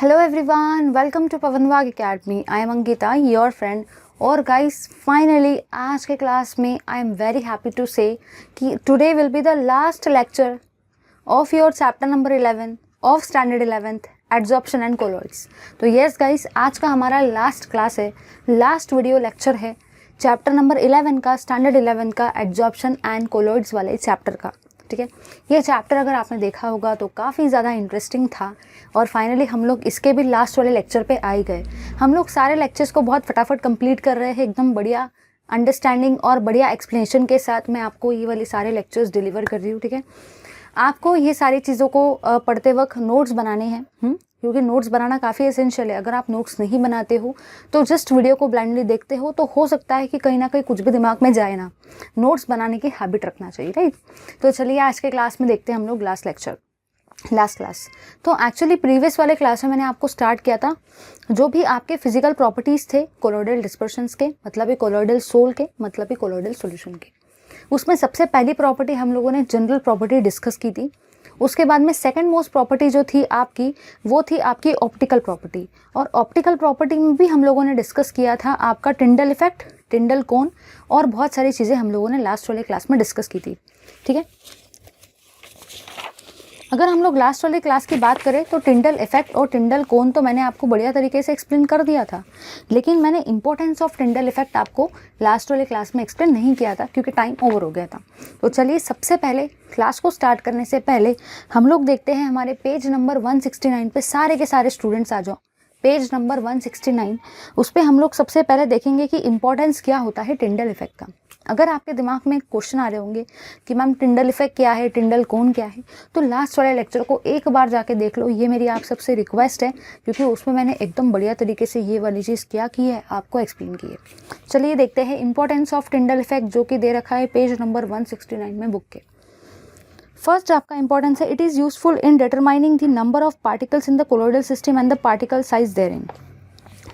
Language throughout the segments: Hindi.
Hello everyone, welcome to पवनवाग Academy. I am Angita, your friend. और guys, finally आज के क्लास में I am very happy to say कि today will be the last lecture of your chapter number 11 of standard 11th adsorption and colloids. तो yes guys, आज का हमारा लास्ट क्लास है, लास्ट वीडियो लेक्चर है चैप्टर नंबर 11 का, स्टैंडर्ड 11 का एड्जॉर्प्शन एंड कोलॉइड्स वाले चैप्टर का। ठीक है, ये चैप्टर अगर आपने देखा होगा तो काफ़ी ज़्यादा इंटरेस्टिंग था और फाइनली हम लोग इसके भी लास्ट वाले लेक्चर पे आ गए। हम लोग सारे लेक्चर्स को बहुत फटाफट कंप्लीट कर रहे हैं, एकदम बढ़िया अंडरस्टैंडिंग और बढ़िया एक्सप्लेनेशन के साथ मैं आपको ये वाली सारे लेक्चर्स डिलीवर कर रही हूँ। ठीक है, आपको ये सारी चीज़ों को पढ़ते वक्त नोट्स बनाने हैं, क्योंकि नोट्स बनाना काफ़ी एसेंशियल है। अगर आप नोट्स नहीं बनाते हो तो जस्ट वीडियो को ब्लाइंडली देखते हो तो हो सकता है कि कहीं ना कहीं कुछ भी दिमाग में जाए ना। नोट्स बनाने की हैबिट रखना चाहिए, राइट। तो चलिए आज के क्लास में देखते हैं हम लोग लास्ट क्लास। तो एक्चुअली प्रीवियस वाले क्लास में मैंने आपको स्टार्ट किया था जो भी आपके फिजिकल प्रॉपर्टीज़ थे कोलॉइडल डिस्पर्शंस के, मतलब ही कोलॉइडल सोल के, मतलब ही कोलॉइडल सॉल्यूशन के। उसमें सबसे पहली प्रॉपर्टी हम लोगों ने जनरल प्रॉपर्टी डिस्कस की थी। उसके बाद में सेकंड मोस्ट प्रॉपर्टी जो थी आपकी, वो थी आपकी ऑप्टिकल प्रॉपर्टी। और ऑप्टिकल प्रॉपर्टी में भी हम लोगों ने डिस्कस किया था आपका टिंडल इफेक्ट, टिंडल कोन और बहुत सारी चीज़ें हम लोगों ने लास्ट वाले क्लास में डिस्कस की थी। ठीक है, अगर हम लोग लास्ट वाले क्लास की बात करें तो टिंडल इफेक्ट और टिंडल कोन तो मैंने आपको बढ़िया तरीके से एक्सप्लेन कर दिया था, लेकिन मैंने इंपॉर्टेंस ऑफ टिंडल इफेक्ट आपको लास्ट वाले क्लास में एक्सप्लेन नहीं किया था क्योंकि टाइम ओवर हो गया था। तो चलिए सबसे पहले क्लास को स्टार्ट करने से पहले हम लोग देखते हैं हमारे पेज नंबर 169 पे सारे के सारे स्टूडेंट्स आ जाओ। पेज नंबर 169, उस पर हम लोग सबसे पहले देखेंगे कि इंपॉर्टेंस क्या होता है टिंडल इफेक्ट का। अगर आपके दिमाग में क्वेश्चन आ रहे होंगे कि मैम टिंडल इफेक्ट क्या है, टिंडल कोन क्या है, तो लास्ट वाले लेक्चर को एक बार जाके देख लो। ये मेरी आप सबसे रिक्वेस्ट है क्योंकि उसमें मैंने एकदम बढ़िया तरीके से ये वाली चीज़ क्या की है आपको एक्सप्लेन की है। चलिए देखते हैं इंपॉर्टेंस ऑफ टिंडल इफेक्ट जो कि दे रखा है पेज नंबर 169 में बुक के। फर्स्ट आपका इंपॉर्टेंस है, it is useful in determining the number of particles in the colloidal system and the particle size therein.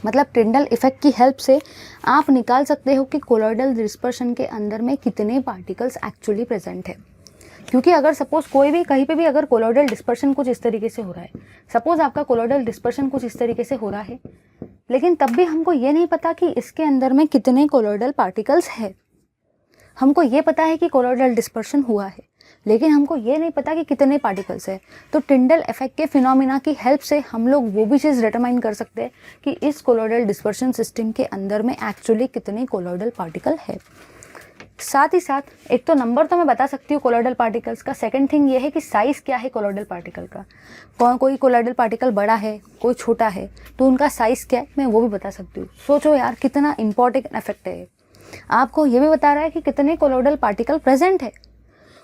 मतलब टिंडल इफेक्ट की हेल्प से आप निकाल सकते हो कि कोलॉइडल डिस्पर्शन के अंदर में कितने पार्टिकल्स एक्चुअली प्रेजेंट है। क्योंकि अगर सपोज कोई भी कहीं पे भी अगर कोलॉइडल डिस्पर्शन कुछ इस तरीके से हो रहा है, सपोज आपका कोलॉइडल डिस्पर्शन कुछ इस तरीके से हो रहा है, लेकिन तब भी हमको ये नहीं पता कि इसके अंदर में कितने कोलॉइडल पार्टिकल्स है। हमको ये पता है कि कोलॉइडल डिस्पर्शन हुआ है, लेकिन हमको ये नहीं पता कि कितने पार्टिकल्स है। तो टिंडल इफेक्ट के फिनोमिना की हेल्प से हम लोग वो भी चीज़ डिटरमाइन कर सकते हैं कि इस कोलॉइडल डिस्पर्शन सिस्टम के अंदर में एक्चुअली कितने कोलॉइडल पार्टिकल है। साथ ही साथ एक तो नंबर तो मैं बता सकती हूँ कोलॉइडल पार्टिकल्स का, सेकंड थिंग ये है कि साइज़ क्या है कोलॉइडल पार्टिकल का। कोई कोलॉइडल पार्टिकल बड़ा है, कोई छोटा है, तो उनका साइज़ क्या है मैं वो भी बता सकती हूँ। सोचो यार कितना इंपॉर्टेंट इफेक्ट है। आपको ये भी बता रहा है कि कितने कोलॉइडल पार्टिकल प्रेजेंट है,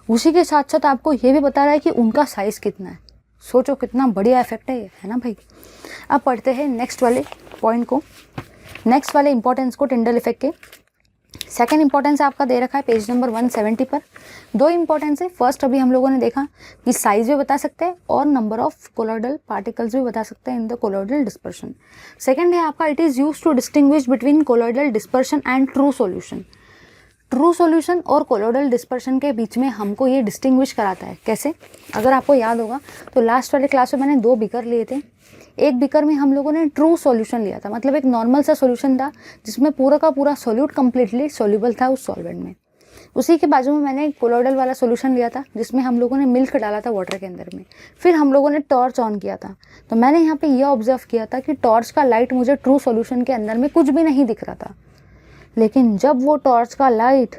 उसी के साथ साथ आपको ये भी बता रहा है कि उनका साइज़ कितना है। सोचो कितना बढ़िया इफेक्ट है ये, है ना भाई। अब पढ़ते हैं नेक्स्ट वाले पॉइंट को, नेक्स्ट वाले इंपॉर्टेंस को टिंडल इफेक्ट के। सेकंड इंपॉर्टेंस आपका दे रखा है पेज नंबर 170 पर। दो इंपॉर्टेंस है, फर्स्ट अभी हम लोगों ने देखा कि साइज़ भी बता सकते हैं और नंबर ऑफ कोलॉइडल पार्टिकल्स भी बता सकते हैं in the colloidal dispersion. Second है आपका, it is used to distinguish between colloidal dispersion and true solution. True solution और कोलॉइडल डिस्पर्शन के बीच में हमको ये डिस्टिंग्विश कराता है। कैसे? अगर आपको याद होगा तो लास्ट वाले क्लास में मैंने 2 बीकर लिए थे। एक बीकर में हम लोगों ने ट्रू सॉल्यूशन लिया था, मतलब एक नॉर्मल सा सॉल्यूशन था जिसमें पूरा का पूरा सॉल्यूट कम्प्लीटली सॉल्यूबल था उस सॉल्वेंट में। उसी के बाजू में मैंने एक कोलॉइडल वाला सॉल्यूशन लिया था जिसमें हम लोगों ने मिल्क डाला था वाटर के अंदर में। फिर हम लोगों ने टॉर्च ऑन किया था। तो मैंने यहाँ पे यह ऑब्जर्व किया था कि टॉर्च का लाइट मुझे ट्रू सॉल्यूशन के अंदर में कुछ भी नहीं दिख रहा था, लेकिन जब वो टॉर्च का लाइट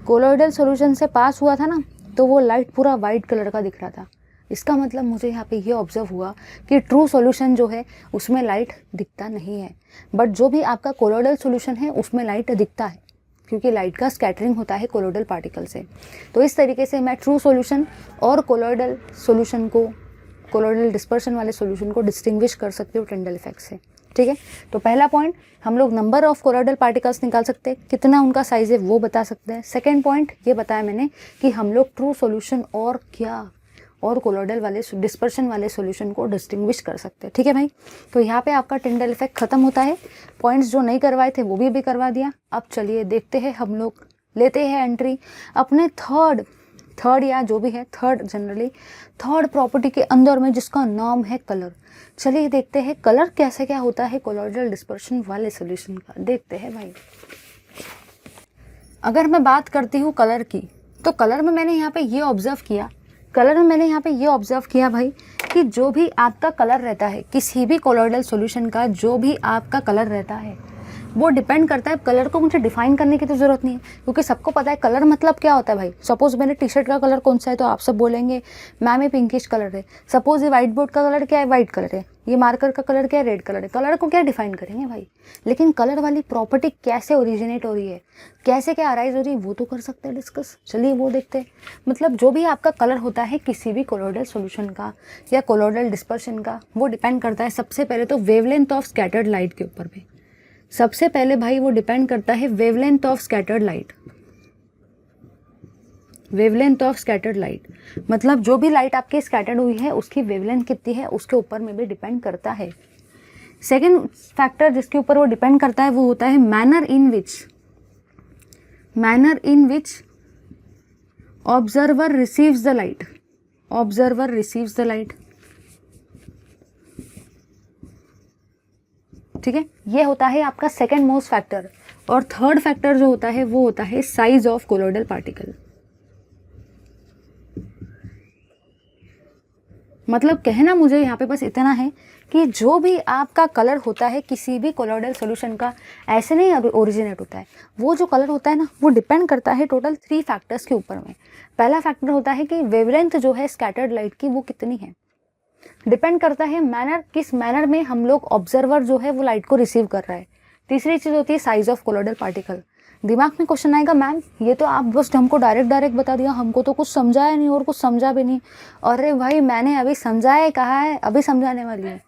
कोलॉइडल सॉल्यूशन से पास हुआ था ना, तो वो लाइट पूरा वाइट कलर का दिख रहा था। इसका मतलब मुझे यहाँ पे ये ऑब्जर्व हुआ कि ट्रू सॉल्यूशन जो है उसमें लाइट दिखता नहीं है, बट जो भी आपका कोलॉइडल सॉल्यूशन है उसमें लाइट दिखता है, क्योंकि लाइट का स्कैटरिंग होता है कोलॉइडल पार्टिकल से। तो इस तरीके से मैं ट्रू सॉल्यूशन और कोलॉइडल सॉल्यूशन को, कोलॉइडल डिस्पर्शन वाले सॉल्यूशन को डिस्टिंग्विश कर सकते हो टिंडल इफेक्ट से। ठीक है, तो पहला पॉइंट हम लोग नंबर ऑफ कोलॉइडल पार्टिकल्स निकाल सकते हैं, कितना उनका साइज है वो बता सकते हैं। सेकंड पॉइंट ये बताया मैंने कि हम लोग ट्रू सॉल्यूशन और क्या और कोलॉइडल वाले डिस्पर्शन वाले सॉल्यूशन को डिस्टिंग्विश कर सकते हैं। ठीक है भाई, तो यहाँ पे आपका टिंडल इफेक्ट खत्म होता है। पॉइंट्स जो नहीं करवाए थे वो भी करवा दिया। अब चलिए देखते हैं, हम लोग लेते हैं एंट्री अपने थर्ड या जो भी है थर्ड, जनरली थर्ड प्रॉपर्टी के अंदर में जिसका नाम है कलर। चलिए देखते हैं कलर कैसे क्या होता है कोलॉइडल डिस्पर्शन वाले सोल्यूशन का, देखते हैं भाई। अगर मैं बात करती हूँ कलर की, तो कलर में मैंने यहाँ पे ये ऑब्जर्व किया भाई कि जो भी आपका कलर रहता है किसी भी कोलॉइडल सॉल्यूशन का, जो भी आपका कलर रहता है वो डिपेंड करता है। कलर को मुझे डिफाइन करने की तो ज़रूरत नहीं है, क्योंकि सबको पता है कलर मतलब क्या होता है भाई। सपोज़ मेरे टी शर्ट का कलर कौन सा है तो आप सब बोलेंगे मैम ये पिंकिश कलर है। सपोज़ ये वाइट बोर्ड का कलर क्या है, वाइट कलर है। ये मार्कर का कलर क्या है, रेड कलर है। कलर को क्या डिफाइन करेंगे भाई, लेकिन कलर वाली प्रॉपर्टी कैसे ओरिजिनेट हो रही है, कैसे क्या अराइज हो रही है, वो तो कर सकते हैं डिस्कस। चलिए वो देखते हैं। मतलब जो भी आपका कलर होता है किसी भी कोलॉइडल सॉल्यूशन का या कोलॉइडल डिस्पर्शन का, वो डिपेंड करता है सबसे पहले तो वेवलेंथ ऑफ स्कैटर्ड लाइट के ऊपर में। सबसे पहले भाई वो डिपेंड करता है wavelength of scattered light. Wavelength of scattered light मतलब जो भी लाइट आपकी स्कैटर्ड हुई है उसकी वेवलेंथ कितनी है उसके ऊपर में भी डिपेंड करता है। सेकेंड फैक्टर जिसके ऊपर वो डिपेंड करता है वो होता है manner in which observer receives the light. Observer receives the light, ठीक है, ये होता है आपका सेकेंड मोस्ट फैक्टर। और थर्ड फैक्टर जो होता है वो होता है साइज ऑफ कोलॉइडल पार्टिकल। मतलब कहना मुझे यहाँ पे बस इतना है कि जो भी आपका कलर होता है किसी भी कोलॉइडल सॉल्यूशन का ऐसे नहीं ओरिजिनेट होता है। वो जो कलर होता है ना वो डिपेंड करता है टोटल 3 फैक्टर्स के ऊपर में। पहला फैक्टर होता है कि वेवलेंथ जो है स्कैटर्ड लाइट की वो कितनी है। डिपेंड करता है मैनर, किस मैनर में हम लोग ऑब्जर्वर जो है वो लाइट को रिसीव कर रहा है। तीसरी चीज़ होती है साइज ऑफ कोलॉइडल पार्टिकल। दिमाग में क्वेश्चन आएगा मैम ये तो आप बस हमको डायरेक्ट बता दिया, हमको तो कुछ समझाया नहीं और कुछ समझा भी नहीं। अरे भाई मैंने अभी समझाया कहा है, अभी समझाने वाली है।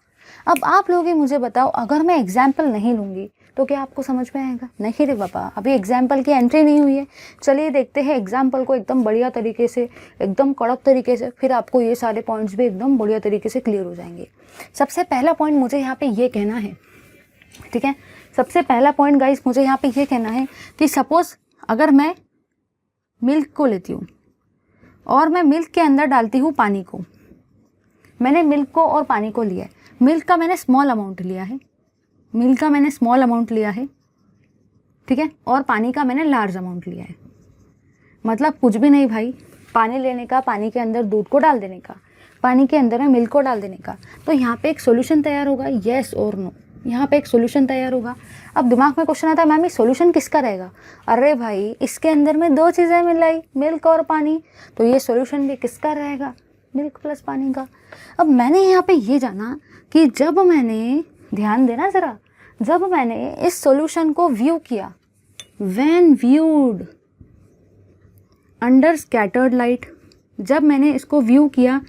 अब आप लोग ही मुझे बताओ, अगर मैं एग्जाम्पल नहीं लूँगी तो क्या आपको समझ में आएगा? नहीं रे बाबा, अभी एग्जाम्पल की एंट्री नहीं हुई है। चलिए देखते हैं एग्जाम्पल को एकदम बढ़िया तरीके से, एकदम कड़क तरीके से, फिर आपको ये सारे पॉइंट्स भी एकदम बढ़िया तरीके से क्लियर हो जाएंगे। सबसे पहला पॉइंट मुझे यहाँ पे ये कहना है, ठीक है, सबसे पहला पॉइंट गाइस मुझे यहाँ पे ये कहना है कि सपोज अगर मैं मिल्क को लेती हूँ और मैं मिल्क के अंदर डालती हूँ पानी को। मैंने मिल्क को और पानी को लिया है, मिल्क का मैंने स्मॉल अमाउंट लिया है, ठीक है, और पानी का मैंने लार्ज अमाउंट लिया है। मतलब कुछ भी नहीं भाई, पानी लेने का, पानी के अंदर दूध को डाल देने का, पानी के अंदर में मिल्क को डाल देने का, तो यहाँ पे एक सॉल्यूशन तैयार होगा, येस और नो। यहाँ पे एक सॉल्यूशन तैयार होगा। अब दिमाग में क्वेश्चन आता है मैम ये सॉल्यूशन किसका रहेगा? अरे भाई इसके अंदर में 2 चीज़ें मिलाई, मिल्क और पानी, तो ये सॉल्यूशन भी किसका रहेगा? मिल्क प्लस पानी का। अब मैंने यहाँ पे ये जाना कि जब मैंने, ध्यान देना ज़रा, जब मैंने इस सॉल्यूशन को व्यू किया, when viewed under scattered light, जब मैंने इसको व्यू किया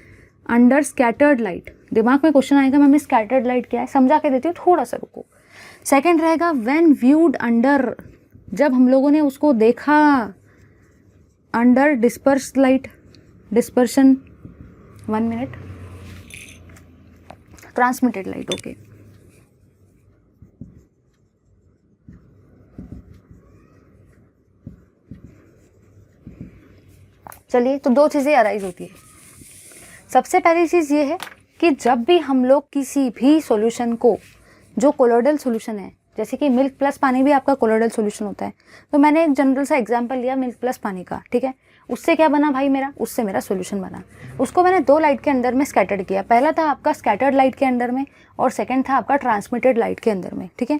अंडर स्कैटर्ड लाइट, दिमाग में क्वेश्चन आएगा मैम स्कैटर्ड लाइट क्या है, समझा के देती हूँ, थोड़ा सा रुको। सेकंड रहेगा व्हेन व्यूड अंडर, जब हम लोगों ने उसको देखा under disperse light, dispersion, 1 minute, transmitted light, okay. चलिए तो 2 चीज़ें अराइज होती है। सबसे पहली चीज़ ये है कि जब भी हम लोग किसी भी सॉल्यूशन को, जो कोलॉइडल सॉल्यूशन है, जैसे कि मिल्क प्लस पानी भी आपका कोलॉइडल सॉल्यूशन होता है, तो मैंने एक जनरल सा एग्जांपल लिया मिल्क प्लस पानी का, ठीक है, उससे क्या बना भाई मेरा, उससे मेरा सॉल्यूशन बना। उसको मैंने 2 लाइट के अंदर में स्कैटर्ड किया। पहला था आपका स्कैटर्ड लाइट के अंदर में और सेकेंड था आपका ट्रांसमिटेड लाइट के अंदर में, ठीक है।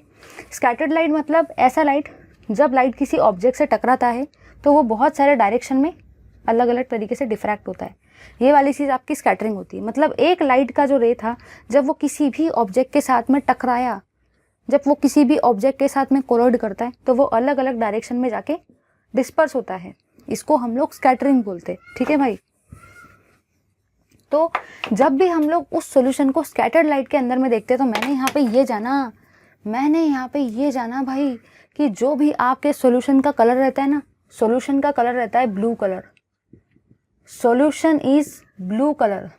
स्कैटर्ड लाइट मतलब ऐसा लाइट, जब लाइट किसी ऑब्जेक्ट से टकराता है तो वो बहुत सारे डायरेक्शन में अलग अलग तरीके से डिफ्रैक्ट होता है। ये वाली चीज़ आपकी स्कैटरिंग होती है। मतलब एक लाइट का जो रे था, जब वो किसी भी ऑब्जेक्ट के साथ में टकराया, जब वो किसी भी ऑब्जेक्ट के साथ में कोलाइड करता है, तो वो अलग अलग डायरेक्शन में जाके डिस्पर्स होता है। इसको हम लोग स्कैटरिंग बोलते हैं, ठीक है भाई। तो जब भी हम लोग उस सॉल्यूशन को स्कैटर्ड लाइट के अंदर में देखते हैं, तो मैंने यहाँ पे ये जाना भाई कि जो भी आपके सॉल्यूशन का कलर रहता है ना, सॉल्यूशन का कलर रहता है blue colour, solution is blue colour,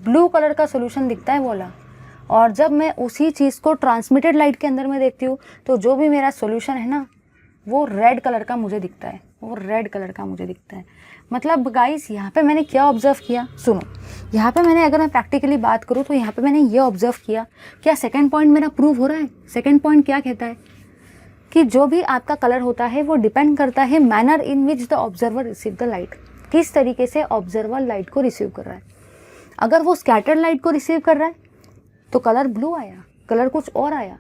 blue colour का सॉल्यूशन दिखता है बोला। और जब मैं उसी चीज़ को ट्रांसमिटेड लाइट के अंदर में देखती हूँ, तो जो भी मेरा सॉल्यूशन है ना, वो रेड कलर का मुझे दिखता है। और रेड कलर का मुझे दिखता है। मतलब गाइस यहाँ पे मैंने क्या ऑब्जर्व किया, सुनो, यहाँ पे मैंने, अगर मैं प्रैक्टिकली बात करूँ तो यहाँ पे मैंने ये ऑब्जर्व किया, क्या सेकंड पॉइंट मेरा प्रूव हो रहा है? सेकंड पॉइंट क्या कहता है कि जो भी आपका कलर होता है वो डिपेंड करता है manner in which the observer receive the light, किस तरीके से ऑब्जर्वर लाइट को रिसीव कर रहा है। अगर वो स्कैटर्ड लाइट को रिसीव कर रहा है तो कलर ब्लू आया, कलर कुछ और आया।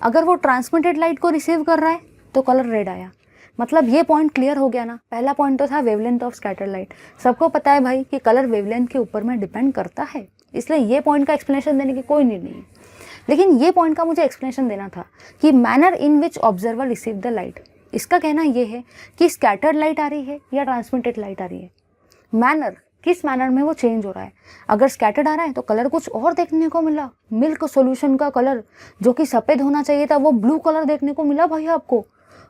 अगर वो ट्रांसमिटेड लाइट को रिसीव कर रहा है तो कलर रेड आया। मतलब ये पॉइंट क्लियर हो गया ना। पहला पॉइंट तो था वेवलेंथ ऑफ स्कैटर्ड लाइट। सबको पता है भाई कि कलर वेवलेंथ के ऊपर में डिपेंड करता है, इसलिए ये पॉइंट का एक्सप्लेनेशन देने की कोई नीड नहीं है। लेकिन ये पॉइंट का मुझे एक्सप्लेनेशन देना था कि manner in which observer receive the light. इसका कहना ये है कि स्कैटर्ड लाइट आ रही है या ट्रांसमिटेड लाइट आ रही है, मैनर, किस मैनर में वो चेंज हो रहा है। अगर स्कैटर्ड आ रहा है तो कलर कुछ और देखने को मिला, मिल्क सॉल्यूशन का कलर जो कि सफ़ेद होना चाहिए था वो ब्लू कलर देखने को मिला भाई आपको।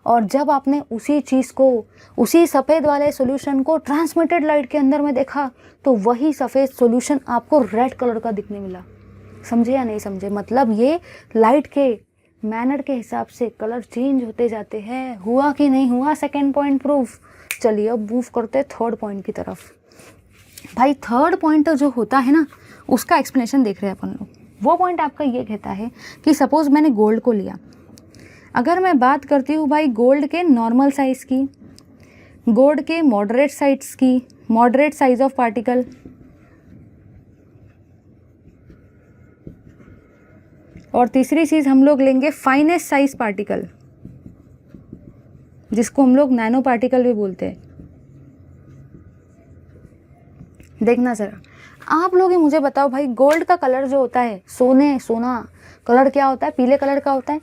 और जब आपने उसी चीज़ को, उसी सफ़ेद वाले सॉल्यूशन को ट्रांसमिटेड लाइट के अंदर में देखा तो वही सफ़ेद सॉल्यूशन आपको रेड कलर का दिखने मिला। समझे या नहीं समझे? मतलब ये लाइट के मैनर के हिसाब से कलर चेंज होते जाते हैं। हुआ कि नहीं हुआ सेकेंड पॉइंट प्रूफ? चलिए अब मूव करते थर्ड पॉइंट की तरफ। भाई थर्ड पॉइंट जो होता है ना उसका एक्सप्लेनेशन देख रहे हैं अपन लोग। वो पॉइंट आपका ये कहता है कि सपोज़ मैंने गोल्ड को लिया, अगर मैं बात करती हूँ भाई गोल्ड के नॉर्मल साइज़ की, गोल्ड के मॉडरेट साइज़ की, मॉडरेट साइज़ ऑफ पार्टिकल, और तीसरी चीज़ हम लोग लेंगे फाइनेस्ट साइज पार्टिकल, जिसको हम लोग नैनो पार्टिकल भी बोलते हैं। देखना ज़रा, आप लोग ही मुझे बताओ भाई, गोल्ड का कलर जो होता है, सोना कलर क्या होता है? पीले कलर का होता है,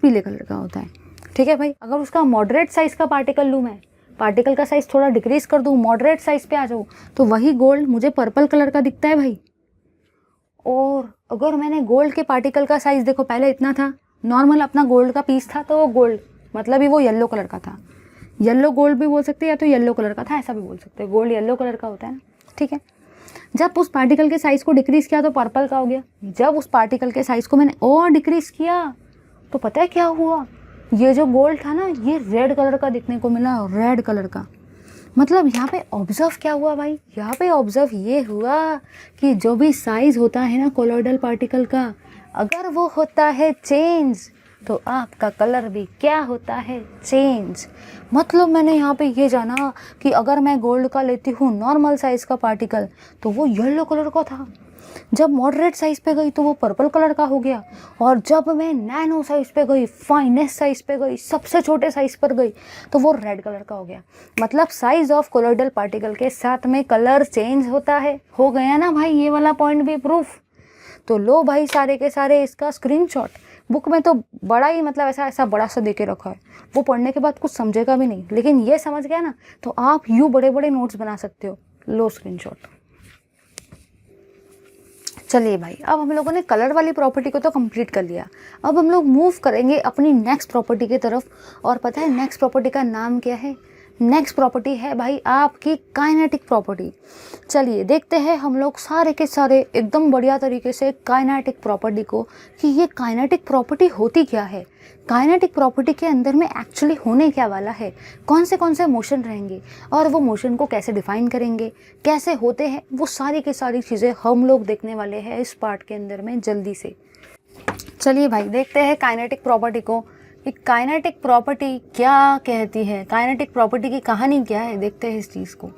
पीले कलर का होता है, ठीक है भाई। अगर उसका मॉडरेट साइज़ का पार्टिकल लूँ मैं, पार्टिकल का साइज़ थोड़ा डिक्रीज़ कर दूँ, मॉडरेट साइज़ पे आ जाऊँ, तो वही गोल्ड मुझे पर्पल कलर का दिखता है भाई। और अगर मैंने गोल्ड के पार्टिकल का साइज़ देखो, पहले इतना था, नॉर्मल अपना गोल्ड का पीस था, तो वो गोल्ड मतलब ही वो येलो कलर का था। येलो गोल्ड भी बोल सकते हैं या तो येलो कलर का था, ऐसा भी बोल सकते हैं। गोल्ड येलो कलर का होता है ना, ठीक है। जब उस पार्टिकल के साइज़ को डिक्रीज़ किया तो पर्पल का हो गया। जब उस पार्टिकल के साइज़ को मैंने और डिक्रीज़ किया तो पता है क्या हुआ? ये जो गोल्ड था ना ये रेड कलर का दिखने को मिला, रेड कलर का। मतलब यहाँ पे ऑब्जर्व क्या हुआ भाई? यहाँ पे ऑब्जर्व ये हुआ कि जो भी साइज़ होता है ना कोलॉइडल पार्टिकल का, अगर वो होता है चेंज तो आपका कलर भी क्या होता है? चेंज। मतलब मैंने यहाँ पे ये जाना कि अगर मैं गोल्ड का लेती हूँ नॉर्मल साइज़ का पार्टिकल तो वो येलो कलर का था, जब मॉडरेट साइज़ पे गई तो वो पर्पल कलर का हो गया, और जब मैं नैनो साइज़ पे गई, फाइनेस्ट साइज़ पे गई, सबसे छोटे साइज़ पर गई तो वो रेड कलर का हो गया। मतलब साइज़ ऑफ कोलॉइडल पार्टिकल के साथ में कलर चेंज होता है। हो गया ना भाई ये वाला पॉइंट भी प्रूफ? तो लो भाई सारे के सारे इसका स्क्रीनशॉट। बुक में तो बड़ा ही मतलब ऐसा बड़ा सा दे के रखा है, वो पढ़ने के बाद कुछ समझेगा भी नहीं, लेकिन ये समझ गया ना तो आप यूँ बड़े बड़े नोट्स बना सकते हो। लो स्क्रीनशॉट। चलिए भाई, अब हम लोगों ने कलर वाली प्रॉपर्टी को तो कंप्लीट कर लिया। अब हम लोग मूव करेंगे अपनी नेक्स्ट प्रॉपर्टी की तरफ, और पता है नेक्स्ट प्रॉपर्टी का नाम क्या है? नेक्स्ट प्रॉपर्टी है भाई आपकी काइनेटिक प्रॉपर्टी। चलिए देखते हैं हम लोग सारे के सारे एकदम बढ़िया तरीके से काइनेटिक प्रॉपर्टी को, कि ये काइनेटिक प्रॉपर्टी होती क्या है, काइनेटिक प्रॉपर्टी के अंदर में एक्चुअली होने क्या वाला है, कौन से मोशन रहेंगे और वो मोशन को कैसे डिफाइन करेंगे, कैसे होते हैं, वो सारी की सारी चीज़ें हम लोग देखने वाले हैं इस पार्ट के अंदर में जल्दी से। चलिए भाई देखते हैं काइनेटिक प्रॉपर्टी को, कि काइनेटिक प्रॉपर्टी क्या कहती है, काइनेटिक प्रॉपर्टी की कहानी क्या है, देखते हैं इस चीज़ को।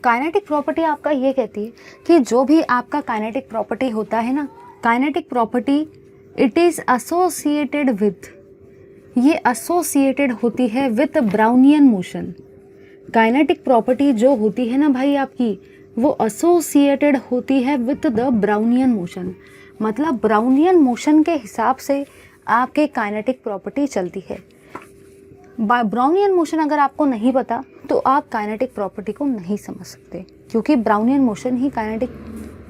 काइनेटिक प्रॉपर्टी आपका ये कहती है कि जो भी आपका काइनेटिक प्रॉपर्टी होता है ना, kinetic property it is associated with, ये एसोसिएटेड होती है with Brownian motion. Kinetic property जो होती है ना भाई आपकी, वो एसोसिएटेड होती है विथ द ब्राउनियन मोशन। मतलब ब्राउनियन मोशन के हिसाब से आपके काइनेटिक प्रॉपर्टी चलती है। ब्राउनियन मोशन अगर आपको नहीं पता तो आप काइनेटिक प्रॉपर्टी को नहीं समझ सकते, क्योंकि ब्राउनियन मोशन ही काइनेटिक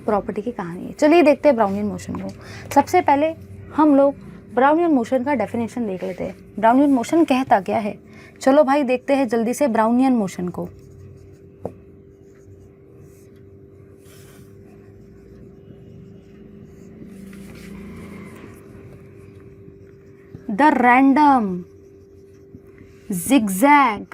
प्रॉपर्टी की कहानी है। चलिए देखते हैं ब्राउनियन मोशन को। सबसे पहले हम लोग ब्राउनियन मोशन का डेफिनेशन देख लेते हैं। ब्राउनियन मोशन कहता क्या है? चलो भाई देखते हैं जल्दी से ब्राउनियन मोशन को। The random, zigzag,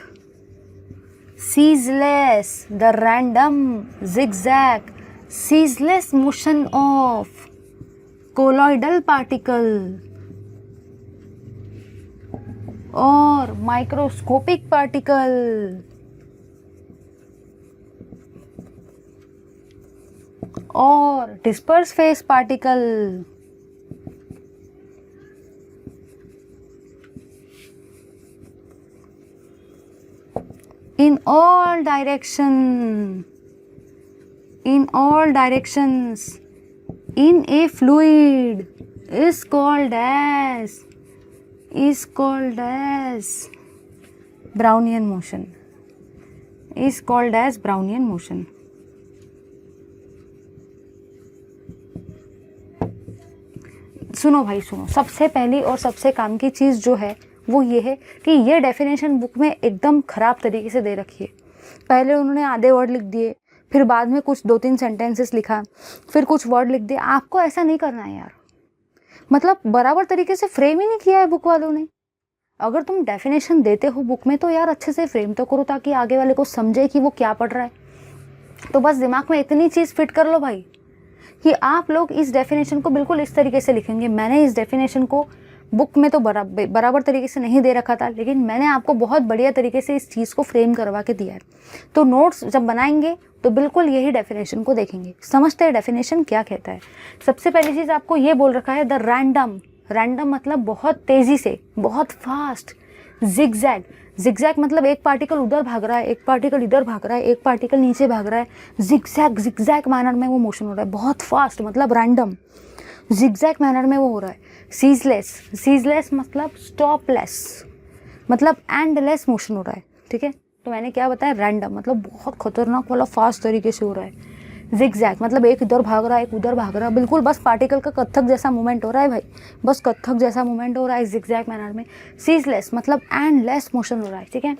ceaseless, the random zigzag ceaseless motion of colloidal particle or microscopic particle or disperse phase particle in all directions in a fluid is called as Brownian motion. सुनो भाई सुनो, सबसे पहली और सबसे काम की चीज़ जो है वो ये है कि ये डेफिनेशन बुक में एकदम ख़राब तरीके से दे रखी है। पहले उन्होंने आधे वर्ड लिख दिए, फिर बाद में कुछ 2-3 सेंटेंसेस लिखा, फिर कुछ वर्ड लिख दिए। आपको ऐसा नहीं करना है यार, मतलब बराबर तरीके से फ्रेम ही नहीं किया है बुक वालों ने। अगर तुम डेफिनेशन देते हो बुक में तो यार अच्छे से फ्रेम तो करो ताकि आगे वाले को समझे कि वो क्या पढ़ रहा है। तो बस दिमाग में इतनी चीज़ फिट कर लो भाई कि आप लोग इस डेफिनेशन को बिल्कुल इस तरीके से लिखेंगे। मैंने इस डेफिनेशन को बुक में तो बराबर तरीके से नहीं दे रखा था, लेकिन मैंने आपको बहुत बढ़िया तरीके से इस चीज़ को फ्रेम करवा के दिया है। तो नोट्स जब बनाएंगे तो बिल्कुल यही डेफिनेशन को देखेंगे, समझते हैं डेफिनेशन क्या कहता है। सबसे पहली चीज़ आपको ये बोल रखा है द रैंडम मतलब बहुत तेज़ी से, बहुत फास्ट। जिगजैग मतलब एक पार्टिकल उधर भाग रहा है, एक पार्टिकल इधर भाग रहा है, एक पार्टिकल नीचे भाग रहा है। जिगजैग मैनर में वो मोशन हो रहा है, बहुत फास्ट मतलब रैंडम, जिगजैग मैनर में वो हो रहा है। सीजलेस मतलब स्टॉपलेस, मतलब एंडलेस मोशन हो रहा है। ठीक है, तो मैंने क्या बताया, रैंडम मतलब बहुत खतरनाक वाला फास्ट तरीके से हो रहा है। जिगजैग मतलब एक इधर भाग रहा है, एक उधर भाग रहा है, बिल्कुल बस पार्टिकल का कत्थक जैसा मूवमेंट हो रहा है भाई, बस कत्थक जैसा मूवमेंट हो रहा है जिगजैग मैनर में। सीजलेस मतलब एंडलेस मोशन हो रहा है। ठीक है,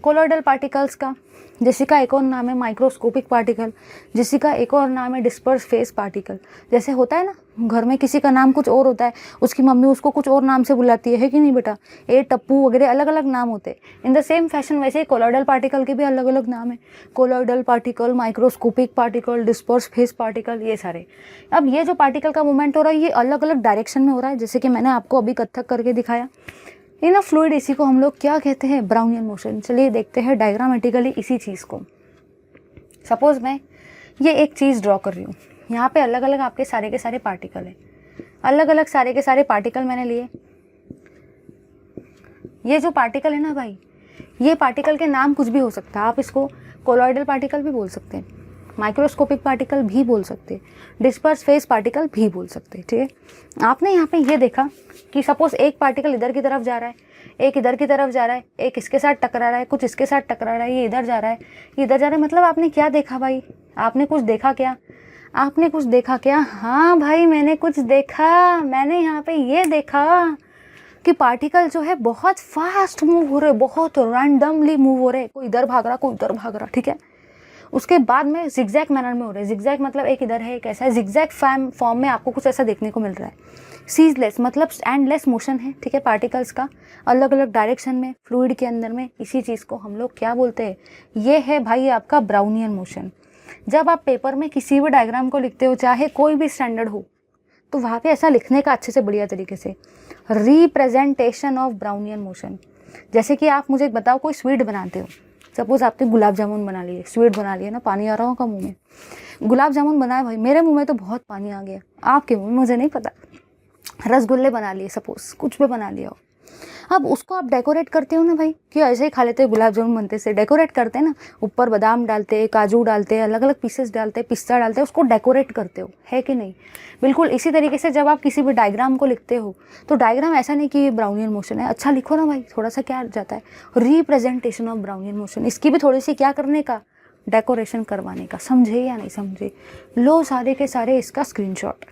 कोलॉइडल पार्टिकल्स का जिसका एक और नाम है माइक्रोस्कोपिक पार्टिकल, जिसका एक और नाम है डिस्पर्स फेस पार्टिकल। जैसे होता है ना, घर में किसी का नाम कुछ और होता है, उसकी मम्मी उसको कुछ और नाम से बुलाती है कि नहीं बेटा, ए टप्पू वगैरह अलग अलग नाम होते हैं। इन द सेम फैशन वैसे ही कोलॉइडल पार्टिकल के भी अलग अलग नाम है, colloidal particle, microscopic particle, disperse phase particle, ये सारे। अब ये जो पार्टिकल का मूवमेंट हो रहा है ये अलग अलग डायरेक्शन में हो रहा है, जैसे कि मैंने आपको अभी कत्थक करके दिखाया। इन अ फ्लूइड, इसी को हम लोग क्या कहते हैं, ब्राउनियन मोशन। चलिए देखते हैं डायग्रामेटिकली इसी चीज़ को। सपोज मैं ये एक चीज़ ड्रॉ कर रही हूँ, यहाँ पे अलग अलग आपके सारे के सारे पार्टिकल हैं, अलग अलग सारे के सारे पार्टिकल मैंने लिए। ये जो पार्टिकल है ना भाई, ये पार्टिकल के नाम कुछ भी हो सकता है। आप इसको कोलॉइडल पार्टिकल भी बोल सकते हैं, माइक्रोस्कोपिक पार्टिकल भी बोल सकते हैं, डिस्पर्स फेस पार्टिकल भी बोल सकते हैं। ठीक है, आपने यहाँ पे ये देखा कि सपोज एक पार्टिकल इधर की तरफ जा रहा है, एक इधर की तरफ जा रहा है, एक इसके साथ टकरा रहा है, कुछ इसके साथ टकरा रहा है, ये इधर जा रहा है, ये इधर जा रहा है। मतलब आपने क्या देखा भाई, आपने कुछ देखा क्या, आपने कुछ देखा क्या? हाँ भाई मैंने कुछ देखा, मैंने यहाँ पे ये देखा कि पार्टिकल जो है बहुत फास्ट मूव हो रहे, बहुत रैंडमली मूव हो रहे, कोई इधर भाग रहा, कोई उधर भाग रहा। ठीक है, उसके बाद में जिगजैग मैनर में हो रहे। जिगजैग मतलब एक इधर है एक ऐसा है, जिगजैग फॉर्म में आपको कुछ ऐसा देखने को मिल रहा है। सीजलेस मतलब एंडलेस मोशन है। ठीक है, पार्टिकल्स का अलग अलग डायरेक्शन में फ्लूइड के अंदर में, इसी चीज़ को हम लोग क्या बोलते हैं, ये है भाई आपका ब्राउनियन मोशन। जब आप पेपर में किसी भी डायग्राम को लिखते हो, चाहे कोई भी स्टैंडर्ड हो, तो वहाँ पे ऐसा लिखने का अच्छे से बढ़िया तरीके से, रिप्रेजेंटेशन ऑफ ब्राउनियन मोशन। जैसे कि आप मुझे बताओ कोई स्वीट बनाते हो, सपोज आपने गुलाब जामुन बना लिए, स्वीट बना लिए ना, पानी आ रहा होगा मुंह में, गुलाब जामुन बनाए भाई, मेरे मुंह में तो बहुत पानी आ गया, आपके मुंह में मुझे नहीं पता। रसगुल्ले बना लिए, सपोज कुछ भी बना लिया हो, अब उसको आप डेकोरेट करते हो ना भाई, कि ऐसे ही खा लेते हैं गुलाब जामुन बनते से, डेकोरेट करते हैं ना, ऊपर बादाम डालते हैं, काजू डालते हैं, अलग अलग पीसेस डालते हैं, पिस्ता डालते हैं, उसको डेकोरेट करते हो, है कि नहीं? बिल्कुल इसी तरीके से जब आप किसी भी डायग्राम को लिखते हो तो डायग्राम ऐसा नहीं कि ये ब्राउनियन मोशन है, अच्छा लिखो ना भाई, थोड़ा सा क्या जाता है, रिप्रेजेंटेशन ऑफ ब्राउनियन मोशन, इसकी भी थोड़ी सी क्या करने का, डेकोरेशन करवाने का। समझे या नहीं समझे? लो सारे के सारे इसका स्क्रीनशॉट।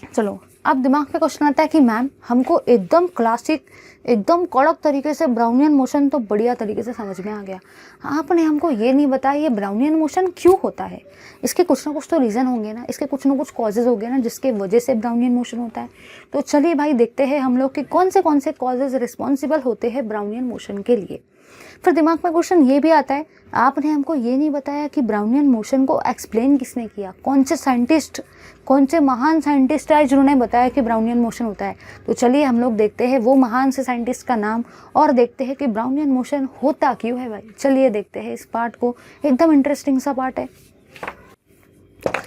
चलो अब दिमाग में क्वेश्चन आता है कि मैम हमको एकदम क्लासिक एकदम कड़क तरीके से ब्राउनियन मोशन तो बढ़िया तरीके से समझ में आ गया, आपने हमको ये नहीं बताया ये ब्राउनियन मोशन क्यों होता है। इसके कुछ ना कुछ तो रीज़न होंगे ना, इसके कुछ ना कुछ कॉजेज़ होंगे ना जिसके वजह से ब्राउनियन मोशन होता है। तो चलिए भाई देखते हैं हम लोग कि कौन से कॉजेज़ रिस्पॉन्सिबल होते हैं ब्राउनियन मोशन के लिए। फिर दिमाग में क्वेश्चन ये भी आता है, आपने हमको ये नहीं बताया कि ब्राउनियन मोशन को एक्सप्लेन किसने किया, कौन से साइंटिस्ट, कौन से महान साइंटिस्ट आए जिन्होंने बताया कि ब्राउनियन मोशन होता है। तो चलिए हम लोग देखते हैं वो महान से साइंटिस्ट का नाम और देखते हैं कि ब्राउनियन मोशन होता क्यों है भाई। चलिए देखते हैं इस पार्ट को, एकदम इंटरेस्टिंग सा पार्ट है।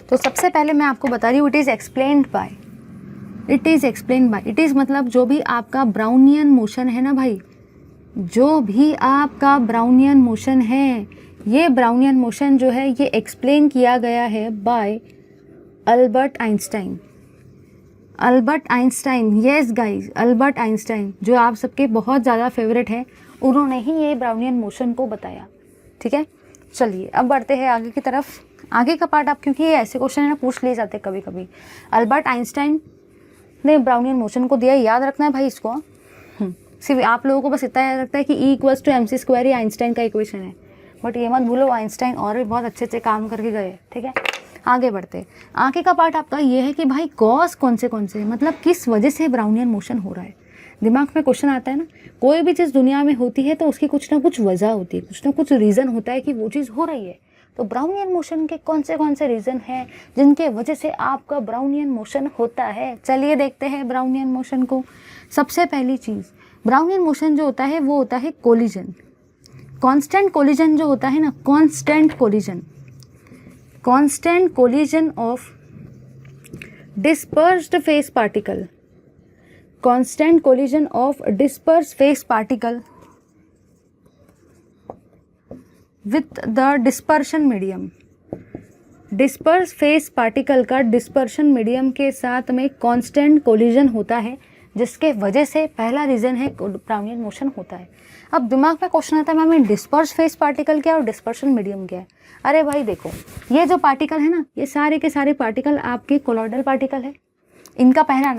तो सबसे पहले मैं आपको बता रही हूँ, it is explained bye, it is explained bye, it is मतलब जो भी आपका ब्राउनियन मोशन है ना भाई, जो भी आपका ब्राउनियन मोशन है, ये ब्राउनियन मोशन जो है ये एक्सप्लेन किया गया है bye Albert Einstein. Albert Einstein, yes guys, Albert Einstein जो आप सबके बहुत ज़्यादा फेवरेट है, उन्होंने ही ये ब्राउनियन मोशन को बताया। ठीक है, चलिए अब बढ़ते हैं आगे की तरफ। आगे का पार्ट आप, क्योंकि ये ऐसे क्वेश्चन है ना पूछ लिए जाते कभी कभी। अल्बर्ट आइंस्टाइन ने ब्राउनियन मोशन को दिया, याद रखना है भाई इसको। सिर्फ आप लोगों को बस इतना याद रखता है कि E=mc² ये आइंस्टाइन का इक्वेशन है, बट ये मत भूलो आइंस्टाइन और भी बहुत अच्छे काम करके गए। ठीक है, आगे बढ़ते। आगे का पार्ट आपका ये है कि भाई कॉज कौन से मतलब किस वजह से ब्राउनियन मोशन हो रहा है। दिमाग में क्वेश्चन आता है ना, कोई भी चीज़ दुनिया में होती है तो उसकी कुछ ना कुछ वजह होती है, कुछ ना कुछ रीज़न होता है कि वो चीज़ हो रही है। तो ब्राउनियन मोशन के कौन से रीज़न हैं जिनके वजह से आपका ब्राउनियन मोशन होता है। चलिए देखते हैं ब्राउनियन मोशन को। सबसे पहली चीज़, ब्राउनियन मोशन जो होता है वो होता है कोलिजन, कांस्टेंट कोलिजन जो होता है ना, constant collision of dispersed phase particle, constant collision of dispersed phase particle with the dispersion medium. Disperse phase particle का डिस्पर्शन मीडियम के साथ में कांस्टेंट कोलिजन होता है, जिसके वजह से पहला रीज़न है ब्राउनियन मोशन होता है। अब दिमाग में क्वेश्चन आता है मैम डिस्पर्स फेस पार्टिकल क्या है और डिस्पर्शन मीडियम क्या है। अरे भाई देखो, ये जो पार्टिकल है ना, ये सारे के सारे पार्टिकल आपके कोलॉइडल पार्टिकल है। इनका पहला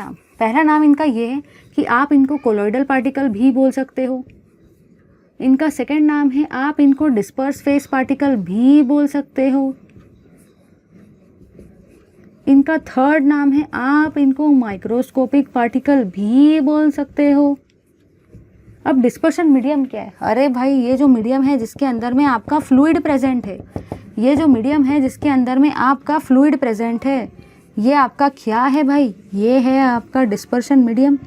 नाम इनका ये है कि आप इनको कोलॉइडल पार्टिकल भी बोल सकते हो। इनका सेकंड नाम है, आप इनको डिस्पर्स फेस पार्टिकल भी बोल सकते हो। इनका थर्ड नाम है, आप इनको माइक्रोस्कोपिक पार्टिकल भी बोल सकते हो। अब डिस्पर्शन मीडियम क्या है? अरे भाई ये जो मीडियम है जिसके अंदर में आपका फ्लूइड प्रेजेंट है, ये जो मीडियम है जिसके अंदर में आपका फ्लूइड प्रेजेंट है, ये आपका क्या है भाई? ये है आपका डिस्पर्शन मीडियम।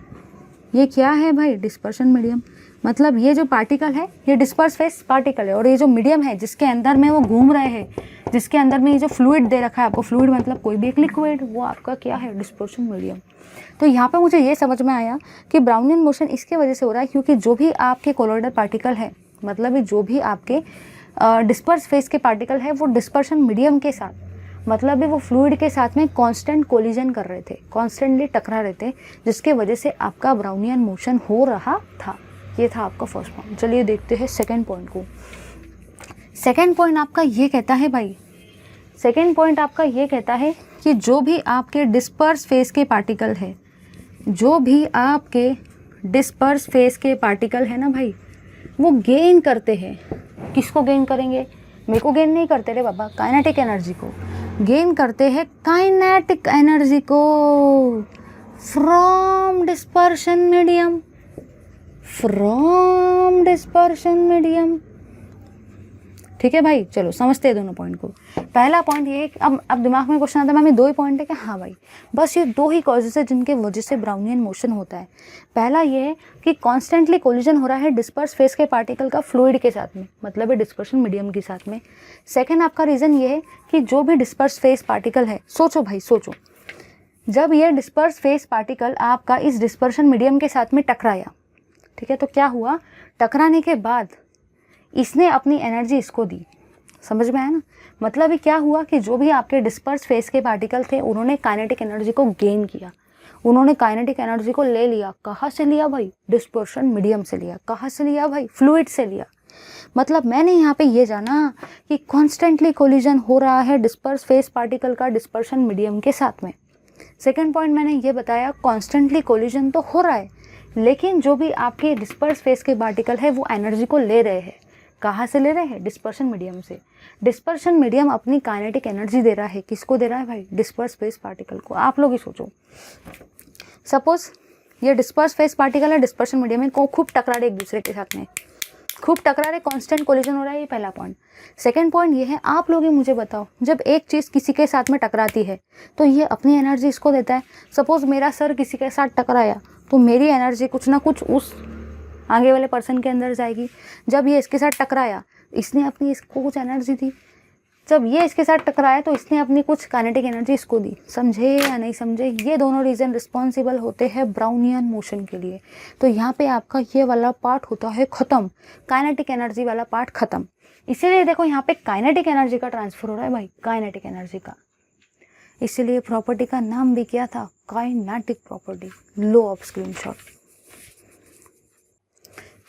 ये क्या है भाई? Dispersion medium. मतलब ये जो पार्टिकल है ये डिस्पर्स फेस पार्टिकल है, और ये जो मीडियम है जिसके अंदर में वो घूम रहे हैं, जिसके अंदर में ये जो फ्लूइड दे रखा है आपको, फ्लूइड मतलब कोई भी एक लिक्विड, वो आपका क्या है? Dispersion medium. तो यहाँ पे मुझे ये समझ में आया कि ब्राउनियन मोशन इसके वजह से हो रहा है क्योंकि जो भी आपके कोलॉइडल पार्टिकल है, मतलब जो भी आपके डिस्पर्स फेस के पार्टिकल है, वो डिस्पर्शन मीडियम के साथ, मतलब वो फ्लूइड के साथ में कांस्टेंट कोलिजन कर रहे थे, कॉन्स्टेंटली टकरा रहे थे, जिसके वजह से आपका ब्राउनियन मोशन हो रहा था। ये था आपका फर्स्ट पॉइंट। चलिए देखते हैं सेकंड पॉइंट को। सेकंड पॉइंट आपका ये कहता है भाई, सेकंड पॉइंट आपका ये कहता है कि जो भी आपके डिस्पर्स फेस के पार्टिकल है, जो भी आपके डिस्पर्स फेस के पार्टिकल है ना भाई, वो गेन करते हैं। किसको गेन करेंगे? मेरे को गेन नहीं करते रे बाबा, काइनेटिक एनर्जी को गेन करते हैं, काइनेटिक एनर्जी को from dispersion medium, from dispersion medium. ठीक है भाई, चलो समझते हैं दोनों पॉइंट को। पहला पॉइंट ये है कि अब दिमाग में क्वेश्चन आता है मैम दो ही पॉइंट है कि हाँ भाई बस ये दो ही कॉजेस है जिनके वजह से ब्राउनियन मोशन होता है। पहला ये है कि कॉन्स्टेंटली कोलिजन हो रहा है डिस्पर्स फेस के पार्टिकल का फ्लूइड के साथ में, मतलब डिस्पर्शन मीडियम के साथ में। सेकेंड आपका रीज़न ये है कि जो भी डिस्पर्स फेस पार्टिकल है, सोचो भाई सोचो, जब ये डिस्पर्स फेस पार्टिकल आपका इस डिस्पर्शन मीडियम के साथ में टकराया, ठीक है, तो क्या हुआ? टकराने के बाद इसने अपनी एनर्जी इसको दी। समझ में आया ना? मतलब ये क्या हुआ कि जो भी आपके डिस्पर्स फेस के पार्टिकल थे, उन्होंने काइनेटिक एनर्जी को गेन किया, उन्होंने काइनेटिक एनर्जी को ले लिया। कहाँ से लिया भाई? डिस्पर्शन मीडियम से लिया। कहाँ से लिया भाई? फ्लूइड से लिया। मतलब मैंने यहाँ पे ये जाना कि कॉन्स्टेंटली कोलिजन हो रहा है डिस्पर्स फेस पार्टिकल का डिस्पर्शन मीडियम के साथ में। सेकेंड पॉइंट मैंने ये बताया, कॉन्स्टेंटली कोलिजन तो हो रहा है, लेकिन जो भी आपके डिस्पर्स फेस के पार्टिकल है वो एनर्जी को ले रहे हैं। कहाँ से ले रहे हैं? डिस्पर्शन मीडियम से। डिस्पर्शन मीडियम अपनी काइनेटिक एनर्जी दे रहा है। किसको दे रहा है भाई? डिस्पर्स फेस पार्टिकल को। आप लोग ही सोचो, सपोज ये डिस्पर्स फेस पार्टिकल है, डिस्पर्शन मीडियम में खूब टकरा रहे एक दूसरे के साथ में, खूब टकरा रहे, कांस्टेंट कोलिजन हो रहा है। ये पहला पॉइंट। सेकंड पॉइंट ये है, आप लोग ही मुझे बताओ, जब एक चीज़ किसी के साथ में टकराती है तो ये अपनी एनर्जी इसको देता है। सपोज मेरा सर किसी के साथ टकराया तो मेरी एनर्जी कुछ ना कुछ उस आगे वाले पर्सन के अंदर जाएगी। जब ये इसके साथ टकराया, इसने अपनी इसको कुछ एनर्जी दी। जब ये इसके साथ टकराया तो इसने अपनी कुछ काइनेटिक एनर्जी इसको दी। समझे या नहीं समझे? ये दोनों रीजन रिस्पॉन्सिबल होते हैं ब्राउनियन मोशन के लिए। तो यहाँ पे आपका ये वाला पार्ट होता है ख़त्म, काइनेटिक एनर्जी वाला पार्ट ख़त्म। इसीलिए देखो यहाँ पे काइनेटिक एनर्जी का ट्रांसफर हो रहा है भाई, काइनेटिक एनर्जी का। इसीलिए प्रॉपर्टी का नाम भी क्या था? Kinetic property. Low of screenshot.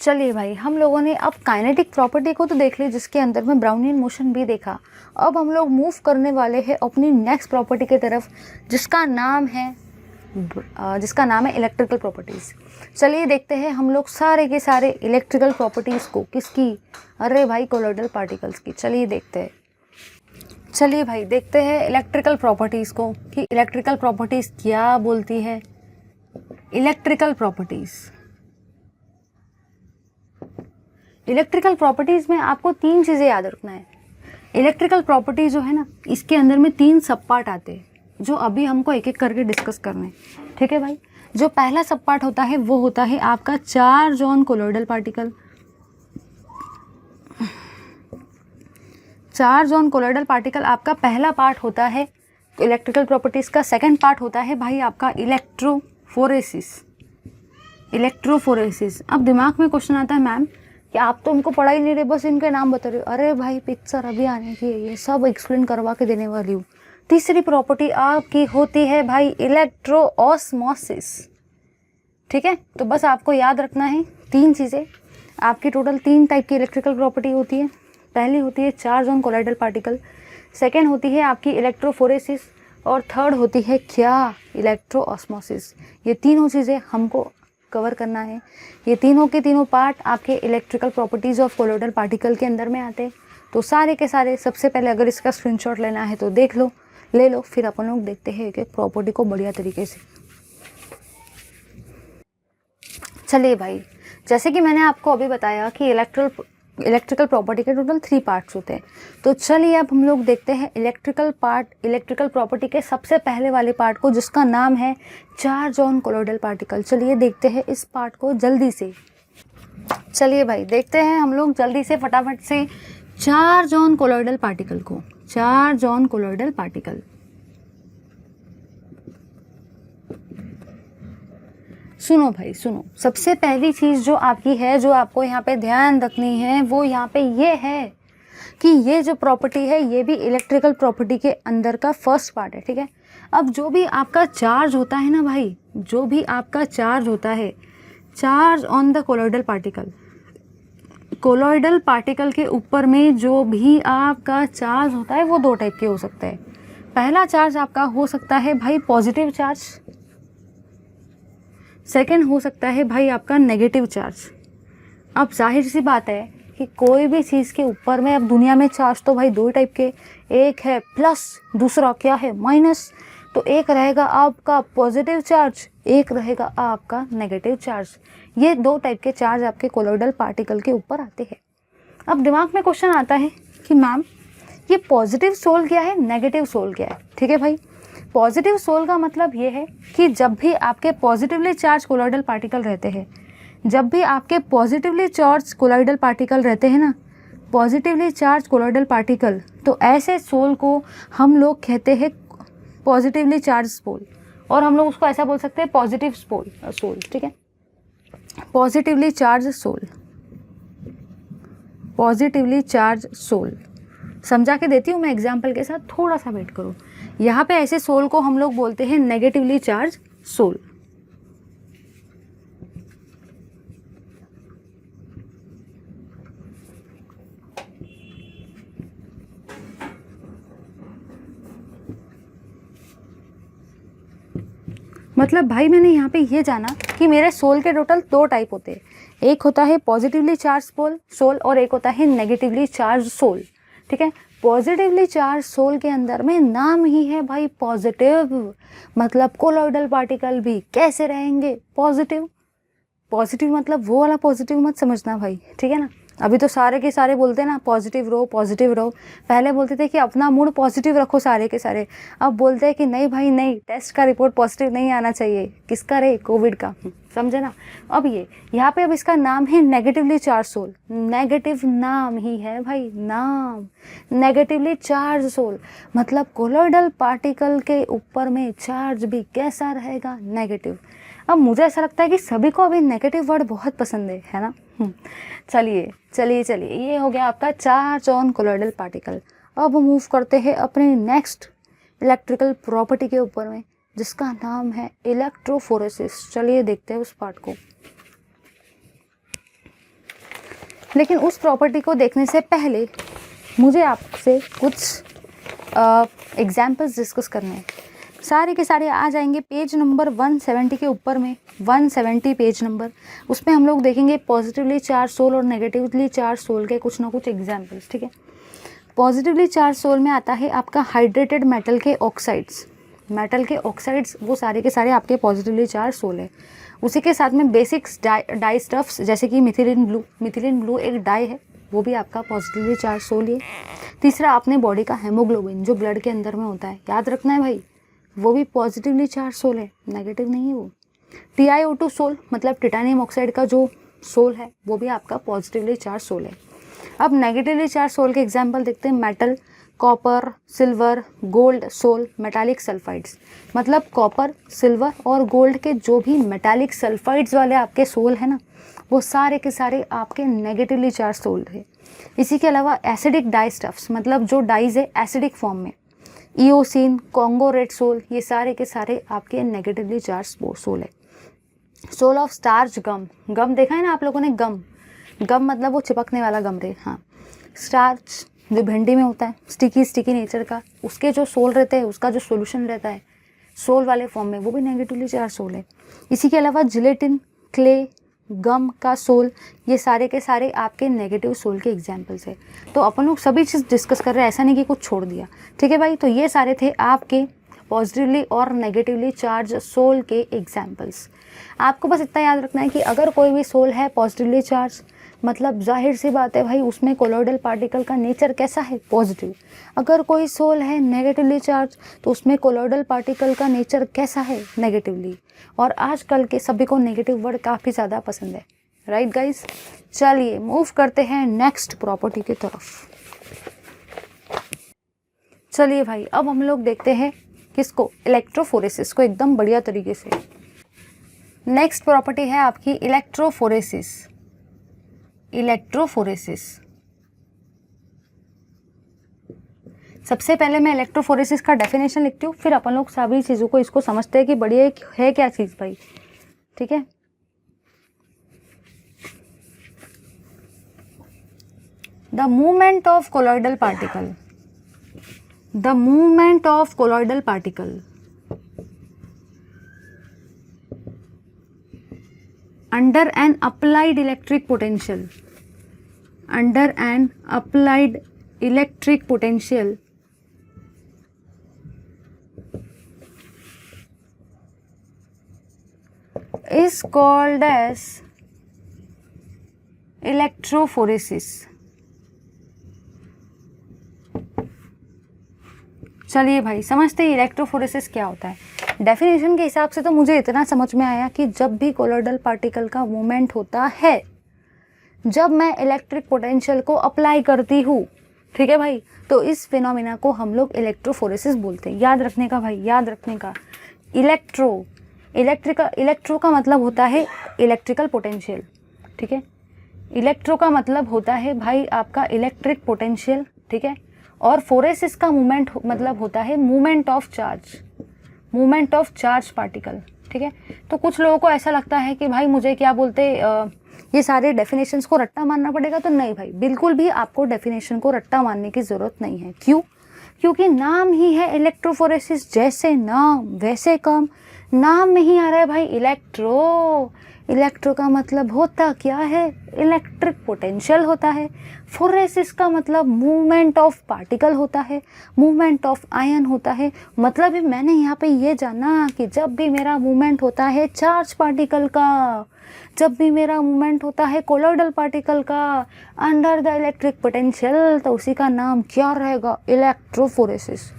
चलिए भाई, हम लोगों ने अब काइनेटिक प्रॉपर्टी को तो देख ली, जिसके अंदर में ब्राउनियन मोशन भी देखा। अब हम लोग मूव करने वाले हैं अपनी नेक्स्ट प्रॉपर्टी की तरफ, जिसका नाम है इलेक्ट्रिकल प्रॉपर्टीज़। चलिए देखते हैं हम लोग सारे के सारे इलेक्ट्रिकल प्रॉपर्टीज़ को। किसकी? अरे भाई, कोलोइडल पार्टिकल्स की। चलिए देखते हैं। चलिए भाई, देखते हैं इलेक्ट्रिकल प्रॉपर्टीज़ को कि इलेक्ट्रिकल प्रॉपर्टीज़ क्या बोलती है। इलेक्ट्रिकल प्रॉपर्टीज़ में आपको 3 चीज़ें याद रखना है। इलेक्ट्रिकल प्रॉपर्टी जो है ना, इसके अंदर में 3 सब पार्ट आते हैं, जो अभी हमको एक एक करके डिस्कस करने हैं। ठीक है भाई। जो पहला सब पार्ट होता है वो होता है आपका charge on colloidal particle. Charge on colloidal particle आपका पहला पार्ट होता है इलेक्ट्रिकल प्रॉपर्टीज़ का। सेकंड पार्ट होता है भाई आपका इलेक्ट्रोफोरेसिस। अब दिमाग में क्वेश्चन आता है, मैम कि आप तो उनको पढ़ा ही नहीं रहे, बस इनके नाम बता रहे हो। अरे भाई, पिक्चर अभी आने की है, ये सब एक्सप्लेन करवा के देने वाली हूँ। तीसरी प्रॉपर्टी आपकी होती है भाई इलेक्ट्रोऑस्मोसिस। ठीक है, तो बस आपको याद रखना है 3 चीज़ें। आपकी टोटल 3 टाइप की इलेक्ट्रिकल प्रॉपर्टी होती है। पहली होती है charge on colloidal particle, second होती है आपकी इलेक्ट्रोफोरेसिस, और थर्ड होती है क्या? इलेक्ट्रोऑस्मोसिस। ये तीनों चीज़ें हमको कवर करना है। ये तीनों के तीनों पार्ट आपके electrical properties of colloidal particle के अंदर में आते हैं। तो सारे के सारे, सबसे पहले अगर इसका स्क्रीनशॉट लेना है तो ले लो, फिर अपन लोग देखते हैं एक एक प्रॉपर्टी को बढ़िया तरीके से। चलिए भाई, जैसे कि मैंने आपको अभी बताया कि इलेक्ट्रिकल प्रॉपर्टी के टोटल 3 पार्ट्स होते हैं। तो चलिए अब हम लोग देखते हैं इलेक्ट्रिकल प्रॉपर्टी के सबसे पहले वाले पार्ट को, जिसका नाम है चार्ज ऑन कोलोइडल पार्टिकल। चलिए देखते हैं इस पार्ट को जल्दी से। चलिए भाई, देखते हैं हम लोग जल्दी से फटाफट से चार्ज ऑन कोलोइडल पार्टिकल को। चार्ज ऑन कोलोइडल पार्टिकल, सुनो भाई सुनो। सबसे पहली चीज़ जो आपकी है, जो आपको यहाँ पे ध्यान रखनी है, वो यहाँ पे ये है कि ये जो प्रॉपर्टी है ये भी इलेक्ट्रिकल प्रॉपर्टी के अंदर का फर्स्ट पार्ट है। ठीक है। अब जो भी आपका चार्ज होता है ना भाई, जो भी आपका चार्ज होता है, charge on the colloidal particle, colloidal particle के ऊपर में जो भी आपका चार्ज होता है वो 2 टाइप के हो सकते हैं। पहला चार्ज आपका हो सकता है भाई पॉजिटिव चार्ज, सेकंड हो सकता है भाई आपका नेगेटिव चार्ज। अब जाहिर सी बात है कि कोई भी चीज़ के ऊपर में अब दुनिया में चार्ज तो भाई 2 टाइप के, एक है प्लस, दूसरा क्या है? माइनस। तो एक रहेगा आपका पॉजिटिव चार्ज, एक रहेगा आपका नेगेटिव चार्ज। ये 2 टाइप के चार्ज आपके कोलोइडल पार्टिकल के ऊपर आते हैं। अब दिमाग में क्वेश्चन आता है कि मैम ये पॉजिटिव सोल क्या है, नेगेटिव सोल क्या है? ठीक है भाई, पॉजिटिव सोल का मतलब ये है कि जब भी आपके पॉजिटिवली चार्ज कोलोइडल पार्टिकल रहते हैं, जब भी आपके पॉजिटिवली चार्ज कोलोइडल पार्टिकल रहते हैं ना, पॉजिटिवली चार्ज कोलोइडल पार्टिकल, तो ऐसे सोल को हम लोग कहते हैं पॉजिटिवली चार्ज पोल, और हम लोग उसको ऐसा बोल सकते हैं पॉजिटिव सोल। ठीक है, positively charge sol, positively charge sol. समझा के देती हूँ मैं एग्जाम्पल के साथ, थोड़ा सा वेट करो। यहाँ पे ऐसे सोल को हम लोग बोलते हैं नेगेटिवली चार्ज सोल। मतलब भाई मैंने यहाँ पे ये जाना कि मेरे सोल के टोटल 2 टाइप होते हैं, एक होता है पॉजिटिवली चार्ज सोल और एक होता है नेगेटिवली चार्ज सोल। ठीक है, पॉजिटिवली चार्ज सोल के अंदर में नाम ही है भाई पॉजिटिव, मतलब कोलॉइडल पार्टिकल भी कैसे रहेंगे पॉजिटिव। पॉजिटिव मतलब वो वाला पॉजिटिव मत समझना भाई, ठीक है ना। अभी तो सारे के सारे बोलते हैं ना पॉजिटिव रहो पॉजिटिव रहो, पहले बोलते थे कि अपना मूड पॉजिटिव रखो सारे के सारे, अब बोलते हैं कि नहीं भाई नहीं, टेस्ट का रिपोर्ट पॉजिटिव नहीं आना चाहिए। किसका रे? कोविड का, समझे ना। अब ये यहाँ पे अब इसका नाम है नेगेटिवली चार्ज सोल, नेगेटिव नाम ही है भाई, नाम नेगेटिवली चार्ज सोल, मतलब कोलॉइडल पार्टिकल के ऊपर में चार्ज भी कैसा रहेगा? नेगेटिव। अब मुझे ऐसा लगता है कि सभी को अभी नेगेटिव वर्ड बहुत पसंद है ना। चलिए चलिए चलिए, ये हो गया आपका चार्ज ऑन कोलॉइडल पार्टिकल। अब मूव करते हैं अपने नेक्स्ट इलेक्ट्रिकल प्रॉपर्टी के ऊपर में, जिसका नाम है इलेक्ट्रोफोरेसिस। चलिए देखते हैं उस पार्ट को। लेकिन उस प्रॉपर्टी को देखने से पहले मुझे आपसे कुछ एग्जाम्पल्स डिस्कस करने हैं। सारे के सारे आ जाएंगे पेज नंबर 170 के ऊपर में, 170 पेज नंबर। उसमें हम लोग देखेंगे पॉजिटिवली चार्ज सोल और नेगेटिवली चार्ज सोल के कुछ ना कुछ एग्जाम्पल्स। ठीक है, पॉजिटिवली चार्ज सोल में आता है आपका हाइड्रेटेड मेटल के ऑक्साइड्स, मेटल के ऑक्साइड्स वो सारे के सारे आपके पॉजिटिवली चार्ज सोल है। उसी के साथ में बेसिक्स डाई स्टफ्स जैसे कि मिथिलीन ब्लू एक डाई है, वो भी आपका पॉजिटिवली चार्ज सोल है। तीसरा अपने बॉडी का हेमोग्लोबिन जो ब्लड के अंदर में होता है, याद रखना है भाई, वो भी पॉजिटिवली चार्ज सोल है, नेगेटिव नहीं है वो। TiO2 सोल मतलब टिटानियम ऑक्साइड का जो सोल है वो भी आपका पॉजिटिवली चार्ज सोल है। अब नेगेटिवली चार्ज सोल के एग्जांपल देखते हैं। Metal, copper, silver, gold sol, metallic sulphides, मतलब कॉपर, सिल्वर और गोल्ड के जो भी मेटालिक सल्फाइड्स वाले आपके सोल है ना, वो सारे के सारे आपके नेगेटिवली चार्ज सोल है। इसी के अलावा एसिडिक डाई स्टफ्स, मतलब जो डाइज है एसिडिक फॉर्म में, ईओसिन, कॉन्गो रेड सोल, ये सारे के सारे आपके नेगेटिवली चार्ज सोल है। सोल ऑफ स्टार्च गम देखा है ना आप लोगों ने, गम मतलब वो चिपकने वाला गम रे, हाँ। स्टार्च जो भिंडी में होता है, स्टिकी नेचर का, उसके जो सोल रहते हैं, उसका जो सोल्यूशन रहता है सोल वाले फॉर्म में, वो भी नेगेटिवली चार्ज सोल है। इसी के अलावा जिलेटिन, क्ले, गम का सोल, ये सारे के सारे आपके नेगेटिव सोल के एग्जाम्पल्स है। तो अपन लोग सभी चीज़ डिस्कस कर रहे हैं, ऐसा नहीं कि कुछ छोड़ दिया। ठीक है भाई, तो ये सारे थे आपके पॉजिटिवली और नेगेटिवली चार्ज सोल के एग्जाम्पल्स। आपको बस इतना याद रखना है कि अगर कोई भी सोल है पॉजिटिवली चार्ज, मतलब जाहिर सी बात है भाई उसमें कोलॉइडल पार्टिकल का नेचर कैसा है? पॉजिटिव। अगर कोई सोल है नेगेटिवली चार्ज तो उसमें कोलॉइडल पार्टिकल का नेचर कैसा है? नेगेटिवली। और आजकल के सभी को नेगेटिव वर्ड काफ़ी ज़्यादा पसंद है, राइट गाइज। चलिए मूव करते हैं नेक्स्ट प्रॉपर्टी की तरफ। चलिए भाई, अब हम लोग देखते हैं किसको? इलेक्ट्रोफोरेसिस को, एकदम बढ़िया तरीके से। नेक्स्ट प्रॉपर्टी है आपकी इलेक्ट्रोफोरेसिस। सबसे पहले मैं इलेक्ट्रोफोरेसिस का डेफिनेशन लिखती हूँ, फिर अपन लोग सभी चीज़ों को इसको समझते हैं कि बढ़िया है क्या चीज़ भाई। ठीक है, the movement of colloidal particle under an applied electric potential is called as electrophoresis। चलिए भाई समझते हैं इलेक्ट्रोफोरेसिस क्या होता है। डेफिनेशन के हिसाब से तो मुझे इतना समझ में आया कि जब भी कोलॉइडल पार्टिकल का मूवमेंट होता है, जब मैं इलेक्ट्रिक पोटेंशियल को अप्लाई करती हूँ, ठीक है भाई, तो इस फिनोमिना को हम लोग इलेक्ट्रोफोरेसिस बोलते हैं। याद रखने का भाई, याद रखने का। इलेक्ट्रो का मतलब होता है इलेक्ट्रिकल पोटेंशियल, ठीक है। इलेक्ट्रो का मतलब होता है भाई आपका इलेक्ट्रिक पोटेंशियल, ठीक है। और फोरेसिस का मूवमेंट मतलब होता है मूवमेंट ऑफ चार्ज पार्टिकल, ठीक है। तो कुछ लोगों को ऐसा लगता है कि भाई मुझे क्या बोलते ये सारे डेफिनेशंस को रट्टा मारना पड़ेगा, तो नहीं भाई, बिल्कुल भी आपको डेफिनेशन को रट्टा मारने की ज़रूरत नहीं है। क्यों? क्योंकि नाम ही है इलेक्ट्रोफोरेसिस, जैसे नाम वैसे काम, नाम में ही आ रहा है भाई इलेक्ट्रो। इलेक्ट्रो का मतलब होता क्या है? इलेक्ट्रिक पोटेंशियल होता है। फोरेसिस का मतलब मूवमेंट ऑफ पार्टिकल होता है, मूवमेंट ऑफ आयन होता है। मतलब मैंने यहाँ पे ये जाना कि जब भी मेरा मूवमेंट होता है चार्ज पार्टिकल का, जब भी मेरा मूवमेंट होता है कोलॉइडल पार्टिकल का अंडर द इलेक्ट्रिक पोटेंशियल, तो उसी का नाम क्या रहेगा? इलेक्ट्रोफोरेसिस।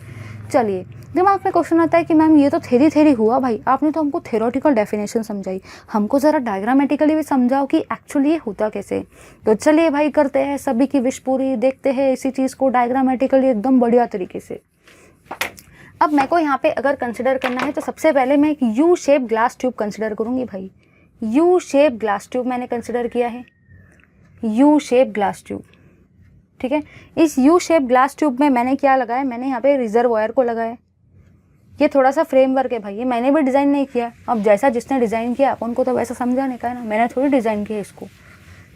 चलिए, दिमाग में क्वेश्चन आता है कि मैम ये तो थेरी हुआ भाई, आपने तो हमको थेरोटिकल डेफिनेशन समझाई, हमको ज़रा डायग्रामेटिकली भी समझाओ कि एक्चुअली ये होता कैसे। तो चलिए भाई करते हैं सभी की विश पूरी, देखते हैं इसी चीज़ को डायग्रामेटिकली एकदम बढ़िया तरीके से। अब मेरे को यहाँ पे अगर कंसिडर करना है तो सबसे पहले मैं एक U shape glass tube consider करूँगी भाई। यू शेप ग्लास ट्यूब मैंने कंसिडर किया है, यू शेप ग्लास ट्यूब, ठीक है। इस यू शेप ग्लास ट्यूब में मैंने क्या लगाया? मैंने यहाँ पे रिजर्वॉयर को लगाया। ये थोड़ा सा फ्रेमवर्क है भाई, ये मैंने भी डिज़ाइन नहीं किया। अब जैसा जिसने डिज़ाइन किया अपन को तो वैसा समझाने का है ना, मैंने थोड़ी डिज़ाइन किया इसको,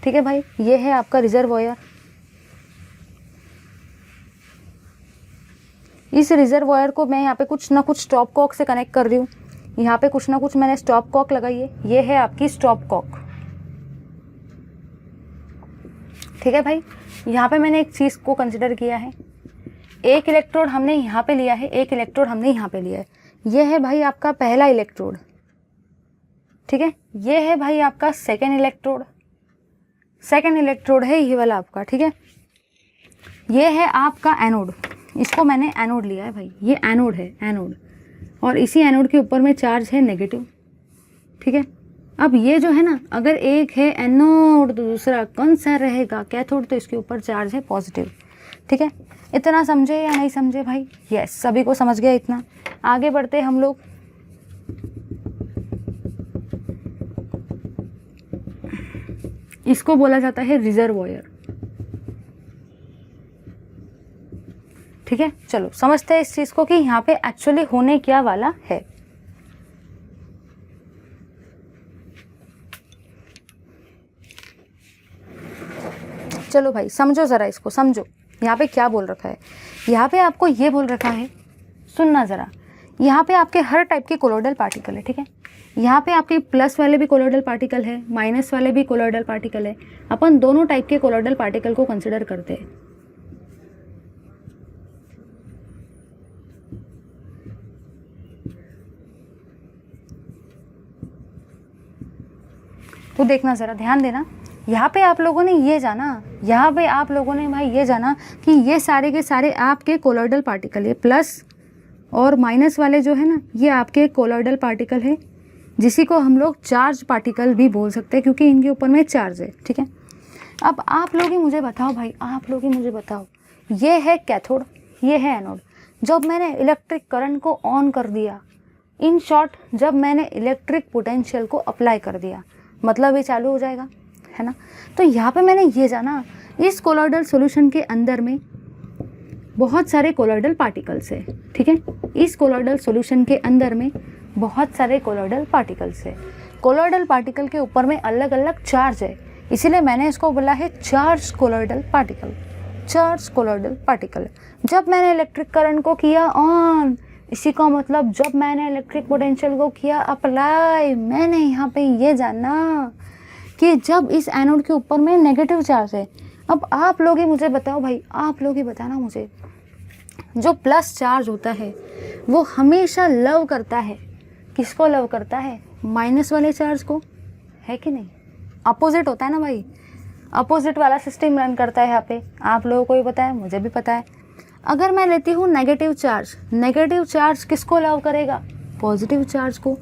ठीक है भाई। ये है आपका रिजर्वॉयर। इस रिजर्वॉयर को मैं यहाँ पे कुछ ना कुछ स्टॉप कॉक से कनेक्ट कर रही हूँ। यहाँ पे कुछ ना कुछ मैंने स्टॉप कॉक लगाई है, ये है आपकी स्टॉप कॉक, ठीक है भाई। यहाँ पे मैंने एक चीज़ को कंसिडर किया है, एक इलेक्ट्रोड हमने यहाँ पे लिया है, एक इलेक्ट्रोड हमने यहाँ पे लिया है। ये है भाई आपका पहला इलेक्ट्रोड, ठीक है। ये है भाई आपका सेकेंड इलेक्ट्रोड, सेकेंड इलेक्ट्रोड है ये वाला आपका, ठीक है। ये है आपका एनोड, इसको मैंने एनोड लिया है भाई, ये एनोड है, एनोड। और इसी एनोड के ऊपर में चार्ज है नेगेटिव, ठीक है। अब ये जो है ना, अगर एक है एनोड तो दूसरा कौन सा रहेगा? कैथोड। तो इसके ऊपर चार्ज है पॉजिटिव, ठीक है। इतना समझे या नहीं समझे भाई? यस, सभी को समझ गया इतना। आगे बढ़ते हम लोग। इसको बोला जाता है रिजर्वॉयर, ठीक है। चलो समझते हैं इस चीज को कि यहाँ पे एक्चुअली होने क्या वाला है। चलो भाई समझो ज़रा इसको, समझो यहाँ पे क्या बोल रखा है। यहाँ पे आपको ये बोल रखा है, सुनना ज़रा। यहाँ पे आपके हर टाइप के कोलॉइडल पार्टिकल है, ठीक है। यहाँ पे आपके प्लस वाले भी कोलॉइडल पार्टिकल है, माइनस वाले भी कोलॉइडल पार्टिकल है। अपन दोनों टाइप के कोलॉइडल पार्टिकल को कंसिडर करते हैं। तो देखना ज़रा, ध्यान देना। यहाँ पे आप लोगों ने ये जाना, यहाँ पे आप लोगों ने भाई ये जाना कि ये सारे के सारे आपके कोलॉइडल पार्टिकल है। प्लस और माइनस वाले जो है ना, ये आपके कोलॉइडल पार्टिकल है, जिसी को हम लोग चार्ज पार्टिकल भी बोल सकते हैं क्योंकि इनके ऊपर में चार्ज है, ठीक है। अब आप लोग ही मुझे बताओ भाई, आप लोग ही मुझे बताओ, ये है कैथोड, ये है एनोड। जब मैंने इलेक्ट्रिक करंट को ऑन कर दिया, इन शॉर्ट जब मैंने इलेक्ट्रिक पोटेंशियल को अप्लाई कर दिया, मतलब ये चालू हो जाएगा, है ना। तो यहाँ पे मैंने ये जाना, इस कोलॉइडल सॉल्यूशन के अंदर में बहुत सारे कोलॉइडल पार्टिकल्स है, ठीक है। इस कोलॉइडल सॉल्यूशन के अंदर में बहुत सारे कोलॉइडल पार्टिकल्स है। कोलॉइडल पार्टिकल के ऊपर में अलग अलग चार्ज है, इसीलिए मैंने इसको बोला है charge colloidal particle, charge colloidal particle. जब मैंने इलेक्ट्रिक करंट को किया ऑन, इसी का मतलब जब मैंने इलेक्ट्रिक पोटेंशियल को किया अप्लाई, मैंने यहाँ पे ये जाना कि जब इस एनोड के ऊपर में नेगेटिव चार्ज है। अब आप लोग ही मुझे बताओ भाई, आप लोग ही बताना मुझे, जो प्लस चार्ज होता है वो हमेशा लव करता है, किसको लव करता है? माइनस वाले चार्ज को, है कि नहीं? अपोजिट होता है ना भाई, अपोजिट वाला सिस्टम रन करता है यहाँ पे। आप लोगों को भी पता है, मुझे भी पता है। अगर मैं लेती हूँ नेगेटिव चार्ज किसको लव करेगा? पॉजिटिव चार्ज को।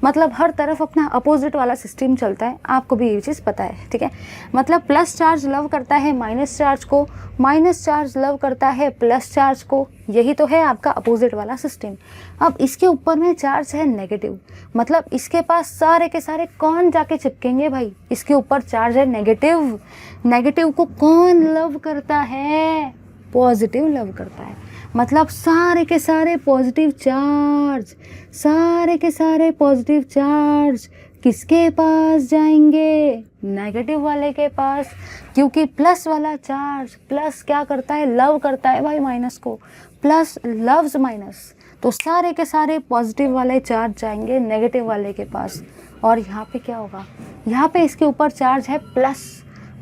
मतलब हर तरफ अपना अपोजिट वाला सिस्टम चलता है, आपको भी ये चीज़ पता है, ठीक है। मतलब प्लस चार्ज लव करता है माइनस चार्ज को, माइनस चार्ज लव करता है प्लस चार्ज को, यही तो है आपका अपोजिट वाला सिस्टम। अब इसके ऊपर में चार्ज है नेगेटिव, मतलब इसके पास सारे के सारे कौन जाके चिपकेंगे भाई? इसके ऊपर चार्ज है नेगेटिव, नेगेटिव को कौन लव करता है? पॉजिटिव लव करता है। मतलब सारे के सारे पॉजिटिव चार्ज, सारे के सारे पॉजिटिव चार्ज किसके पास जाएंगे? नेगेटिव वाले के पास, क्योंकि प्लस वाला चार्ज, प्लस क्या करता है? लव करता है भाई माइनस को, प्लस लव्स माइनस। तो सारे के सारे पॉजिटिव वाले चार्ज जाएंगे नेगेटिव वाले के पास, और यहाँ पे क्या होगा, यहाँ पे इसके ऊपर चार्ज है प्लस,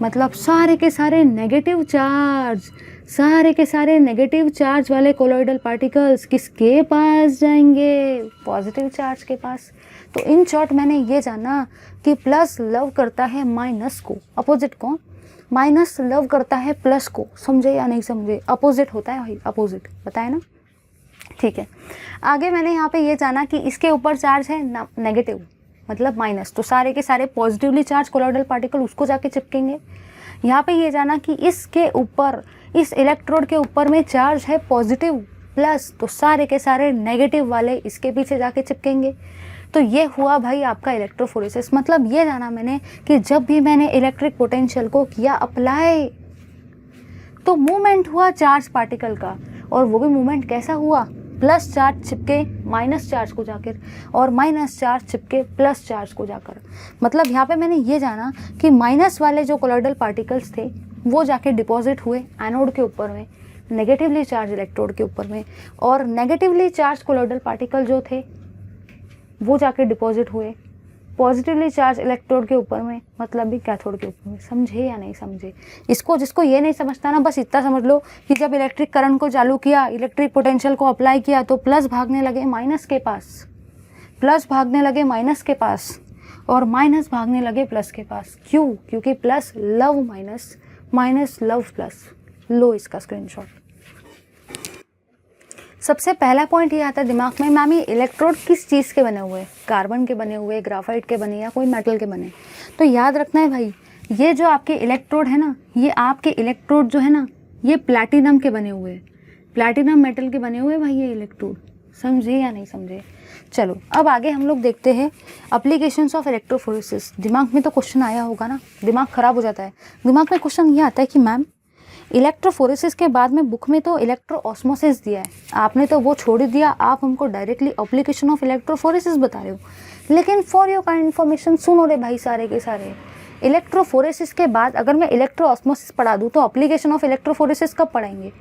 मतलब सारे के सारे नेगेटिव चार्ज, सारे के सारे नेगेटिव चार्ज वाले कोलॉइडल पार्टिकल्स किसके पास जाएंगे, पॉजिटिव चार्ज के पास। तो इन शॉर्ट मैंने ये जाना कि प्लस लव करता है माइनस को, अपोजिट को, माइनस लव करता है प्लस को। समझे या नहीं समझे, अपोजिट होता है भाई, अपोजिट बताए ना, ठीक है। आगे मैंने यहाँ पे ये जाना कि इसके ऊपर चार्ज है नेगेटिव मतलब माइनस, तो सारे के सारे पॉजिटिवली चार्ज कोलॉइडल पार्टिकल उसको जाके चिपकेंगे। यहाँ पे ये जाना कि इसके ऊपर, इस इलेक्ट्रोड के ऊपर में चार्ज है पॉजिटिव प्लस, तो सारे के सारे नेगेटिव वाले इसके पीछे जाके चिपकेंगे। तो ये हुआ भाई आपका इलेक्ट्रोफोरेसिस। मतलब ये जाना मैंने कि जब भी मैंने इलेक्ट्रिक पोटेंशियल को किया अप्लाई, तो मूवमेंट हुआ चार्ज पार्टिकल का, और वो भी मूवमेंट कैसा हुआ, प्लस चार्ज चिपके माइनस चार्ज को जाकर, और माइनस चार्ज चिपके प्लस चार्ज को जाकर। मतलब यहाँ पे मैंने ये जाना कि माइनस वाले जो कोलॉइडल पार्टिकल्स थे वो जाके डिपॉजिट हुए एनोड के ऊपर में, नेगेटिवली चार्ज इलेक्ट्रोड के ऊपर में, और नेगेटिवली चार्ज कोलॉइडल पार्टिकल जो थे वो जाके डिपॉजिट हुए पॉजिटिवली चार्ज इलेक्ट्रोड के ऊपर में, मतलब भी कैथोड के ऊपर में। समझे या नहीं समझे? इसको जिसको ये नहीं समझता ना, बस इतना समझ लो कि जब इलेक्ट्रिक करंट को चालू किया, इलेक्ट्रिक पोटेंशियल को अप्लाई किया, तो प्लस भागने लगे माइनस के पास, प्लस भागने लगे माइनस के पास, और माइनस भागने लगे प्लस के पास। क्यों? क्योंकि plus love minus, minus love plus. लो इसका स्क्रीनशॉट। सबसे पहला पॉइंट ये आता है दिमाग में, मैम ये इलेक्ट्रोड किस चीज़ के बने हुए, कार्बन के बने हुए, ग्राफाइट के बने, या कोई मेटल के बने। तो याद रखना है भाई, ये जो आपके इलेक्ट्रोड है ना, ये आपके इलेक्ट्रोड जो है ना, ये प्लैटिनम के बने हुए, प्लैटिनम मेटल के बने हुए भाई ये इलेक्ट्रोड। समझे या नहीं समझे? चलो अब आगे हम लोग देखते हैं एप्लीकेशंस ऑफ इलेक्ट्रोफोरेसिस। दिमाग में तो क्वेश्चन आया होगा ना, दिमाग खराब हो जाता है। दिमाग में क्वेश्चन ये आता है कि मैम इलेक्ट्रोफोरेसिस के बाद में बुक में तो इलेक्ट्रो ऑस्मोसिस दिया है, आपने तो वो छोड़ ही दिया, आप हमको डायरेक्टली एप्लीकेशन ऑफ इलेक्ट्रोफोरेसिस बता रहे हो। लेकिन फॉर योर काइंड इन्फॉर्मेशन सुनो रे भाई, सारे के सारे इलेक्ट्रोफोरेसिस के बाद अगर मैं इलेक्ट्रो ऑस्मोसिस पढ़ा दूँ तो एप्लीकेशन ऑफ इलेक्ट्रोफोरेसिस कब पढ़ाएंगे?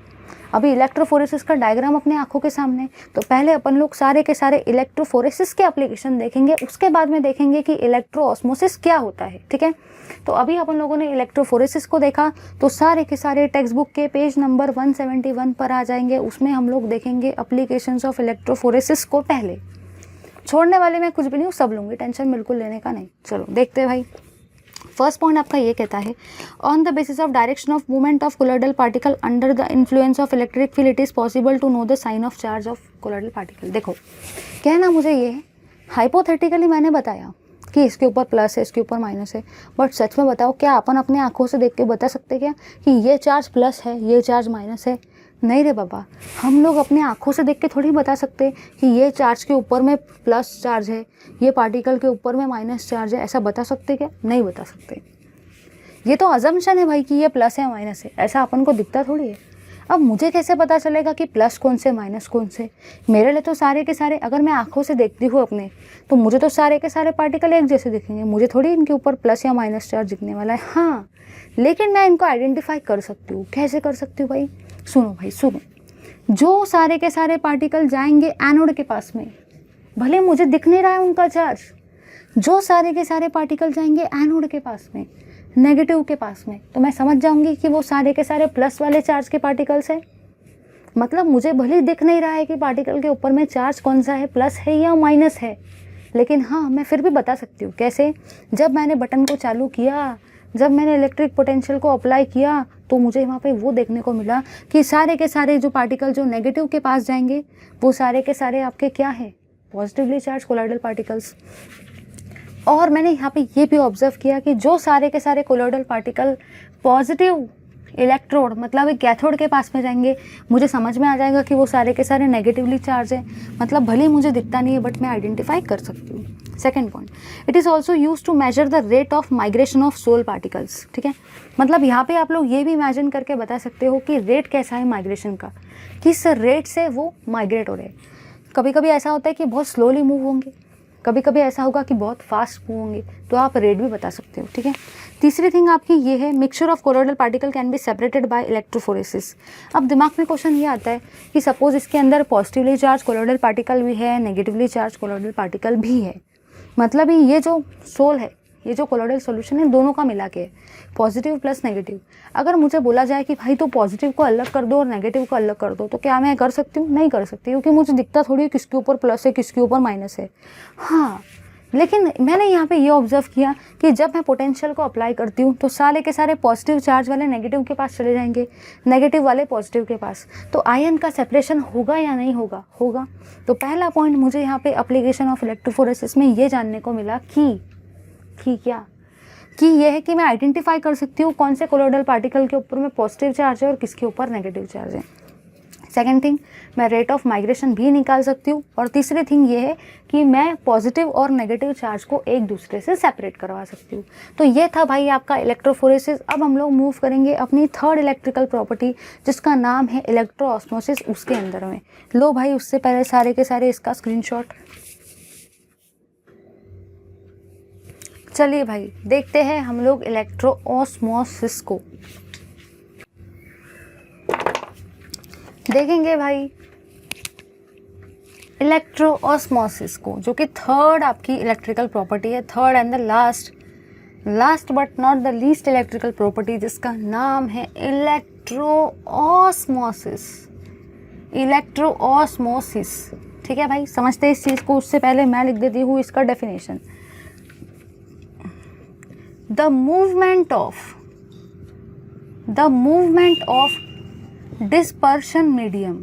अभी इलेक्ट्रोफोरेसिस का डायग्राम अपने आंखों के सामने, तो पहले अपन लोग सारे के सारे इलेक्ट्रोफोरेसिस के एप्लीकेशन देखेंगे, उसके बाद में देखेंगे कि इलेक्ट्रो ऑस्मोसिस क्या होता है। ठीक है, तो अभी अपन लोगों ने इलेक्ट्रोफोरेसिस को देखा, तो सारे के सारे टेक्स्ट बुक के पेज नंबर 171 पर आ जाएंगे, उसमें हम लोग देखेंगे एप्लीकेशंस ऑफ इलेक्ट्रोफोरेसिस को। पहले छोड़ने वाले में कुछ भी नहीं हूँ, सब लूँगी, टेंशन बिल्कुल लेने का नहीं। चलो देखते हैं भाई। फर्स्ट पॉइंट आपका ये कहता है, on the basis of direction of movement of colloidal particle under the influence of electric field it is possible to know the sign of charge of colloidal particle. देखो कहना मुझे ये है, हाइपोथेटिकली मैंने बताया कि इसके ऊपर प्लस है, इसके ऊपर माइनस है, बट सच में बताओ क्या अपन अपने आंखों से देख के बता सकते क्या कि ये चार्ज प्लस है, ये चार्ज माइनस है? नहीं रे बाबा, हम लोग अपने आंखों से देख के थोड़ी बता सकते कि ये चार्ज के ऊपर में प्लस चार्ज है, ये पार्टिकल के ऊपर में माइनस चार्ज है। ऐसा बता सकते क्या? नहीं बता सकते। ये तो अजम्पशन है भाई कि ये प्लस है माइनस है, ऐसा अपन को दिखता थोड़ी है। अब मुझे कैसे पता चलेगा कि प्लस कौन से माइनस कौन से? मेरे लिए तो सारे के सारे, अगर मैं आंखों से देखती हूँ अपने, तो मुझे तो सारे के सारे पार्टिकल एक जैसे दिखेंगे, मुझे थोड़ी इनके ऊपर प्लस या माइनस चार्ज दिखने वाला है। हाँ, लेकिन मैं इनको आइडेंटिफाई कर सकती हूँ। कैसे कर सकती हूँ भाई? सुनो भाई सुनो, जो सारे के सारे पार्टिकल जाएंगे एनोड के पास में, भले मुझे दिख नहीं रहा है उनका चार्ज, जो सारे के सारे पार्टिकल जाएंगे एनोड के पास में, नेगेटिव के पास में, तो मैं समझ जाऊंगी कि वो सारे के सारे प्लस वाले चार्ज के पार्टिकल्स हैं। मतलब मुझे भले दिख नहीं रहा है कि पार्टिकल के ऊपर में चार्ज कौन सा है, प्लस है या माइनस है, लेकिन हाँ मैं फिर भी बता सकती हूँ। कैसे? जब मैंने बटन को चालू किया, जब मैंने इलेक्ट्रिक पोटेंशियल को अप्लाई किया, तो मुझे वहाँ पे वो देखने को मिला कि सारे के सारे जो पार्टिकल जो नेगेटिव के पास जाएंगे, वो सारे के सारे आपके क्या है, पॉजिटिवली चार्ज कोलॉइडल पार्टिकल्स। और मैंने यहाँ पे ये भी ऑब्जर्व किया कि जो सारे के सारे कोलॉइडल पार्टिकल पॉजिटिव इलेक्ट्रोड मतलब एक कैथोड के पास में जाएंगे, मुझे समझ में आ जाएगा कि वो सारे के सारे नेगेटिवली चार्ज है। मतलब भले मुझे दिखता नहीं है, बट मैं आइडेंटिफाई कर सकती हूँ। Second point, it is also use to measure the rate of migration of sol particles. ठीक है, मतलब यहाँ पे आप लोग ये भी इमेजिन करके बता सकते हो कि रेट कैसा है माइग्रेशन का, किस रेट से वो माइग्रेट हो रहे हैं। कभी कभी ऐसा होता है कि बहुत स्लोली मूव होंगे, कभी कभी ऐसा होगा कि बहुत फास्ट मूव होंगे, तो आप रेट भी बता सकते हो, ठीक है। तीसरी थिंग आपकी ये है, mixture of colloidal particle can be separated by electrophoresis. अब दिमाग में क्वेश्चन ये आता है कि सपोज इसके अंदर पॉजिटिवली चार्ज कोलोइडल पार्टिकल भी है, नेगेटिवली चार्ज कोलोइडल पार्टिकल भी है, मतलब ये जो सोल है, ये जो कोलोइडल सॉल्यूशन है, दोनों का मिला के पॉजिटिव प्लस नेगेटिव। अगर मुझे बोला जाए कि भाई तो पॉजिटिव को अलग कर दो और नेगेटिव को अलग कर दो, तो क्या मैं कर सकती हूँ? नहीं कर सकती, क्योंकि मुझे दिखता थोड़ी है किसके ऊपर प्लस है किसके ऊपर माइनस है। हाँ, लेकिन मैंने यहाँ पे ये ऑब्जर्व किया कि जब मैं पोटेंशियल को अप्लाई करती हूँ तो सारे के सारे पॉजिटिव चार्ज वाले नेगेटिव के पास चले जाएंगे, नेगेटिव वाले पॉजिटिव के पास, तो आयन का सेपरेशन होगा या नहीं होगा? होगा। तो पहला पॉइंट मुझे यहाँ पे एप्लीकेशन ऑफ इलेक्ट्रोफोरेसिस में ये जानने को मिला कि क्या कि यह है कि मैं आइडेंटिफाई कर सकती हूँ कौन से कोलोइडल पार्टिकल के ऊपर में पॉजिटिव चार्ज है और किसके ऊपर नेगेटिव चार्ज है। सेकेंड थिंग, मैं रेट ऑफ माइग्रेशन भी निकाल सकती हूँ। और तीसरी थिंग ये है कि मैं पॉजिटिव और नेगेटिव चार्ज को एक दूसरे से सेपरेट करवा सकती हूँ। तो ये था भाई आपका इलेक्ट्रोफोरेसिस। अब हम लोग मूव करेंगे अपनी थर्ड इलेक्ट्रिकल प्रॉपर्टी जिसका नाम है इलेक्ट्रोऑस्मोसिस, उसके अंदर में। लो भाई, उससे पहले सारे के सारे इसका स्क्रीनशॉट। चलिए भाई देखते हैं हम लोग इलेक्ट्रोऑस्मोसिस को देखेंगे भाई, इलेक्ट्रोऑस्मोसिस को, जो कि थर्ड आपकी इलेक्ट्रिकल प्रॉपर्टी है, third and the last but not the least electrical property, जिसका नाम है इलेक्ट्रोऑस्मोसिस। इलेक्ट्रोऑस्मोसिस, ठीक है भाई, समझते हैं इस चीज़ को। उससे पहले मैं लिख देती हूँ इसका definition. The movement of dispersion medium,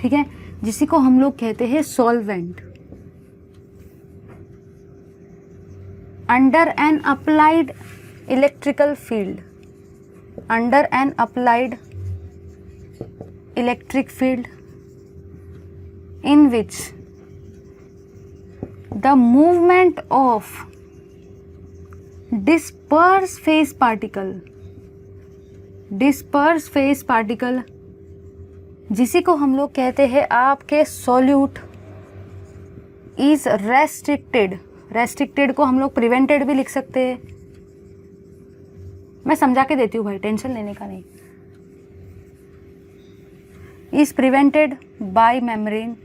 ठीक है, जिसी को हम लोग कहते हैं solvent, under N applied electrical field, under N applied electric field in which the movement of disperse phase particle, जिसी को हम लोग कहते हैं आपके सॉल्यूट, इज रेस्ट्रिक्टेड को हम लोग प्रिवेंटेड भी लिख सकते हैं। मैं समझा के देती हूँ भाई, टेंशन लेने का नहीं। Is prevented by membrane,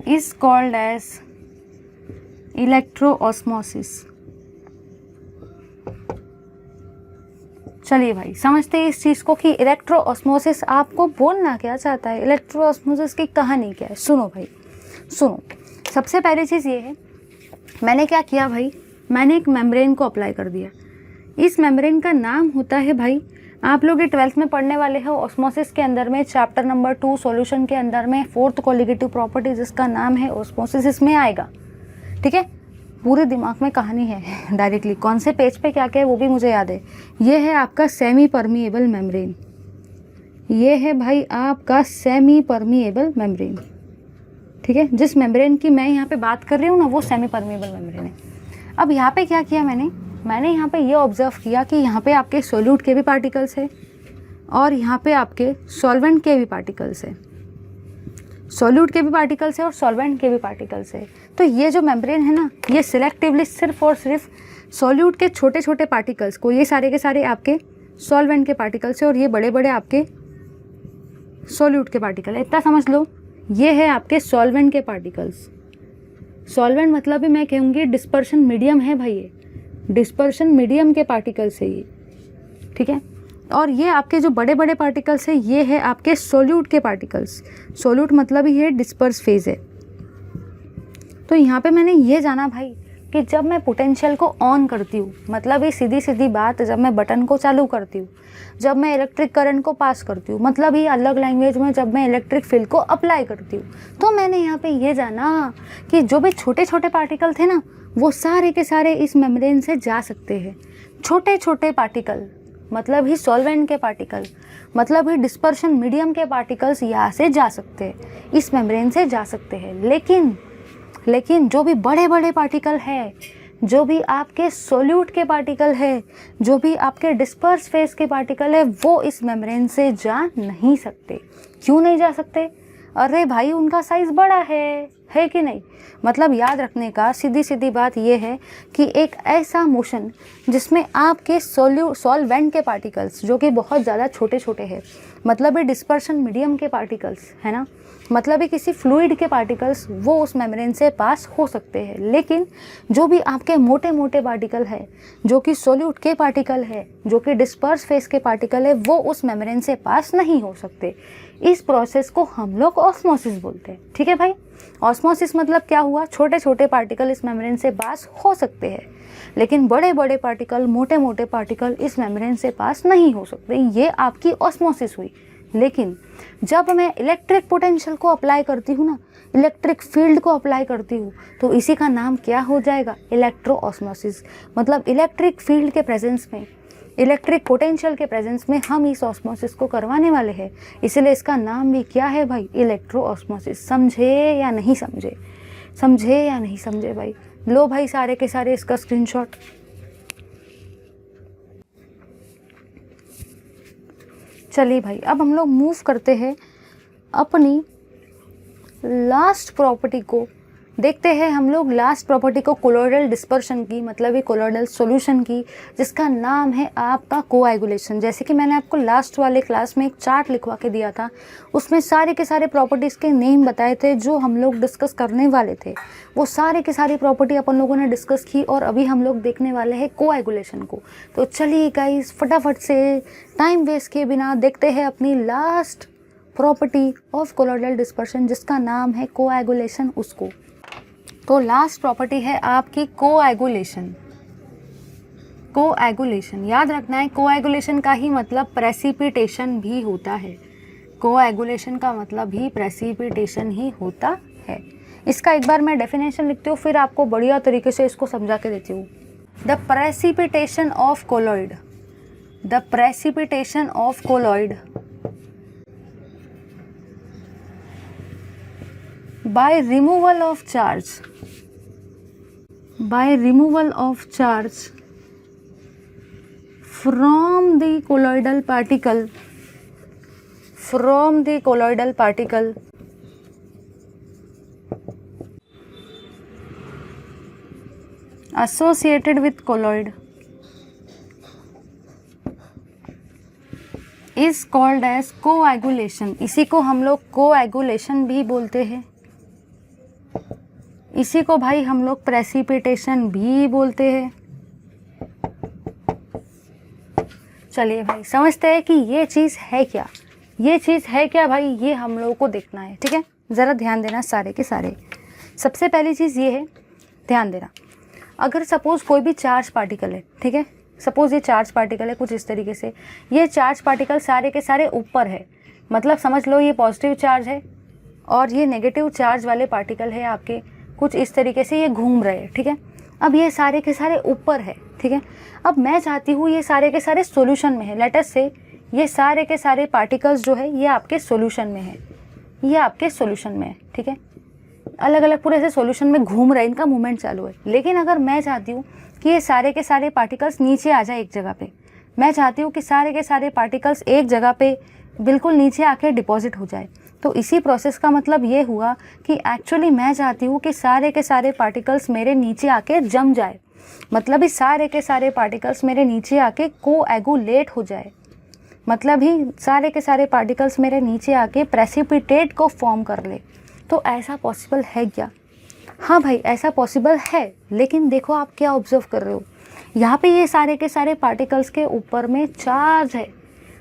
is called as इलेक्ट्रोऑस्मोसिस। चलिए भाई समझते हैं इस चीज़ को कि इलेक्ट्रोऑस्मोसिस आपको बोलना क्या चाहता है, इलेक्ट्रोऑस्मोसिस की कहानी क्या है। सुनो भाई, सुनो। सबसे पहली चीज़ ये है, मैंने क्या किया भाई, मैंने एक मेम्ब्रेन को अप्लाई कर दिया। इस मेम्ब्रेन का नाम होता है भाई, आप लोग ये 12th में पढ़ने वाले हो ऑस्मोसिस के अंदर में, चैप्टर नंबर 2 सॉल्यूशन के अंदर में, 4th कोलिगेटिव प्रॉपर्टी जिसका नाम है ऑस्मोसिस, इसमें आएगा। ठीक है, पूरे दिमाग में कहानी है डायरेक्टली, कौन से पेज पे क्या क्या है वो भी मुझे याद है। ये है आपका सेमी परमिएबल मेम्ब्रेन, ये है भाई आपका सेमी परमिएबल मेम्ब्रेन। ठीक है, जिस मेम्ब्रेन की मैं यहाँ पे बात कर रही हूँ ना, वो सेमी परमिएबल मेम्ब्रेन है। अब यहाँ पे क्या किया मैंने यहाँ पे ये ऑब्जर्व किया कि यहाँ पे आपके सोल्यूट के भी पार्टिकल्स है और यहाँ पे आपके सॉल्वेंट के भी पार्टिकल्स है, सोल्यूट के भी पार्टिकल्स है और सॉल्वेंट के भी पार्टिकल्स है। तो ये जो मेम्ब्रेन है ना, ये सिलेक्टिवली सिर्फ और सिर्फ सॉल्यूट के छोटे छोटे पार्टिकल्स को, ये सारे के सारे आपके सॉल्वेंट के पार्टिकल्स है और ये बड़े बड़े आपके सॉल्यूट के पार्टिकल है। इतना समझ लो, ये है आपके सॉल्वेंट के पार्टिकल्स। सॉल्वेंट मतलब भी मैं कहूँगी डिस्पर्शन मीडियम है भाई, ये डिस्पर्शन मीडियम के पार्टिकल्स है ये। ठीक है, और ये आपके जो बड़े बड़े पार्टिकल्स है, ये है आपके सोल्यूट के पार्टिकल्स। सोल्यूट मतलब ये डिस्पर्स फेज है। तो यहाँ पे मैंने ये जाना भाई कि जब मैं पोटेंशियल को ऑन करती हूँ, मतलब ये सीधी सीधी बात, जब मैं बटन को चालू करती हूँ, जब मैं इलेक्ट्रिक करंट को पास करती हूँ, मतलब ये अलग लैंग्वेज में जब मैं इलेक्ट्रिक फील्ड को अप्लाई करती हूँ, तो मैंने यहाँ पे ये जाना कि जो भी छोटे छोटे पार्टिकल थे ना, वो सारे के सारे इस मेम्ब्रेन से जा सकते हैं। छोटे छोटे पार्टिकल मतलब ही सॉल्वेंट के पार्टिकल, मतलब ही डिस्पर्शन मीडियम के पार्टिकल्स यहाँ से जा सकते हैं, इस मेम्ब्रेन से जा सकते हैं। लेकिन जो भी बड़े बड़े पार्टिकल है, जो भी आपके सोल्यूट के पार्टिकल है, जो भी आपके डिस्पर्स फेस के पार्टिकल है, वो इस मेम्ब्रेन से जा नहीं सकते। क्यों नहीं जा सकते? अरे भाई उनका साइज़ बड़ा है कि नहीं? मतलब याद रखने का सीधी सीधी बात ये है कि एक ऐसा मोशन जिसमें आपके सॉल्वेंट के पार्टिकल्स जो कि बहुत ज़्यादा छोटे छोटे हैं, मतलब ये डिस्पर्शन मीडियम के पार्टिकल्स है ना, मतलब ये किसी फ्लूइड के पार्टिकल्स, वो उस मेम्ब्रेन से पास हो सकते हैं। लेकिन जो भी आपके मोटे मोटे पार्टिकल है, जो कि सोल्यूट के पार्टिकल है, जो कि डिस्पर्स फेस के पार्टिकल है, वो उस मेम्ब्रेन से पास नहीं हो सकते। इस प्रोसेस को हम लोग ऑस्मोसिस बोलते हैं। ठीक है भाई, ऑस्मोसिस मतलब क्या हुआ? छोटे छोटे पार्टिकल इस मेम्ब्रेन से पास हो सकते हैं, लेकिन बड़े बड़े पार्टिकल, मोटे मोटे पार्टिकल इस मेम्ब्रेन से पास नहीं हो सकते। ये आपकी ऑस्मोसिस हुई। लेकिन जब मैं इलेक्ट्रिक पोटेंशियल को अप्लाई करती हूँ ना, इलेक्ट्रिक फील्ड को अप्लाई करती हूँ, तो इसी का नाम क्या हो जाएगा? Electro osmosis. मतलब इलेक्ट्रिक फील्ड के प्रेजेंस में, इलेक्ट्रिक पोटेंशियल के प्रेजेंस में हम इस ऑस्मोसिस को करवाने वाले हैं। इसलिए इसका नाम भी क्या है भाई? Electro osmosis. समझे या नहीं समझे? समझे या नहीं समझे भाई? लो भाई सारे के सारे इसका स्क्रीनशॉट। चलिए भाई, अब हम लोग मूव करते हैं अपनी लास्ट प्रॉपर्टी को। देखते हैं हम लोग लास्ट प्रॉपर्टी को, कोलोइडल डिस्पर्शन की, मतलब ये कोलोइडल सॉल्यूशन की, जिसका नाम है आपका कोएगुलेशन। जैसे कि मैंने आपको लास्ट वाले क्लास में एक चार्ट लिखवा के दिया था, उसमें सारे के सारे प्रॉपर्टीज़ के नेम बताए थे जो हम लोग डिस्कस करने वाले थे। वो सारे के सारी प्रॉपर्टी अपन लोगों ने डिस्कस की और अभी हम लोग देखने वाले हैं कोएगुलेशन को। तो चलिए गाइस, फटाफट से टाइम वेस्ट किए बिना देखते हैं अपनी last property of colloidal dispersion, जिसका नाम है कोएगुलेशन, उसको। तो लास्ट प्रॉपर्टी है आपकी कोएगुलेशन। कोएगुलेशन याद रखना है, कोएगुलेशन का ही मतलब प्रेसिपिटेशन भी होता है। कोएगुलेशन का मतलब ही प्रेसिपिटेशन ही होता है। इसका एक बार मैं डेफिनेशन लिखती हूँ, फिर आपको बढ़िया तरीके से इसको समझा के देती हूँ। The precipitation of colloid, the precipitation of colloid by removal of charge, by removal of charge from the colloidal particle, from the colloidal particle associated with colloid is called as coagulation। इसी को हम लोग कोएगुलेशन भी बोलते हैं, इसी को भाई हम लोग प्रेसिपिटेशन भी बोलते हैं। चलिए भाई समझते हैं कि ये चीज़ है क्या, ये चीज़ है क्या भाई, ये हम लोगों को देखना है। ठीक है, ज़रा ध्यान देना सारे के सारे। सबसे पहली चीज़ ये है, ध्यान देना, अगर सपोज़ कोई भी चार्ज पार्टिकल है, ठीक है, सपोज़ ये चार्ज पार्टिकल है कुछ इस तरीके से, ये चार्ज पार्टिकल सारे के सारे ऊपर है, मतलब समझ लो ये पॉजिटिव चार्ज है और ये नेगेटिव चार्ज वाले पार्टिकल है आपके, कुछ इस तरीके से ये घूम रहे हैं। ठीक है, अब ये सारे के सारे ऊपर है। ठीक है, अब मैं चाहती हूँ ये सारे के सारे सॉल्यूशन में है। लेट अस से ये सारे के सारे पार्टिकल्स जो है ये आपके सॉल्यूशन में है, ये आपके सॉल्यूशन में है। ठीक है, अलग अलग पूरे ऐसे सॉल्यूशन में घूम रहे हैं, इनका मूवमेंट चालू है। लेकिन अगर मैं चाहती हूँ कि ये सारे के सारे पार्टिकल्स नीचे आ जाए एक जगह पे, मैं चाहती हूँ कि सारे के सारे पार्टिकल्स एक जगह पे बिल्कुल नीचे आके डिपॉजिट हो जाए, तो इसी प्रोसेस का मतलब ये हुआ कि एक्चुअली मैं चाहती हूँ कि सारे के सारे पार्टिकल्स मेरे नीचे आके जम जाए, मतलब ही सारे के सारे पार्टिकल्स मेरे नीचे आके कोएगुलेट हो जाए, मतलब ही सारे के सारे पार्टिकल्स मेरे नीचे आके प्रेसिपिटेट को फॉर्म कर ले। तो ऐसा पॉसिबल है क्या? हाँ भाई ऐसा पॉसिबल है, लेकिन देखो आप क्या ऑब्जर्व कर रहे हो, यहाँ पे ये सारे के सारे पार्टिकल्स के ऊपर में चार्ज है,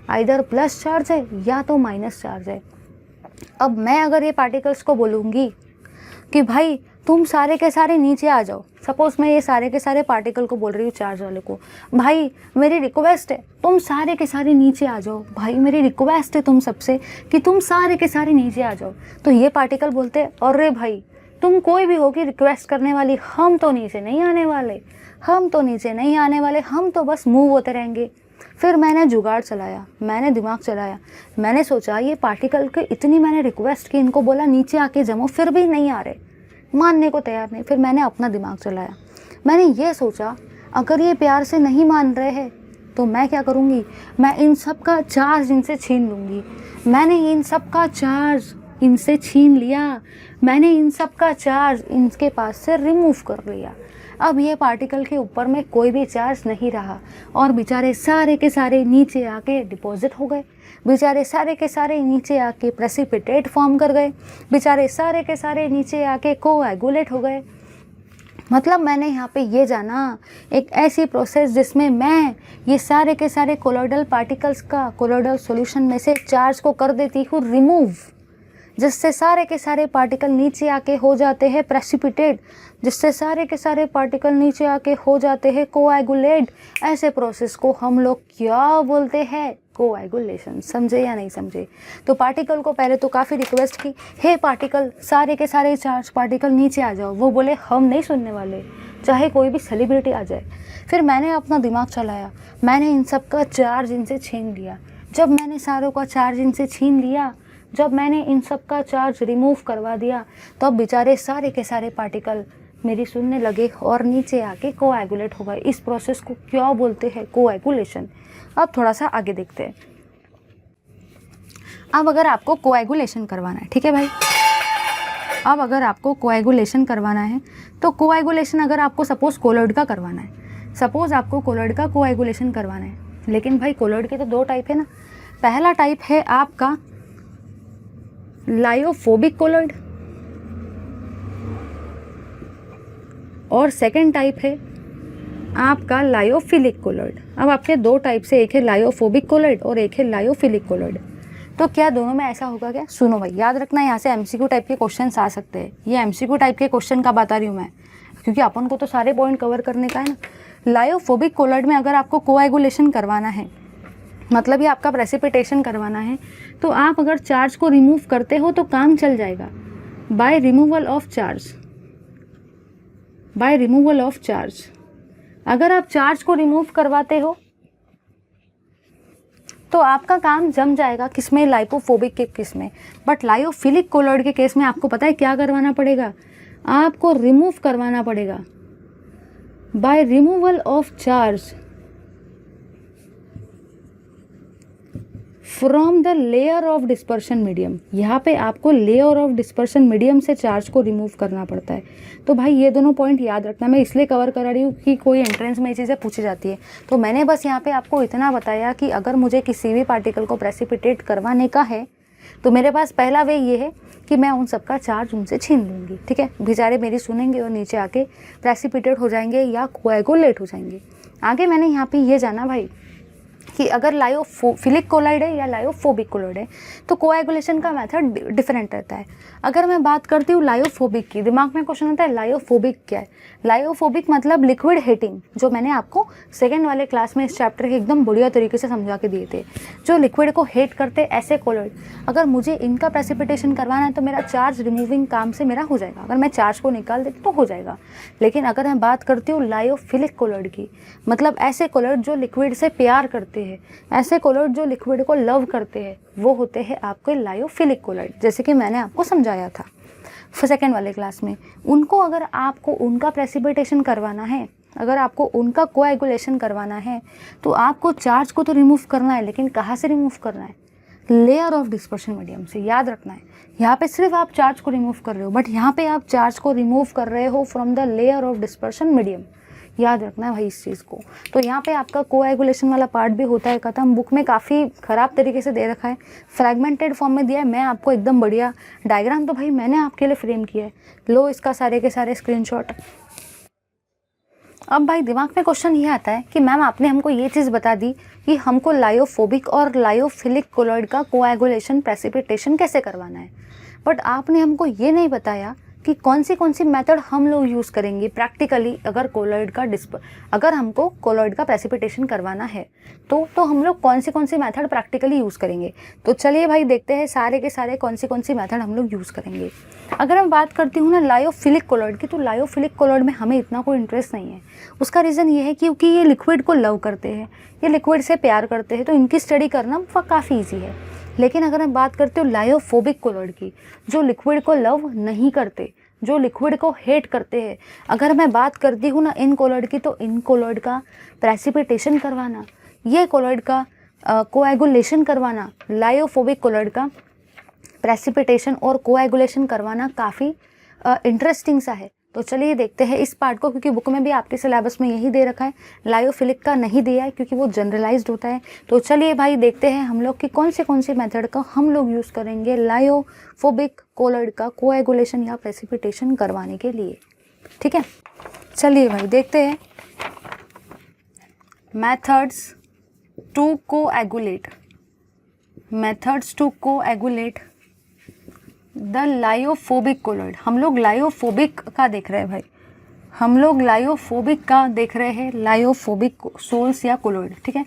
आइदर प्लस चार्ज है या तो माइनस चार्ज है। अब मैं अगर ये पार्टिकल्स को बोलूँगी कि भाई तुम सारे के सारे नीचे आ जाओ, सपोज़ मैं ये सारे के सारे पार्टिकल को बोल रही हूँ चार्ज वाले को, भाई मेरी रिक्वेस्ट है तुम सारे के सारे नीचे आ जाओ, भाई मेरी रिक्वेस्ट है तुम सबसे कि तुम सारे के सारे नीचे आ जाओ, तो ये पार्टिकल बोलते हैं अरे भाई तुम कोई भी होगी रिक्वेस्ट करने वाली, हम तो नीचे नहीं आने वाले, हम तो नीचे नहीं आने वाले, हम तो बस मूव होते रहेंगे। फिर मैंने जुगाड़ चलाया, मैंने दिमाग चलाया, मैंने सोचा ये पार्टिकल के इतनी मैंने रिक्वेस्ट की, इनको बोला नीचे आके जमो, फिर भी नहीं आ रहे, मानने को तैयार नहीं। फिर मैंने अपना दिमाग चलाया, मैंने ये सोचा अगर ये प्यार से नहीं मान रहे हैं तो मैं क्या करूँगी, मैं इन सब का चार्ज इनसे छीन लूँगी। मैंने इन सब का चार्ज इनसे छीन लिया, मैंने इन सब का चार्ज इनके पास से रिमूव कर लिया। अब ये पार्टिकल के ऊपर में कोई भी चार्ज नहीं रहा और बेचारे सारे के सारे नीचे आके डिपॉजिट हो गए, बेचारे सारे के सारे नीचे आके प्रेसिपिटेट फॉर्म कर गए, बेचारे सारे के सारे नीचे आके कोएगुलेट हो गए। मतलब मैंने यहाँ पे ये जाना एक ऐसी प्रोसेस जिसमें मैं ये सारे के सारे कोलोइडल पार्टिकल्स का कोलोइडल सॉल्यूशन में से चार्ज को कर देती हूँ रिमूव, जिससे सारे के सारे पार्टिकल नीचे आके हो जाते हैं प्रेसिपिटेट, जिससे सारे के सारे पार्टिकल नीचे आके हो जाते हैं कोएगुलेट। ऐसे प्रोसेस को हम लोग क्या बोलते हैं, कोएगुलेशन। समझे या नहीं समझे? तो पार्टिकल को पहले तो काफ़ी रिक्वेस्ट की, हे पार्टिकल सारे के सारे चार्ज पार्टिकल नीचे आ जाओ। वो बोले हम नहीं सुनने वाले, चाहे कोई भी सेलिब्रिटी आ जाए। फिर मैंने अपना दिमाग चलाया, मैंने इन सब का चार्ज इनसे छीन लिया। जब मैंने सारों का चार्ज इनसे छीन लिया, जब मैंने इन सब का चार्ज रिमूव करवा दिया, तो अब बेचारे सारे के सारे पार्टिकल मेरी सुनने लगे और नीचे आके कोएगुलेट हो गए। इस प्रोसेस को क्या बोलते हैं, कोएगुलेशन। अब थोड़ा सा आगे देखते हैं। अब अगर आपको कोएगुलेशन करवाना है, ठीक है भाई, अब अगर आपको कोएगुलेशन करवाना है तो कोएगुलेशन अगर आपको सपोज कोलोइड का करवाना है, सपोज आपको कोलोइड का कोएगुलेशन करवाना है, लेकिन भाई कोलोइड के तो दो टाइप है ना। पहला टाइप है आपका लायोफोबिक कोलोइड और सेकेंड टाइप है आपका लायोफिलिक कोलोइड। अब आपके दो टाइप से, एक है लायोफोबिक कोलोइड और एक है लायोफिलिक कोलोइड। तो क्या दोनों में ऐसा होगा क्या? सुनो भाई, याद रखना यहाँ से एमसीक्यू टाइप के क्वेश्चंस आ सकते हैं। ये एमसीक्यू टाइप के क्वेश्चन का बता रही हूँ मैं, क्योंकि अपन को तो सारे पॉइंट कवर करने का है ना। लायोफोबिक कोलोइड में अगर आपको कोएगुलेशन करवाना है, मतलब ये आपका प्रेसिपिटेशन करवाना है, तो आप अगर चार्ज को रिमूव करते हो तो काम चल जाएगा। By removal of charge, by removal of charge अगर आप चार्ज को रिमूव करवाते हो तो आपका काम जम जाएगा। किसमें? लाइपोफोबिक के केस में। बट लायोफिलिक कोलोइड के केस में आपको पता है क्या करवाना पड़ेगा? आपको रिमूव करवाना पड़ेगा by removal of charge from the layer of dispersion medium. यहाँ पे आपको लेयर ऑफ डिस्पर्शन मीडियम से चार्ज को रिमूव करना पड़ता है। तो भाई ये दोनों पॉइंट याद रखना। मैं इसलिए कवर करा रही हूँ कि कोई एंट्रेंस में ये चीज़ें पूछी जाती है। तो मैंने बस यहाँ पे आपको इतना बताया कि अगर मुझे किसी भी पार्टिकल को प्रेसिपिटेट करवाने का है तो मेरे पास पहला वे ये है कि मैं उन सबका चार्ज उनसे छीन लूँगी, ठीक है। बेचारे मेरी सुनेंगे और नीचे आके प्रेसिपिटेट हो जाएंगे या कोएगुलेट हो जाएंगे। आगे मैंने यहाँ पे ये जाना भाई कि अगर लायोफिलिक कोलोइड है या लायोफोबिक कोलोइड है तो कोएगुलेशन का मेथड डिफरेंट रहता है। अगर मैं बात करती हूँ लायोफोबिक की, दिमाग में क्वेश्चन आता है लायोफोबिक क्या है। लायोफोबिक मतलब लिक्विड हीटिंग, जो मैंने आपको सेकेंड वाले क्लास में इस चैप्टर के एकदम बढ़िया तरीके से समझा के दिए थे। जो लिक्विड को हीट करते ऐसे कोलोइड, अगर मुझे इनका प्रेसिपिटेशन करवाना है तो मेरा चार्ज रिमूविंग काम से मेरा हो जाएगा। अगर मैं चार्ज को निकाल देती तो हो जाएगा। लेकिन अगर मैं बात करती हूँ लायोफिलिक कोलोइड की, मतलब ऐसे कोलोइड जो लिक्विड से प्यार करते हैं, ऐसे कोलोइड जो लिक्विड को लव करते हैं, वो होते हैं आपके लायोफिलिक कोलोइड, जैसे कि मैंने आपको समझाया था सेकेंड वाले क्लास में। उनको अगर आपको उनका प्रेसिपिटेशन करवाना है, अगर आपको उनका कोएगुलेशन करवाना है तो आपको चार्ज को तो रिमूव करना है, लेकिन कहाँ से रिमूव करना है? लेयर ऑफ डिस्पर्शन मीडियम से। याद रखना है, यहाँ पे सिर्फ आप चार्ज को रिमूव कर रहे हो, बट यहाँ पे आप चार्ज को रिमूव कर रहे हो from the layer of dispersion medium. याद रखना है भाई इस चीज़ को। तो यहाँ पे आपका कोएगुलेशन वाला पार्ट भी होता है खत्म। बुक में काफ़ी ख़राब तरीके से दे रखा है, फ्रैगमेंटेड फॉर्म में दिया है। मैं आपको एकदम बढ़िया डायग्राम तो भाई मैंने आपके लिए फ्रेम किया है। लो इसका सारे के सारे स्क्रीनशॉट। अब भाई दिमाग में क्वेश्चन ये आता है कि मैम आपने हमको ये चीज़ बता दी कि हमको लायोफोबिक और लायोफिलिक कोलोइड का कोएगुलेशन प्रेसिपिटेशन कैसे करवाना है, बट आपने हमको ये नहीं बताया कि कौन सी मेथड हम लोग यूज़ करेंगे प्रैक्टिकली। अगर कोलोइड का अगर हमको कोलोइड का प्रेसिपिटेशन करवाना है तो हम लोग कौन सी मेथड प्रैक्टिकली यूज़ करेंगे। तो चलिए भाई देखते हैं सारे के सारे कौन सी मेथड हम लोग यूज़ करेंगे। अगर मैं बात करती हूँ ना लायोफिलिक कोलोइड की, तो लायोफिलिक कोलोइड में हमें इतना कोई इंटरेस्ट नहीं है। उसका रीज़न ये है क्योंकि ये लिक्विड को लव करते हैं, ये लिक्विड से प्यार करते हैं, तो इनकी स्टडी करना काफ़ी ईजी है। लेकिन अगर मैं बात करती हूँ लायोफोबिक कोलोइड की, जो लिक्विड को लव नहीं करते, जो लिक्विड को हेट करते हैं। अगर मैं बात करती हूँ ना इन कोलॉइड की, तो इन कोलॉइड का प्रेसिपिटेशन करवाना, ये कोलॉइड का कोएगुलेशन करवाना, लायोफोबिक कोलॉइड का प्रेसिपिटेशन और कोएगुलेशन करवाना काफ़ी इंटरेस्टिंग सा है। तो चलिए देखते हैं इस पार्ट को, क्योंकि बुक में भी आपके सिलेबस में यही दे रखा है, लायोफिलिक का नहीं दिया है क्योंकि वो जनरलाइज्ड होता है। तो चलिए भाई देखते हैं हम लोग कि कौन से मेथड का हम लोग यूज़ करेंगे लायोफोबिक कोलॉइड का कोएगुलेशन या प्रेसिपिटेशन करवाने के लिए। ठीक है, चलिए भाई देखते हैं methods to coagulate, methods to coagulate the lyophobic colloid. हम लोग लायोफोबिक का देख रहे हैं भाई, हम लोग लायोफोबिक का देख रहे हैं, लायोफोबिक सोल्स या कोलॉइड। ठीक है,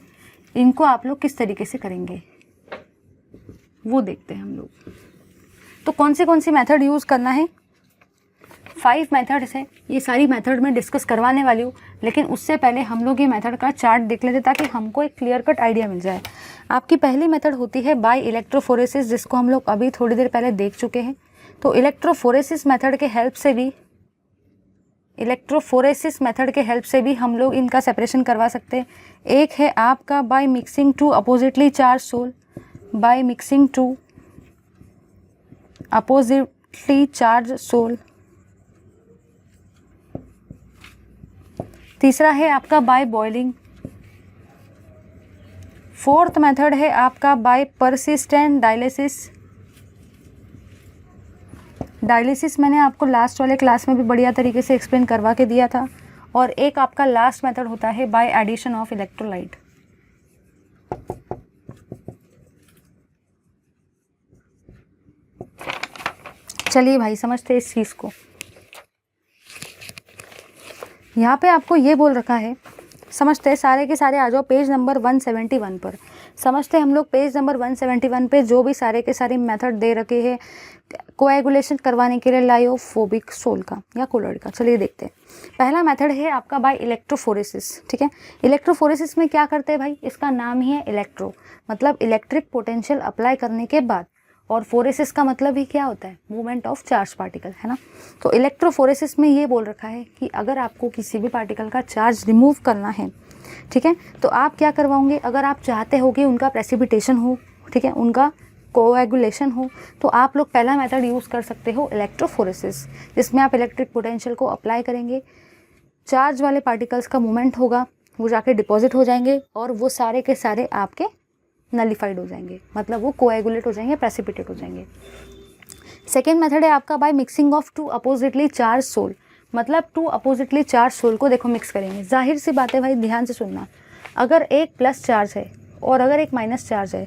इनको आप लोग किस तरीके से करेंगे वो देखते हैं हम लोग। तो कौन सी मेथड यूज़ करना है, 5 मेथड्स है, ये सारी मेथड मैं डिस्कस करवाने वाली हूँ। लेकिन उससे पहले हम लोग ये मेथड का चार्ट देख लेते ताकि हमको एक क्लियर कट आइडिया मिल जाए। आपकी पहली मेथड होती है बाय इलेक्ट्रोफोरेसिस, जिसको हम लोग अभी थोड़ी देर पहले देख चुके हैं। तो इलेक्ट्रोफोरेसिस मेथड के हेल्प से भी हम लोग इनका सेपरेशन करवा सकते हैं। एक है आपका by mixing two oppositely charge sol, by mixing two oppositely charge sol. तीसरा है आपका बाय बॉइलिंग। फोर्थ मेथड है आपका बाय परसिस्टेंट डायलिसिस। डायलिसिस मैंने आपको लास्ट वाले क्लास में भी बढ़िया तरीके से एक्सप्लेन करवा के दिया था। और एक आपका लास्ट मेथड होता है बाय एडिशन ऑफ इलेक्ट्रोलाइट। चलिए भाई समझते हैं इस चीज़ को। यहाँ पे आपको ये बोल रखा है, समझते हैं सारे के सारे आ जाओ पेज नंबर 171 पर। समझते हैं हम लोग पेज नंबर 171 पे जो भी सारे के सारे मेथड दे रखे हैं कोएगुलेशन करवाने के लिए लायोफोबिक सोल का या कोलॉइड का। चलिए देखते हैं। पहला मेथड है आपका बाय इलेक्ट्रोफोरेसिस। ठीक है, इलेक्ट्रोफोरेसिस में क्या करते हैं भाई, इसका नाम ही है इलेक्ट्रो, मतलब इलेक्ट्रिक पोटेंशियल अप्लाई करने के बाद, और फोरेसिस का मतलब ही क्या होता है, मूवमेंट ऑफ चार्ज पार्टिकल, है ना। तो इलेक्ट्रोफोरेसिस में ये बोल रखा है कि अगर आपको किसी भी पार्टिकल का चार्ज रिमूव करना है, ठीक है, तो आप क्या करवाओगे, अगर आप चाहते हो कि उनका प्रेसिपिटेशन हो, ठीक है, उनका कोएगुलेशन हो, तो आप लोग पहला मेथड यूज़ कर सकते हो इलेक्ट्रोफोरेसिस, जिसमें आप इलेक्ट्रिक पोटेंशियल को अप्लाई करेंगे, चार्ज वाले पार्टिकल्स का मूवमेंट होगा, वो जाके डिपॉजिट हो जाएंगे और वो सारे के सारे आपके नलिफाइड हो जाएंगे, मतलब वो कोएगुलेट हो जाएंगे, प्रेसिपिटेट हो जाएंगे। सेकेंड मेथड है आपका by mixing of two oppositely charge sol, मतलब टू अपोजिटली चार्ज सोल को देखो मिक्स करेंगे। जाहिर सी बात है भाई, ध्यान से सुनना, अगर एक प्लस चार्ज है और अगर एक माइनस चार्ज है,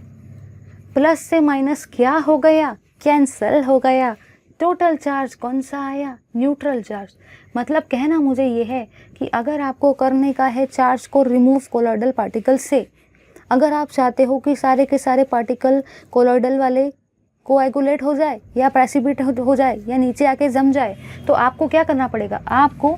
प्लस से माइनस क्या हो गया, कैंसल हो गया, टोटल चार्ज कौन सा आया, न्यूट्रल चार्ज। मतलब कहना मुझे ये है कि अगर आपको करने का है चार्ज को रिमूव कोलॉइडल पार्टिकल से, अगर आप चाहते हो कि सारे के सारे पार्टिकल कोलॉइडल वाले कोएगुलेट हो जाए या प्रेसिपिटेट हो जाए या नीचे आके जम जाए, तो आपको क्या करना पड़ेगा, आपको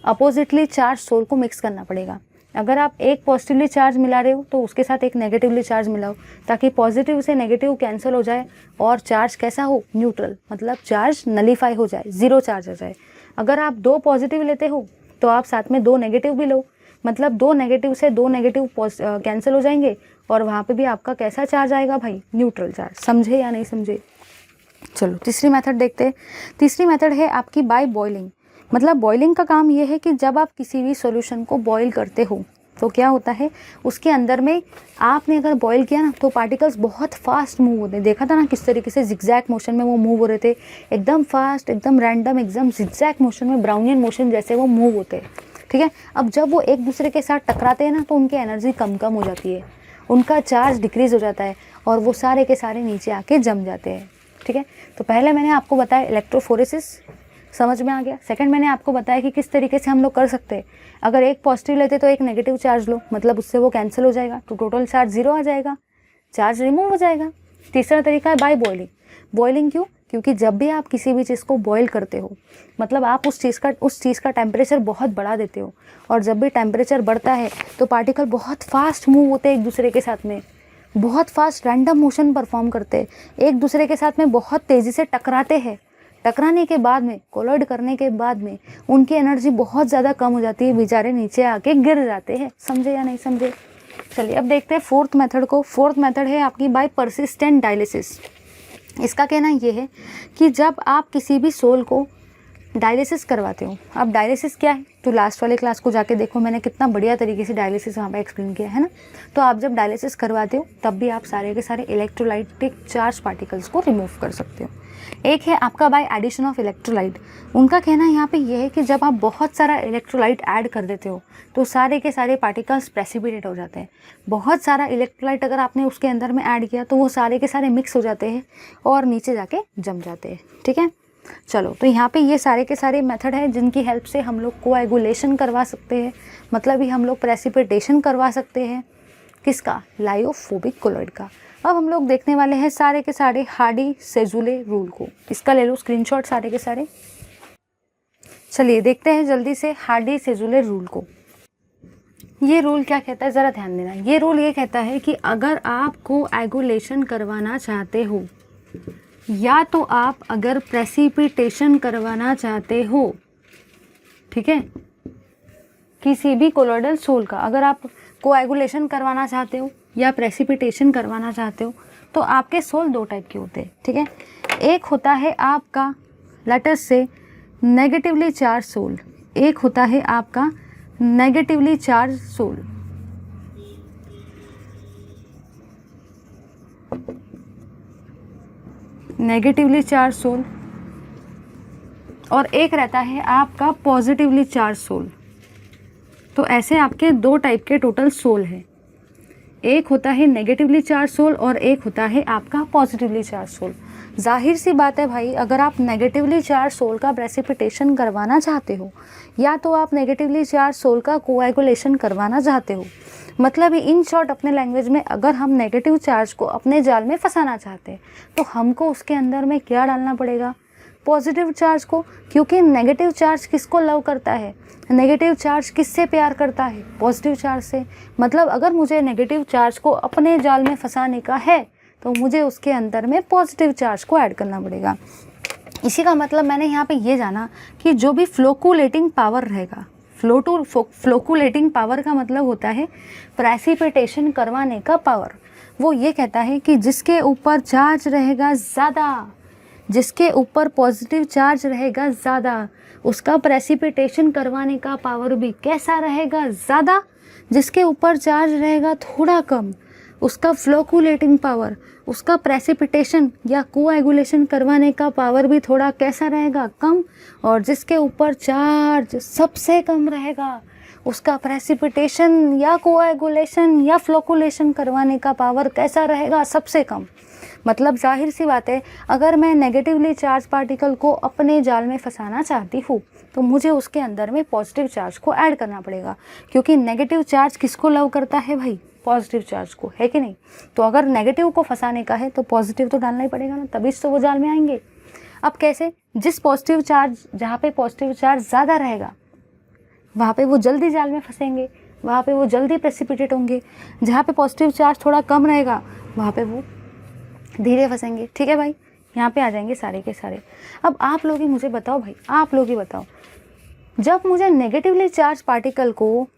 अपोजिटली चार्ज सोल को मिक्स करना पड़ेगा। अगर आप एक पॉजिटिवली चार्ज मिला रहे हो तो उसके साथ एक नेगेटिवली चार्ज मिलाओ, ताकि पॉजिटिव से नेगेटिव कैंसिल हो जाए और चार्ज कैसा हो, न्यूट्रल, मतलब चार्ज नलीफाई हो जाए, ज़ीरो चार्ज हो जाए। अगर आप 2 पॉजिटिव लेते हो तो आप साथ में 2 नेगेटिव भी लो, मतलब 2 नेगेटिव से 2 नेगेटिव कैंसिल हो जाएंगे और वहाँ पे भी आपका कैसा चार्ज आएगा भाई, न्यूट्रल चार्ज। समझे या नहीं समझे। चलो तीसरी मेथड देखते हैं। तीसरी मेथड है आपकी बाय बॉइलिंग। मतलब बॉइलिंग का काम ये है कि जब आप किसी भी सॉल्यूशन को बॉईल करते हो तो क्या होता है, उसके अंदर में आपने अगर बॉईल किया ना तो पार्टिकल्स बहुत फास्ट मूव होते हैं। देखा था ना किस तरीके से जिगजैग मोशन में वो मूव हो रहे थे, एकदम फास्ट, एकदम रैंडम, एकदम जिगजैग मोशन में, ब्राउनियन मोशन जैसे वो मूव होते हैं। ठीक है, अब जब वो एक दूसरे के साथ टकराते हैं ना तो उनकी एनर्जी कम हो जाती है, उनका चार्ज डिक्रीज़ हो जाता है और वो सारे के सारे नीचे आके जम जाते हैं। ठीक है, तो पहले मैंने आपको बताया इलेक्ट्रोफोरेसिस, समझ में आ गया। सेकंड मैंने आपको बताया कि किस तरीके से हम लोग कर सकते हैं, अगर एक पॉजिटिव लेते तो एक नेगेटिव चार्ज लो, मतलब उससे वो कैंसिल हो जाएगा तो टोटल चार्ज 0 आ जाएगा, चार्ज रिमूव हो जाएगा। तीसरा तरीका है बाय बॉइलिंग। बॉइलिंग क्यों, क्योंकि जब भी आप किसी भी चीज़ को बॉईल करते हो, मतलब आप उस चीज़ का टेम्परेचर बहुत बढ़ा देते हो, और जब भी टेम्परेचर बढ़ता है तो पार्टिकल बहुत फास्ट मूव होते हैं एक दूसरे के साथ में, बहुत फास्ट रैंडम मोशन परफॉर्म करते हैं, एक दूसरे के साथ में बहुत तेज़ी से टकराते हैं। टकराने के बाद में, कोलाइड करने के बाद में उनकी एनर्जी बहुत ज़्यादा कम हो जाती है, बेचारे नीचे आके गिर जाते हैं। समझे या नहीं समझे? चलिए अब देखते हैं फोर्थ मेथड को। फोर्थ मेथड है आपकी बाय परसिस्टेंट डायलिसिस। इसका कहना ये है कि जब आप किसी भी सोल को डायलिसिस करवाते हो, अब डायलिसिस क्या है तो लास्ट वाले क्लास को जाके देखो, मैंने कितना बढ़िया तरीके से डायलिसिस वहाँ पे एक्सप्लेन किया है ना। तो आप जब डायलिसिस करवाते हो तब भी आप सारे के सारे इलेक्ट्रोलाइटिक चार्ज पार्टिकल्स को रिमूव कर सकते हो। एक है आपका बाय एडिशन ऑफ इलेक्ट्रोलाइट। उनका कहना यहाँ पे ये है कि जब आप बहुत सारा इलेक्ट्रोलाइट ऐड कर देते हो तो सारे के सारे पार्टिकल्स प्रेसिपिटेट हो जाते हैं। बहुत सारा इलेक्ट्रोलाइट अगर आपने उसके अंदर में ऐड किया तो वो सारे के सारे मिक्स हो जाते हैं और नीचे जाके जम जाते हैं। ठीक है, चलो तो यहाँ पे ये सारे के सारे मेथड है जिनकी हेल्प से हम लोग कोएगुलेशन करवा सकते हैं, मतलब ही हम लोग प्रेसिपिटेशन करवा सकते हैं। किसका? लायोफोबिक कोलॉइड का। अब हम लोग देखने वाले हैं सारे के सारे हार्डी-सेज़ुले रूल को। इसका ले लो स्क्रीनशॉट सारे के सारे। चलिए देखते हैं जल्दी से हार्डी-सेज़ुले रूल को। ये रूल क्या कहता है ज़रा ध्यान देना। ये रूल ये कहता है कि अगर आप कोएगुलेशन करवाना चाहते हो या तो आप अगर प्रेसिपिटेशन करवाना चाहते हो, ठीक है, किसी भी कोलॉइडल सोल का अगर आप कोएगुलेशन करवाना चाहते हो या प्रेसिपिटेशन करवाना चाहते हो तो आपके सोल दो टाइप के होते हैं। ठीक है, एक होता है आपका let's say negatively charge soul, एक होता है आपका negatively charge sol. Negatively charge sol और एक रहता है आपका पॉजिटिवली चार्ज सोल। तो ऐसे आपके दो टाइप के टोटल सोल है। एक होता है नेगेटिवली चार्ज सोल और एक होता है आपका पॉजिटिवली चार्ज सोल। जाहिर सी बात है भाई, अगर आप नेगेटिवली चार्ज सोल का प्रेसिपिटेशन करवाना चाहते हो या तो आप नेगेटिवली चार्ज सोल का कोएगुलेशन करवाना चाहते हो, मतलब इन शॉर्ट अपने लैंग्वेज में अगर हम नेगेटिव चार्ज को अपने जाल में फंसाना चाहते हैं तो हमको उसके अंदर में क्या डालना पड़ेगा? पॉजिटिव चार्ज को, क्योंकि नेगेटिव चार्ज किसको लव करता है? नेगेटिव चार्ज किससे प्यार करता है? पॉजिटिव चार्ज से। मतलब अगर मुझे नेगेटिव चार्ज को अपने जाल में फंसाने का है तो मुझे उसके अंदर में पॉजिटिव चार्ज को ऐड करना पड़ेगा। इसी का मतलब मैंने यहाँ पे ये जाना कि जो भी फ्लोकुलेटिंग पावर रहेगा, फ्लोकुलेटिंग पावर का मतलब होता है प्रेसिपिटेशन करवाने का पावर। वो ये कहता है कि जिसके ऊपर चार्ज रहेगा ज़्यादा, जिसके ऊपर पॉजिटिव चार्ज रहेगा ज़्यादा, उसका प्रेसिपिटेशन करवाने का पावर भी कैसा रहेगा? ज़्यादा। जिसके ऊपर चार्ज रहेगा थोड़ा कम, उसका फ्लोकुलेटिंग पावर, उसका प्रेसिपिटेशन या कोएगुलेशन करवाने का पावर भी थोड़ा कैसा रहेगा? कम। और जिसके ऊपर चार्ज सबसे कम रहेगा उसका प्रेसिपिटेशन या कोएगुलेशन या फ्लोकुलेशन करवाने का पावर कैसा रहेगा? सबसे कम। मतलब जाहिर सी बात है, अगर मैं नेगेटिवली चार्ज पार्टिकल को अपने जाल में फंसाना चाहती हूँ तो मुझे उसके अंदर में पॉजिटिव चार्ज को ऐड करना पड़ेगा, क्योंकि नेगेटिव चार्ज किसको लव करता है भाई? पॉजिटिव चार्ज को, है कि नहीं? तो अगर नेगेटिव को फंसाने का है तो पॉजिटिव तो डालना ही पड़ेगा ना, तभी तो वो जाल में आएंगे। अब कैसे? जिस पॉजिटिव चार्ज, जहाँ पे पॉजिटिव चार्ज ज़्यादा रहेगा वहाँ पे वो जल्दी जाल में फंसेंगे, वहाँ पे वो जल्दी प्रेसिपिटेट होंगे। जहाँ पे पॉजिटिव चार्ज थोड़ा कम रहेगा वहाँ पे वो धीरे फंसेंगे। ठीक है भाई, यहाँ पे आ जाएंगे सारे के सारे। अब आप लोग ही मुझे बताओ भाई, आप लोग ही बताओ, जब मुझे नेगेटिवली चार्ज पार्टिकल को,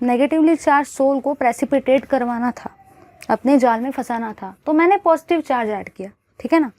नेगेटिवली चार्ज सोल को प्रेसिपिटेट करवाना था, अपने जाल में फंसाना था, तो मैंने पॉजिटिव चार्ज ऐड किया, ठीक है ना।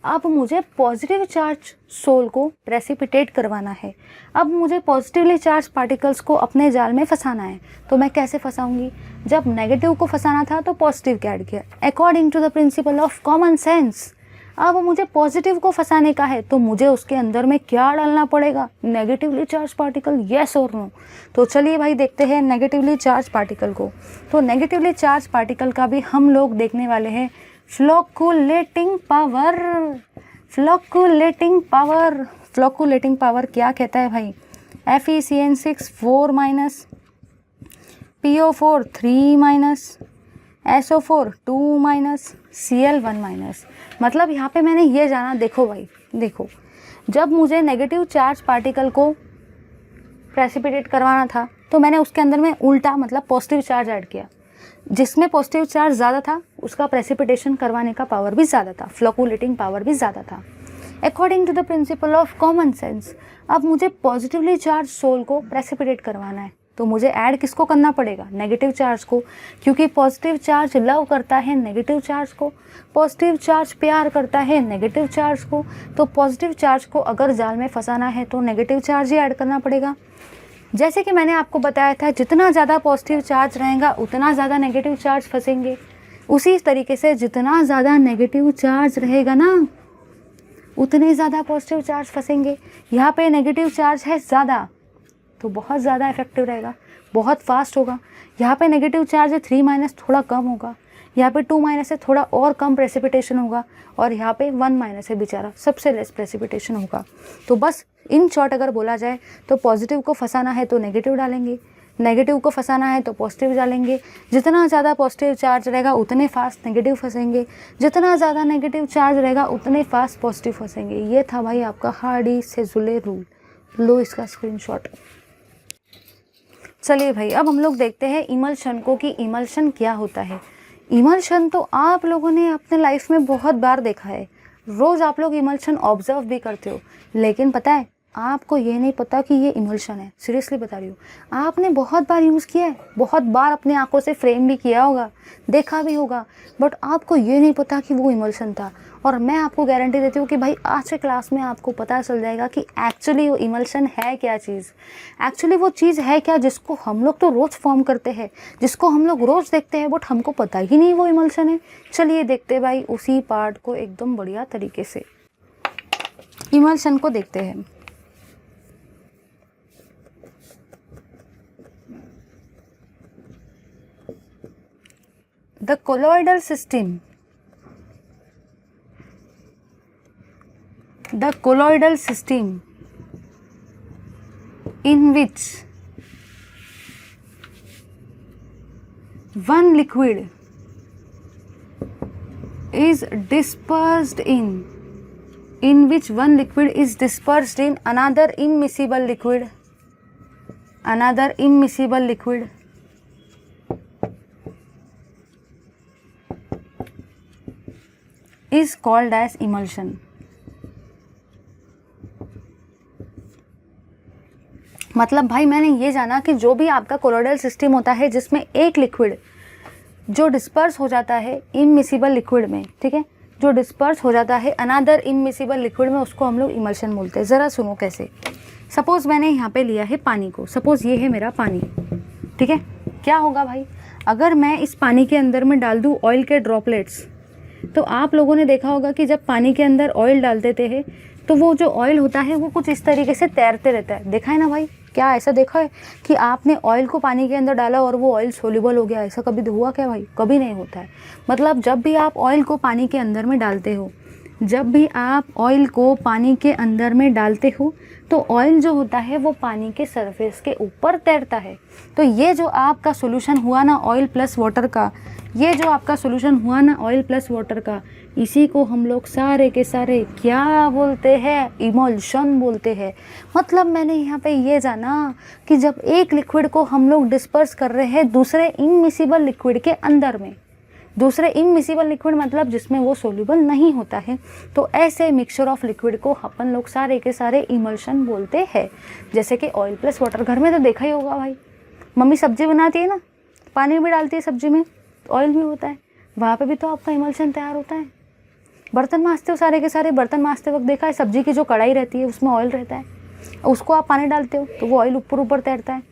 अब मुझे पॉजिटिव चार्ज सोल को प्रेसिपिटेट करवाना है, अब मुझे पॉजिटिवली चार्ज पार्टिकल्स को अपने जाल में फंसाना है, तो मैं कैसे फंसाऊंगी? जब नेगेटिव को फंसाना था तो पॉजिटिव को ऐड किया, according to the principle of common sense. अब मुझे पॉजिटिव को फंसाने का है तो मुझे उसके अंदर में क्या डालना पड़ेगा? नेगेटिवली चार्ज पार्टिकल, येस और नो। तो चलिए भाई देखते हैं नेगेटिवली चार्ज पार्टिकल को। तो नेगेटिवली चार्ज पार्टिकल का भी हम लोग देखने वाले हैं फ्लोकुलेटिंग पावर। फ्लोकुलेटिंग पावर, फ्लोकुलेटिंग पावर क्या कहता है भाई? FeCN6 4 minus, PO4 3 minus, SO4 2 minus, Cl1 minus. मतलब यहाँ पे मैंने ये जाना, देखो भाई देखो, जब मुझे नेगेटिव चार्ज पार्टिकल को प्रेसिपिटेट करवाना था तो मैंने उसके अंदर में उल्टा मतलब पॉजिटिव चार्ज ऐड किया। जिसमें पॉजिटिव चार्ज ज़्यादा था उसका प्रेसिपिटेशन करवाने का पावर भी ज़्यादा था, फ्लोकुलेटिंग पावर भी ज़्यादा था। According to the principle of common sense. अब मुझे पॉजिटिवली चार्ज सोल को प्रेसिपिटेट करवाना है, तो मुझे ऐड किसको करना पड़ेगा? नेगेटिव चार्ज को, क्योंकि पॉजिटिव चार्ज लव करता है नेगेटिव चार्ज को, पॉजिटिव चार्ज प्यार करता है नेगेटिव चार्ज को। तो पॉजिटिव चार्ज को अगर जाल में फंसाना है तो नेगेटिव चार्ज ही ऐड करना पड़ेगा। जैसे कि मैंने आपको बताया था, जितना ज़्यादा पॉजिटिव चार्ज रहेगा उतना ज़्यादा नेगेटिव चार्ज फंसेंगे। उसी तरीके से जितना ज़्यादा नेगेटिव चार्ज रहेगा ना, उतने ज़्यादा पॉजिटिव चार्ज फंसेंगे। यहाँ पे नेगेटिव चार्ज है ज़्यादा, तो बहुत ज़्यादा इफेक्टिव रहेगा, बहुत फास्ट होगा। यहाँ पे नेगेटिव चार्ज है 3- थोड़ा कम होगा, यहाँ पे 2- है थोड़ा और कम प्रेसिपिटेशन होगा, और यहाँ पे 1- है बेचारा, सबसे लेस प्रेसिपिटेशन होगा। तो बस इन शॉर्ट अगर बोला जाए तो पॉजिटिव को फंसाना है तो नेगेटिव डालेंगे, नेगेटिव को फंसाना है तो पॉजिटिव डालेंगे। जितना ज़्यादा पॉजिटिव चार्ज रहेगा उतने फास्ट नेगेटिव फंसेंगे, जितना ज़्यादा नेगेटिव चार्ज रहेगा उतने फास्ट पॉजिटिव फंसेंगे। ये था भाई आपका हार्डी-सेज़ुले रूल। लो इसका स्क्रीनशॉट। चलिए भाई, अब हम लोग देखते हैं इमल्शन को कि इमल्शन क्या होता है। इमल्शन तो आप लोगों ने अपने लाइफ में बहुत बार देखा है, रोज़ आप लोग इमल्शन ऑब्जर्व भी करते हो, लेकिन पता है आपको ये नहीं पता कि ये इमल्शन है। सीरियसली बता रही हूँ, आपने बहुत बार यूज़ किया है, बहुत बार अपने आंखों से फ्रेम भी किया होगा, देखा भी होगा, बट आपको ये नहीं पता कि वो इमल्शन था। और मैं आपको गारंटी देती हूँ कि भाई आज के क्लास में आपको पता चल जाएगा कि एक्चुअली वो इमल्शन है क्या चीज़। एक्चुअली वो चीज़ है क्या जिसको हम लोग तो रोज़ फॉर्म करते हैं, जिसको हम लोग रोज़ देखते हैं, बट हमको पता ही नहीं वो इमल्शन है। चलिए देखते भाई उसी पार्ट को एकदम बढ़िया तरीके से। इमल्शन को देखते हैं। The colloidal system. The colloidal system in which one liquid is dispersed in which one liquid is dispersed in another immiscible liquid, another immiscible liquid is called as emulsion। मतलब भाई मैंने ये जाना कि जो भी आपका कोलोइडल सिस्टम होता है जिसमें एक लिक्विड जो डिस्पर्स हो जाता है इममिसिबल लिक्विड में, ठीक है, जो डिस्पर्स हो जाता है अनदर इममिसिबल लिक्विड में, उसको हम लोग इमल्शन बोलते हैं। ज़रा सुनो कैसे। सपोज़ मैंने यहाँ पे लिया है पानी को, सपोज़ ये है मेरा पानी, ठीक है। क्या होगा भाई, अगर मैं इस पानी के अंदर में डाल दूँ ऑयल के ड्रॉपलेट्स, तो आप लोगों ने देखा होगा कि जब पानी के अंदर ऑयल डाल देते हैं तो वो जो ऑयल होता है वो कुछ इस तरीके से तैरते रहता है। देखा है ना भाई, क्या ऐसा देखा है कि आपने ऑयल को पानी के अंदर डाला और वो ऑयल सोल्यूबल हो गया? ऐसा कभी हुआ क्या भाई? कभी नहीं होता है। मतलब जब भी आप ऑयल को पानी के अंदर में डालते हो, जब भी आप ऑयल को पानी के अंदर में डालते हो तो ऑयल जो होता है वो पानी के सरफेस के ऊपर तैरता है। तो ये जो आपका सॉल्यूशन हुआ ना ऑयल प्लस वाटर का, ये जो आपका सॉल्यूशन हुआ ना ऑयल प्लस वाटर का, इसी को हम लोग सारे के सारे क्या बोलते हैं? इमल्शन बोलते हैं। मतलब मैंने यहाँ पे ये जाना कि जब एक लिक्विड को हम लोग डिस्पर्स कर रहे हैं दूसरे इममिसिबल लिक्विड के अंदर में, दूसरे इममिसिबल लिक्विड मतलब जिसमें वो सोल्यूबल नहीं होता है, तो ऐसे मिक्सचर ऑफ लिक्विड को अपन लोग सारे के सारे इमल्शन बोलते हैं। जैसे कि ऑयल प्लस वाटर, घर में तो देखा ही होगा भाई, मम्मी सब्जी बनाती है ना, पानी भी डालती है सब्जी में, तो ऑयल भी होता है, वहाँ पे भी तो आपका इमल्शन तैयार होता है। बर्तन मांजते हो, सारे के सारे बर्तन मांजते वक्त देखा है सब्जी की जो कढ़ाई रहती है उसमें ऑयल रहता है, उसको आप पानी डालते हो तो वो ऑयल ऊपर ऊपर तैरता है।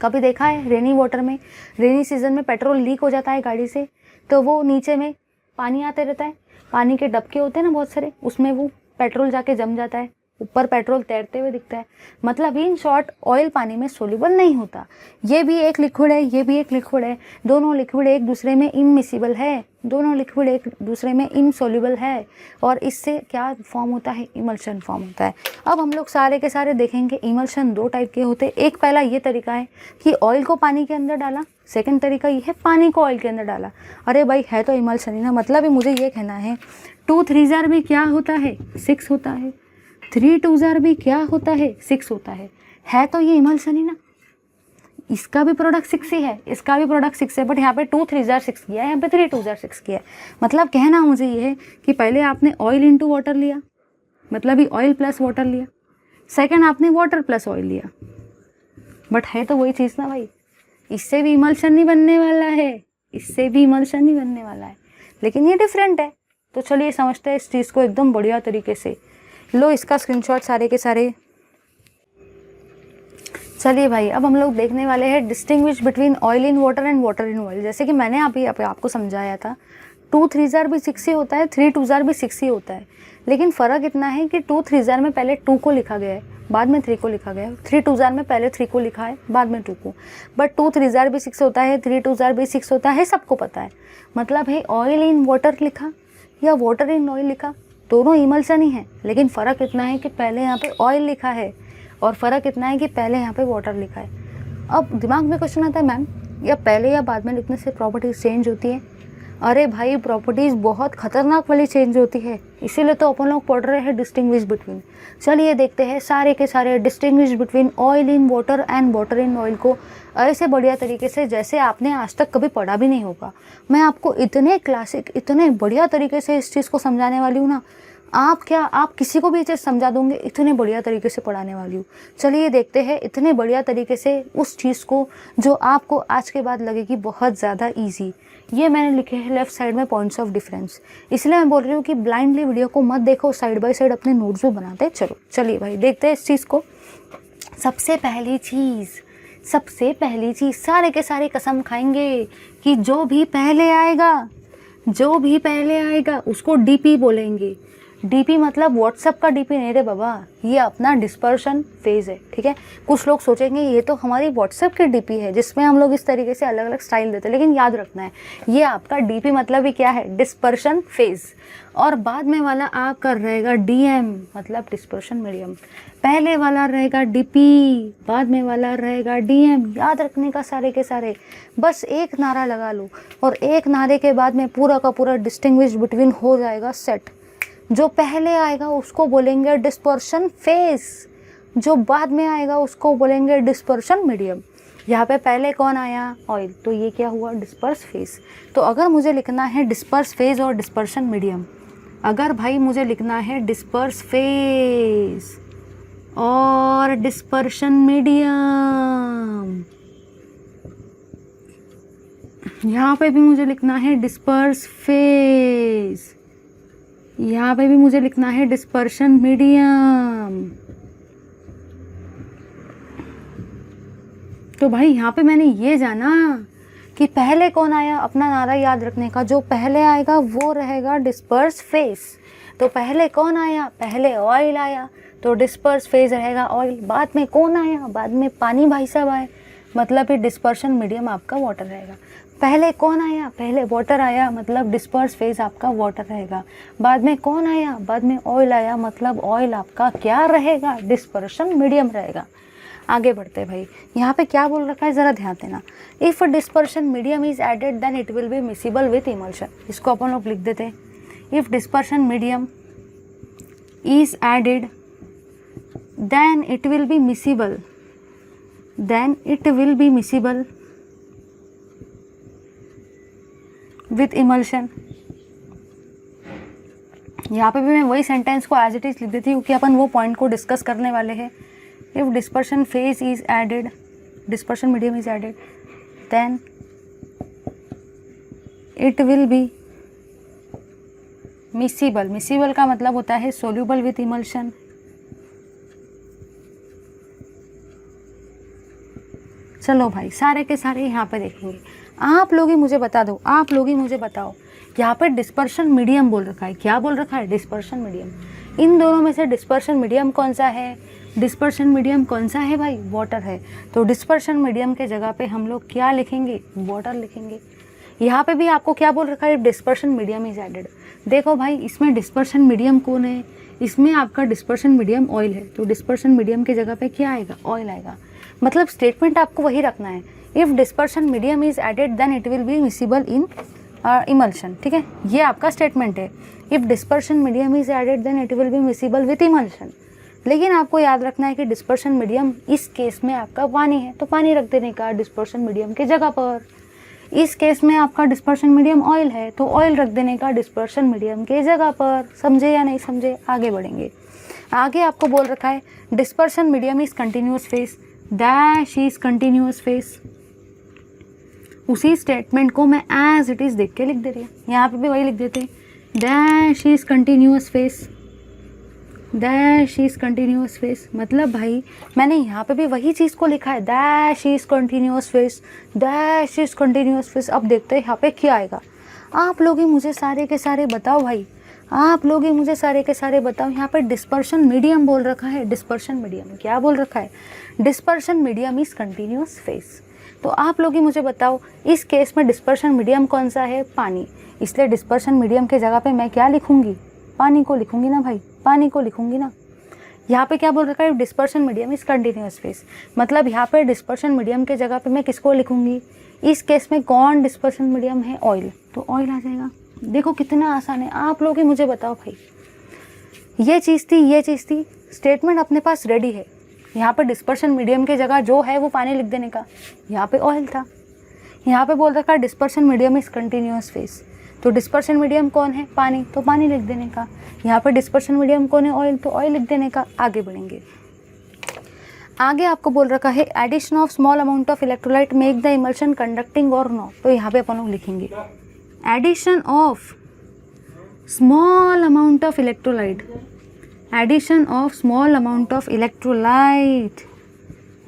कभी देखा है रेनी वाटर में, रेनी सीजन में पेट्रोल लीक हो जाता है गाड़ी से, तो वो नीचे में पानी आते रहता है, पानी के डबके होते हैं ना बहुत सारे, उसमें वो पेट्रोल जाके जम जाता है, ऊपर पेट्रोल तैरते हुए दिखता है। मतलब इन शॉर्ट ऑयल पानी में सोल्यूबल नहीं होता। ये भी एक लिक्विड है, ये भी एक लिक्विड है, दोनों लिक्विड एक दूसरे में इममिसिबल है, दोनों लिक्विड एक दूसरे में इनसोल्यूबल है, और इससे क्या फॉर्म होता है? इमल्शन फॉर्म होता है। अब हम लोग सारे के सारे देखेंगे इमल्शन दो टाइप के होते हैं। एक पहला ये तरीका है कि ऑयल को पानी के अंदर डाला, सेकंड तरीका ये है पानी को ऑयल के अंदर डाला। अरे भाई है तो इमल्शन ही ना। मतलब मुझे ये कहना है 2 3 जार भी क्या होता है? 6 होता है। 3 2 जार भी क्या होता है? 6 होता है तो ये इमल्शन ही ना। इसका भी प्रोडक्ट 6 ही है, इसका भी प्रोडक्ट 6 है, बट यहाँ पे 2 3 जार 6 किया है, यहाँ पे 3 2 जार 6 किया है। मतलब कहना मुझे ये है कि पहले आपने ऑयल इंटू वाटर लिया, मतलब ही ऑयल प्लस वाटर लिया, सेकंड आपने वाटर प्लस ऑयल लिया, बट है तो वही चीज़ ना भाई। इससे भी इमल्शन नहीं बनने वाला है, इससे भी इमल्शन नहीं बनने वाला है, लेकिन ये डिफरेंट है। तो चलिए समझते हैं इस चीज़ को एकदम बढ़िया तरीके से। लो इसका स्क्रीनशॉट सारे के सारे। चलिए भाई अब हम लोग देखने वाले हैं distinguish between oil in water and water in oil. जैसे कि मैंने अभी आपको समझाया था 2 3 भी 6 ही होता है, 3 2 भी 6 ही होता है, लेकिन फ़र्क इतना है कि 2 3 में पहले 2 को लिखा गया है, बाद में 3 को लिखा गया है, 3 2 में पहले 3 को लिखा है, बाद में 2 को, बट 2 3 भी 6 होता है, 3 2 भी 6 होता है, सबको पता है। मतलब है ऑयल इन वाटर लिखा या वाटर इन ऑयल लिखा, दोनों इमल्शन ही है, लेकिन फ़र्क इतना है कि पहले यहाँ पे ऑयल लिखा है और फ़र्क इतना है कि पहले यहाँ पे वाटर लिखा है। अब दिमाग में क्वेश्चन आता है मैम या पहले या बाद में लिखने से प्रॉपर्टीज़ चेंज होती है? अरे भाई प्रॉपर्टीज़ बहुत ख़तरनाक वाली चेंज होती है, इसीलिए तो अपन लोग पढ़ रहे हैं डिस्टिंग्विश बिटवीन। चलिए देखते हैं सारे के सारे distinguish between oil in water and water in oil को ऐसे बढ़िया तरीके से जैसे आपने आज तक कभी पढ़ा भी नहीं होगा। मैं आपको इतने क्लासिक इतने बढ़िया तरीके से इस चीज़ को समझाने वाली हूँ ना, आप किसी को भी ये चीज़ समझा दोगे, इतने बढ़िया तरीके से पढ़ाने वाली हूँ। चलिए देखते हैं इतने बढ़िया तरीके से उस चीज़ को जो आपको आज के बाद लगेगी बहुत ज़्यादा ईजी। ये मैंने लिखे हैं लेफ्ट साइड में पॉइंट्स ऑफ डिफरेंस, इसलिए मैं बोल रही हूँ कि ब्लाइंडली वीडियो को मत देखो, साइड बाय साइड अपने नोट्स भी बनाते चलो। चलिए भाई देखते हैं इस चीज़ को। सबसे पहली चीज़ सारे के सारे कसम खाएंगे कि जो भी पहले आएगा उसको डीपी बोलेंगे। डीपी मतलब व्हाट्सएप का डीपी नहीं रे बाबा, ये अपना डिस्पर्शन फेज़ है, ठीक है। कुछ लोग सोचेंगे ये तो हमारी व्हाट्सएप की डीपी है जिसमें हम लोग इस तरीके से अलग अलग स्टाइल देते हैं, लेकिन याद रखना है ये आपका डीपी मतलब ही क्या है, डिस्पर्शन फेज़। और बाद में वाला आपका रहेगा डीएम मतलब डिस्पर्शन मीडियम। पहले वाला रहेगा डीपी, बाद में वाला रहेगा डीएम। याद रखने का सारे के सारे, बस एक नारा लगा लो और एक नारे के बाद में पूरा का पूरा डिस्टिंग्विश बिटवीन हो जाएगा सेट। जो पहले आएगा उसको बोलेंगे डिस्पर्शन फेज, जो बाद में आएगा उसको बोलेंगे डिस्पर्शन मीडियम। यहाँ पे पहले कौन आया, ऑयल, तो ये क्या हुआ, डिस्पर्स फेज। तो अगर मुझे लिखना है डिस्पर्स फेज और डिस्पर्शन मीडियम, अगर भाई मुझे लिखना है डिस्पर्स फेज और डिस्पर्शन मीडियम, यहाँ पे भी मुझे लिखना है डिस्पर्स फेज, यहाँ पे भी मुझे लिखना है डिस्पर्शन मीडियम। तो भाई यहाँ पे मैंने ये जाना कि पहले कौन आया, अपना नारा याद रखने का, जो पहले आएगा वो रहेगा डिस्पर्स फेज। तो पहले कौन आया, पहले ऑयल आया तो डिस्पर्स फेज रहेगा ऑयल। बाद में कौन आया, बाद में पानी भाई साहब आए, मतलब ये डिस्पर्शन मीडियम आपका वाटर रहेगा। पहले कौन आया, पहले वाटर आया मतलब डिस्पर्स फेज आपका वाटर रहेगा। बाद में कौन आया, बाद में ऑयल आया मतलब ऑयल आपका क्या रहेगा, डिस्पर्शन मीडियम रहेगा। आगे बढ़ते भाई, यहाँ पे क्या बोल रखा है ज़रा ध्यान देना। If dispersion medium is added then it will be miscible with emulsion. इसको अपन लोग लिख देते हैं, if dispersion medium is added then it will be miscible, then it will be miscible with emulsion. यहाँ पे भी मैं वही सेंटेंस को एज इट इज लिख देती हूँ क्योंकि अपन वो पॉइंट को डिस्कस करने वाले हैं। If dispersion phase is added, dispersion medium is added, then it will be miscible. Miscible का मतलब होता है सोल्यूबल विथ इमल्शन। चलो भाई सारे के सारे यहाँ पे देखेंगे। आप लोग ही मुझे बता दो, आप लोग ही मुझे बताओ, यहाँ पे डिस्पर्शन मीडियम बोल रखा है, क्या बोल रखा है, डिस्पर्शन मीडियम। इन दोनों में से डिस्पर्शन मीडियम कौन सा है, डिस्पर्शन मीडियम कौन सा है भाई, वाटर है। तो डिस्पर्शन मीडियम के जगह पे हम लोग क्या लिखेंगे, वाटर लिखेंगे। यहाँ पे भी आपको क्या बोल रखा है, डिस्पर्शन मीडियम इज एडेड। देखो भाई इसमें डिस्पर्शन मीडियम कौन है, इसमें आपका डिस्पर्शन मीडियम ऑयल है, तो डिस्पर्शन मीडियम की जगह पे क्या आएगा, ऑयल आएगा। मतलब स्टेटमेंट आपको वही रखना है, if dispersion medium is added then it will be miscible in emulsion, ठीक है, ये आपका स्टेटमेंट है। If dispersion medium is added then it will be miscible with emulsion. लेकिन आपको याद रखना है कि डिस्पर्शन मीडियम इस केस में आपका पानी है, तो पानी रख देने का डिस्पर्शन मीडियम की जगह पर। इस केस में आपका डिस्पर्शन मीडियम ऑयल है, तो ऑयल रख देने का डिस्पर्शन मीडियम के जगह पर। समझे या नहीं समझे, आगे बढ़ेंगे। आगे आपको बोल रखा है dispersion medium is continuous face, dash is continuous face. उसी स्टेटमेंट को मैं एज इट इज़ देख के लिख दे रही हूँ, यहाँ पे भी वही लिख देते हैं, dash is continuous face, dash is continuous face. मतलब भाई मैंने यहाँ पे भी वही चीज़ को लिखा है, dash is continuous face, dash is continuous face. अब देखते हैं यहाँ पे क्या आएगा। आप लोग ही मुझे सारे के सारे बताओ भाई, आप लोग ही मुझे सारे के सारे बताओ। यहाँ पे डिस्पर्शन मीडियम बोल रखा है, डिस्पर्शन मीडियम क्या बोल रखा है, dispersion medium is continuous face. तो आप लोग ही मुझे बताओ इस केस में डिस्पर्शन मीडियम कौन सा है, पानी। इसलिए डिस्पर्शन मीडियम के जगह पे मैं क्या लिखूंगी, पानी को लिखूंगी ना भाई, पानी को लिखूंगी ना। यहाँ पे क्या बोल रखा है, dispersion medium is continuous face. मतलब यहाँ पे डिस्पर्शन मीडियम के जगह पे मैं किसको लिखूंगी, इस केस में कौन डिस्पर्शन मीडियम है, ऑयल, तो ऑयल आ जाएगा। देखो कितना आसान है, आप लोग ही मुझे बताओ भाई। ये चीज़ थी, ये चीज़ थी, स्टेटमेंट अपने पास रेडी है। यहाँ पे डिस्पर्शन मीडियम की जगह जो है वो पानी लिख देने का, यहाँ पे ऑयल था। यहाँ पे बोल रखा है dispersion medium is continuous face, तो डिस्पर्शन मीडियम कौन है, पानी, तो पानी लिख देने का। यहाँ पे डिस्पर्शन मीडियम कौन है, ऑयल, तो ऑयल लिख देने का। आगे बढ़ेंगे, आगे आपको बोल रखा है addition of small amount of electrolyte make the emulsion conducting or not. तो यहाँ पे अपन लोग लिखेंगे addition of small amount of electrolyte, addition of small amount of electrolyte,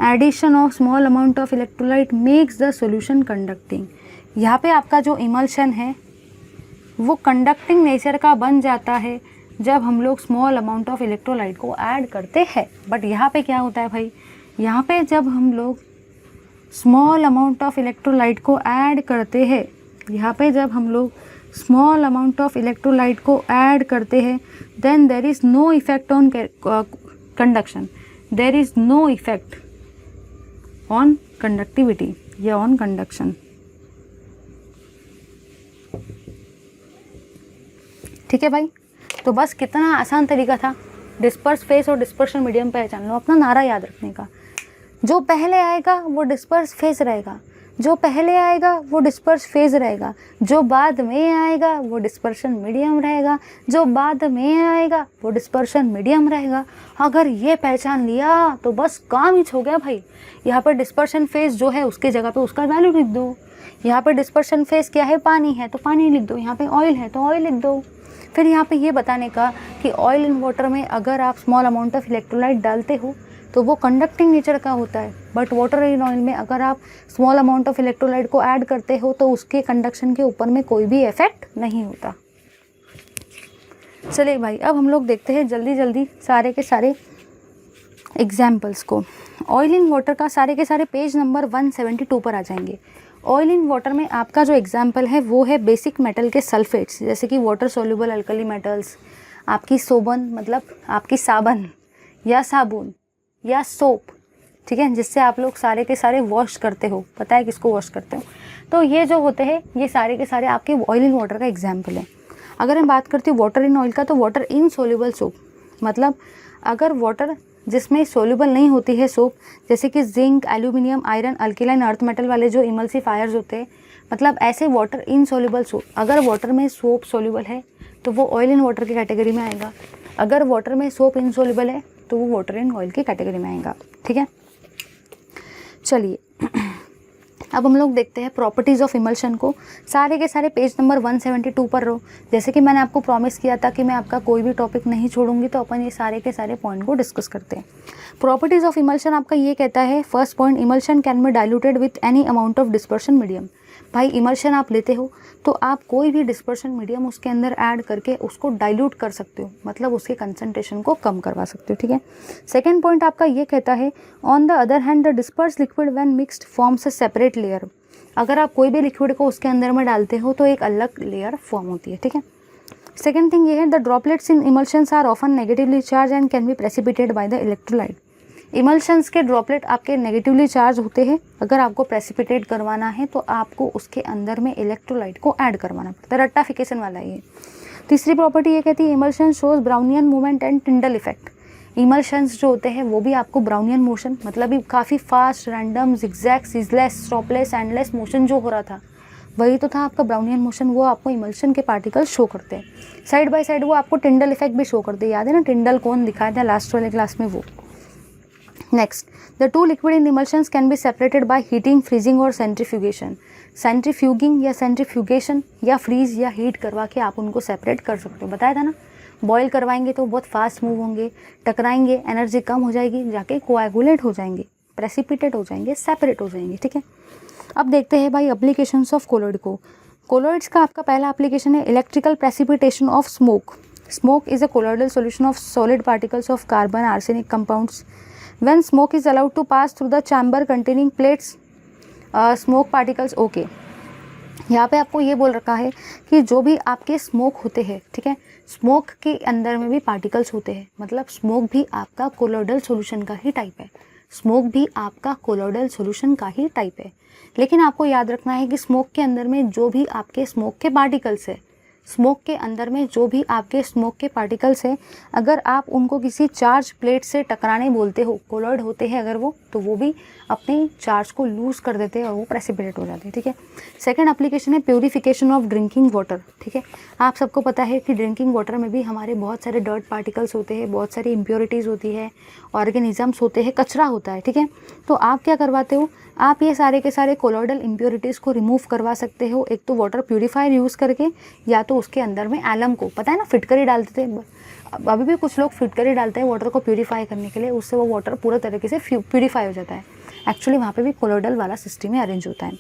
addition of small amount of electrolyte makes the solution conducting. यहाँ पे आपका जो इमल्शन है वो कंडक्टिंग नेचर का बन जाता है जब हम लोग स्मॉल अमाउंट ऑफ इलेक्ट्रोलाइट को ऐड करते हैं। बट यहाँ पे क्या होता है भाई, यहाँ पे जब हम लोग स्मॉल अमाउंट ऑफ इलेक्ट्रोलाइट को ऐड करते हैं, यहाँ पे जब हम लोग स्मॉल अमाउंट ऑफ इलेक्ट्रोलाइट को ऐड करते हैं, then there is no effect on conduction, there is no effect on conductivity या ऑन कंडक्शन। ठीक है भाई, तो बस कितना आसान तरीका था डिस्पर्स फेस और डिस्पर्शन मीडियम पहचान लो। अपना नारा याद रखने का, जो पहले आएगा वो डिस्पर्स फेस रहेगा, जो पहले आएगा वो डिस्पर्स फेज रहेगा, जो बाद में आएगा वो डिस्पर्शन मीडियम रहेगा, जो बाद में आएगा वो डिस्पर्शन मीडियम रहेगा। अगर ये पहचान लिया तो बस काम ही हो गया भाई। यहाँ पर डिस्पर्शन फेज जो है उसके जगह पे उसका वैल्यू लिख दो। यहाँ पर डिस्पर्शन फेज क्या है, पानी है तो पानी लिख दो, यहाँ पे ऑयल है तो ऑयल लिख दो। फिर यहाँ पे ये बताने का कि ऑयल इन वाटर में अगर आप स्मॉल अमाउंट ऑफ इलेक्ट्रोलाइट डालते हो तो वो कंडक्टिंग नेचर का होता है, बट वाटर इन ऑयल में अगर आप स्मॉल अमाउंट ऑफ इलेक्ट्रोलाइट को ऐड करते हो तो उसके कंडक्शन के ऊपर में कोई भी इफेक्ट नहीं होता। चलिए भाई, अब हम लोग देखते हैं जल्दी जल्दी सारे के सारे एग्जाम्पल्स को। ऑयल इन वाटर का सारे के सारे पेज नंबर 172 पर आ जाएंगे। ऑयल इन वाटर में आपका जो एग्जाम्पल है वो है बेसिक मेटल के सल्फेट्स, जैसे कि वाटर सोल्यूबल अल्कली मेटल्स, आपकी सोबन मतलब आपकी साबन या साबुन या सोप, ठीक है, जिससे आप लोग सारे के सारे वॉश करते हो, पता है किसको वॉश करते हो। तो ये जो होते हैं ये सारे के सारे आपके ऑयल इन वाटर का एग्जाम्पल है। अगर मैं बात करती हूँ वाटर इन ऑयल का, तो वाटर इन सोल्यूबल सोप, मतलब अगर वाटर जिसमें सोल्यूबल नहीं होती है सोप, जैसे कि zinc, aluminium, iron, अल्किलाइन earth metal वाले जो इमल्सिफायर्स होते हैं, मतलब ऐसे वाटर इन सोल्यूबल सोप। अगर वाटर में सोप सोल्यूबल है तो वो ऑयल इन वाटर की कैटेगरी में आएगा। अगर वाटर में सोप इनसोल्यूबल है तो वो वाटर इन ऑयल की कैटेगरी में आएगा। ठीक है, चलिए अब हम लोग देखते हैं प्रॉपर्टीज़ ऑफ इमल्शन को। सारे के सारे पेज नंबर 172 पर रहो। जैसे कि मैंने आपको प्रॉमिस किया था कि मैं आपका कोई भी टॉपिक नहीं छोड़ूंगी, तो अपन ये सारे के सारे पॉइंट को डिस्कस करते हैं। प्रॉपर्टीज़ ऑफ इमल्शन आपका ये कहता है, first point, emulsion can be diluted with any amount of dispersion medium. भाई इमल्शन आप लेते हो तो आप कोई भी डिस्पर्शन मीडियम उसके अंदर ऐड करके उसको डाइल्यूट कर सकते हो, मतलब उसके कंसंट्रेशन को कम करवा सकते हो। ठीक है, सेकेंड पॉइंट आपका ये कहता है, on the other hand the disperse liquid when mixed forms a separate layer. अगर आप कोई भी लिक्विड को उसके अंदर में डालते हो तो एक अलग लेयर फॉर्म होती है। ठीक है, सेकेंड थिंग ये है, the droplets in emulsions are often negatively charge and can be precipitated by the electrolyte. Emulsions के ड्रॉपलेट आपके नेगेटिवली चार्ज होते हैं। अगर आपको प्रेसिपिटेट करवाना है तो आपको उसके अंदर में इलेक्ट्रोलाइट को ऐड करवाना पड़ता है, रट्टाफिकेशन वाला ये। तीसरी प्रॉपर्टी ये कहती है, emulsion shows Brownian movement and Tyndall effect. Emulsions जो होते हैं वो भी आपको ब्राउनियन मोशन, मतलब काफ़ी fast, random, zigzag, ceaseless, stop loss, endless motion जो हो रहा था वही तो था आपका ब्राउनियन मोशन, वो आपको इमल्शन के पार्टिकल्स शो करते हैं साइड बाय साइड, वो आपको टिंडल इफेक्ट भी शो करते हैं। याद है ना टिंडल कौन दिखाया था लास्ट वाले क्लास में वो। Next, the two liquid in emulsions can be separated by heating, freezing और सेंट्रीफ्यूगेशन। सेंट्रीफ्यूगिंग या सेंट्रीफ्यूगेशन या फ्रीज या हीट करवा के आप उनको सेपरेट कर सकते हो, बताया था ना। बॉयल करवाएंगे तो बहुत फास्ट मूव होंगे, टकराएंगे, एनर्जी कम हो जाएगी, जाके कोएगुलेट हो जाएंगे, प्रेसिपिटेट हो जाएंगे, सेपरेट हो जाएंगे, ठीक है। अब देखते हैं भाई एप्लीकेशंस ऑफ कोलॉइड को। कोलॉइड्स का आपका पहला एप्लीकेशन है electrical precipitation of smoke. Smoke is a colloidal solution of solid particles of carbon arsenic compounds. When smoke is allowed to pass through the chamber containing plates smoke particles, okay. यहाँ पे आपको ये बोल रखा है कि जो भी आपके स्मोक होते हैं, ठीक है, स्मोक के अंदर में भी पार्टिकल्स होते हैं, मतलब स्मोक भी आपका कोलॉइडल सॉल्यूशन का ही टाइप है। स्मोक भी आपका कोलॉइडल सॉल्यूशन का ही टाइप है। लेकिन आपको याद रखना है कि स्मोक के अंदर में जो भी आपके स्मोक के पार्टिकल्स है, स्मोक के अंदर में जो भी आपके स्मोक के पार्टिकल्स है, अगर आप उनको किसी चार्ज प्लेट से टकराने बोलते हो, कोलॉइड होते हैं अगर वो, तो वो भी अपने चार्ज को लूज कर देते हैं और वो प्रेसिपिटेट हो जाते हैं, ठीक है। सेकंड एप्लीकेशन है प्यूरिफिकेशन ऑफ ड्रिंकिंग वाटर, ठीक है। आप सबको पता है कि ड्रिंकिंग वाटर में भी हमारे बहुत सारे डर्ट पार्टिकल्स होते हैं, बहुत सारी इम्प्योरिटीज़ होती है, ऑर्गेनिजम्स होते हैं, कचरा होता है, ठीक है। तो आप क्या करवाते हो, आप ये सारे के सारे कोलॉइडल इम्प्योरिटीज़ को रिमूव करवा सकते हो, एक तो वाटर प्यूरीफायर यूज़ करके, या तो उसके अंदर में एलम को, पता है ना फिटकरी डालते थे, अभी भी कुछ लोग फिटकरी डालते हैं वाटर को प्यूरीफाई करने के लिए, उससे वो वाटर पूरा तरीके से प्यूरीफाई हो जाता है। एक्चुअली वहाँ पे भी कोलॉइडल वाला सिस्टम ही अरेंज होता है।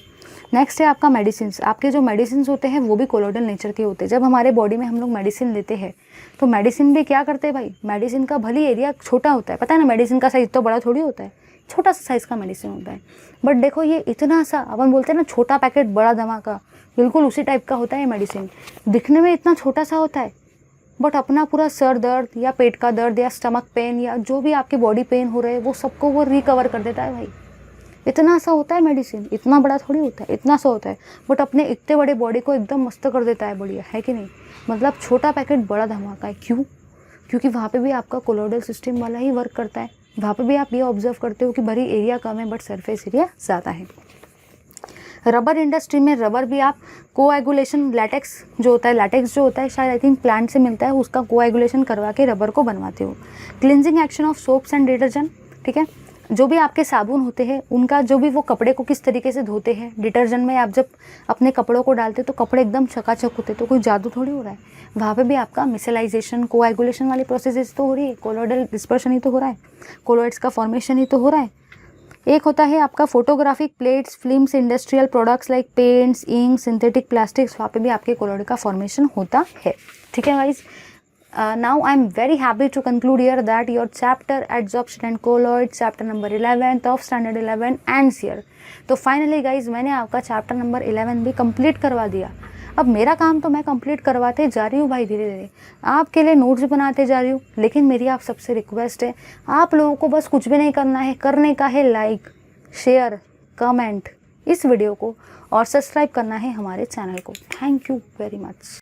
नेक्स्ट है आपका मेडिसिन। आपके जो मेडिसिन होते हैं वो भी कोलॉइडल नेचर के होते हैं। जब हमारे बॉडी में हम लोग मेडिसिन लेते हैं तो मेडिसिन भी क्या करते हैं भाई, मेडिसिन का भले एरिया छोटा होता है, पता है ना, मेडिसिन का साइज तो बड़ा थोड़ी होता है, छोटा सा साइज़ का मेडिसिन होता है। बट देखो ये इतना सा, अपन बोलते हैं ना छोटा पैकेट बड़ा धमाका, बिल्कुल उसी टाइप का होता है मेडिसिन। दिखने में इतना छोटा सा होता है, बट अपना पूरा सर दर्द या पेट का दर्द या स्टमक पेन या जो भी आपके बॉडी पेन हो रहे हैं वो सबको वो रिकवर कर देता है भाई। इतना सा होता है मेडिसिन, इतना बड़ा थोड़ी होता है, इतना सा होता है, बट अपने इतने बड़े बॉडी को एकदम मस्त कर देता है, बढ़िया है कि नहीं। मतलब छोटा पैकेट बड़ा धमाका है, क्यों? क्योंकि वहाँ पे भी आपका कोलॉइडल सिस्टम वाला ही वर्क करता है। वहाँ पे भी आप ये ऑब्जर्व करते हो कि भरी एरिया कम है बट सरफेस एरिया ज़्यादा है। रबर इंडस्ट्री में रबर भी आप कोएगुलेशन, लैटेक्स जो होता है, लैटेक्स जो होता है शायद आई थिंक प्लांट से मिलता है, उसका कोएगुलेशन करवा के रबर को बनवाते हो। Cleansing action of soaps and detergent, ठीक है, जो भी आपके साबुन होते हैं उनका जो भी वो कपड़े को किस तरीके से धोते हैं, डिटर्जेंट में आप जब अपने कपड़ों को डालते तो कपड़े एकदम चकाचक होते, तो कोई जादू थोड़ी हो रहा है। वहाँ पे भी आपका मिसेलाइजेशन, कोएगुलेशन वाली प्रोसेसेस तो हो रही है, कोलॉइडल डिस्पर्शन ही तो हो रहा है, कोलॉइड्स का फॉर्मेशन ही तो हो रहा है। एक होता है आपका photographic plates, films, industrial products like paints, ink, synthetic plastics, वहाँ पे भी आपके कोलॉइड का फॉर्मेशन होता है, ठीक है guys. Now I am very happy to conclude here that your chapter adsorption and colloid, chapter number 11 of standard 11 ends here. तो फाइनली गाइज मैंने आपका चैप्टर नंबर 11 भी कंप्लीट करवा दिया। अब मेरा काम तो मैं कंप्लीट करवाते जा रही हूँ भाई, धीरे धीरे आपके लिए नोट्स बनाते जा रही हूँ। लेकिन मेरी आप सबसे रिक्वेस्ट है, आप लोगों को बस कुछ भी नहीं करना है, करने का है लाइक, शेयर, कमेंट इस वीडियो को, और सब्सक्राइब करना है हमारे चैनल को। Thank you very much.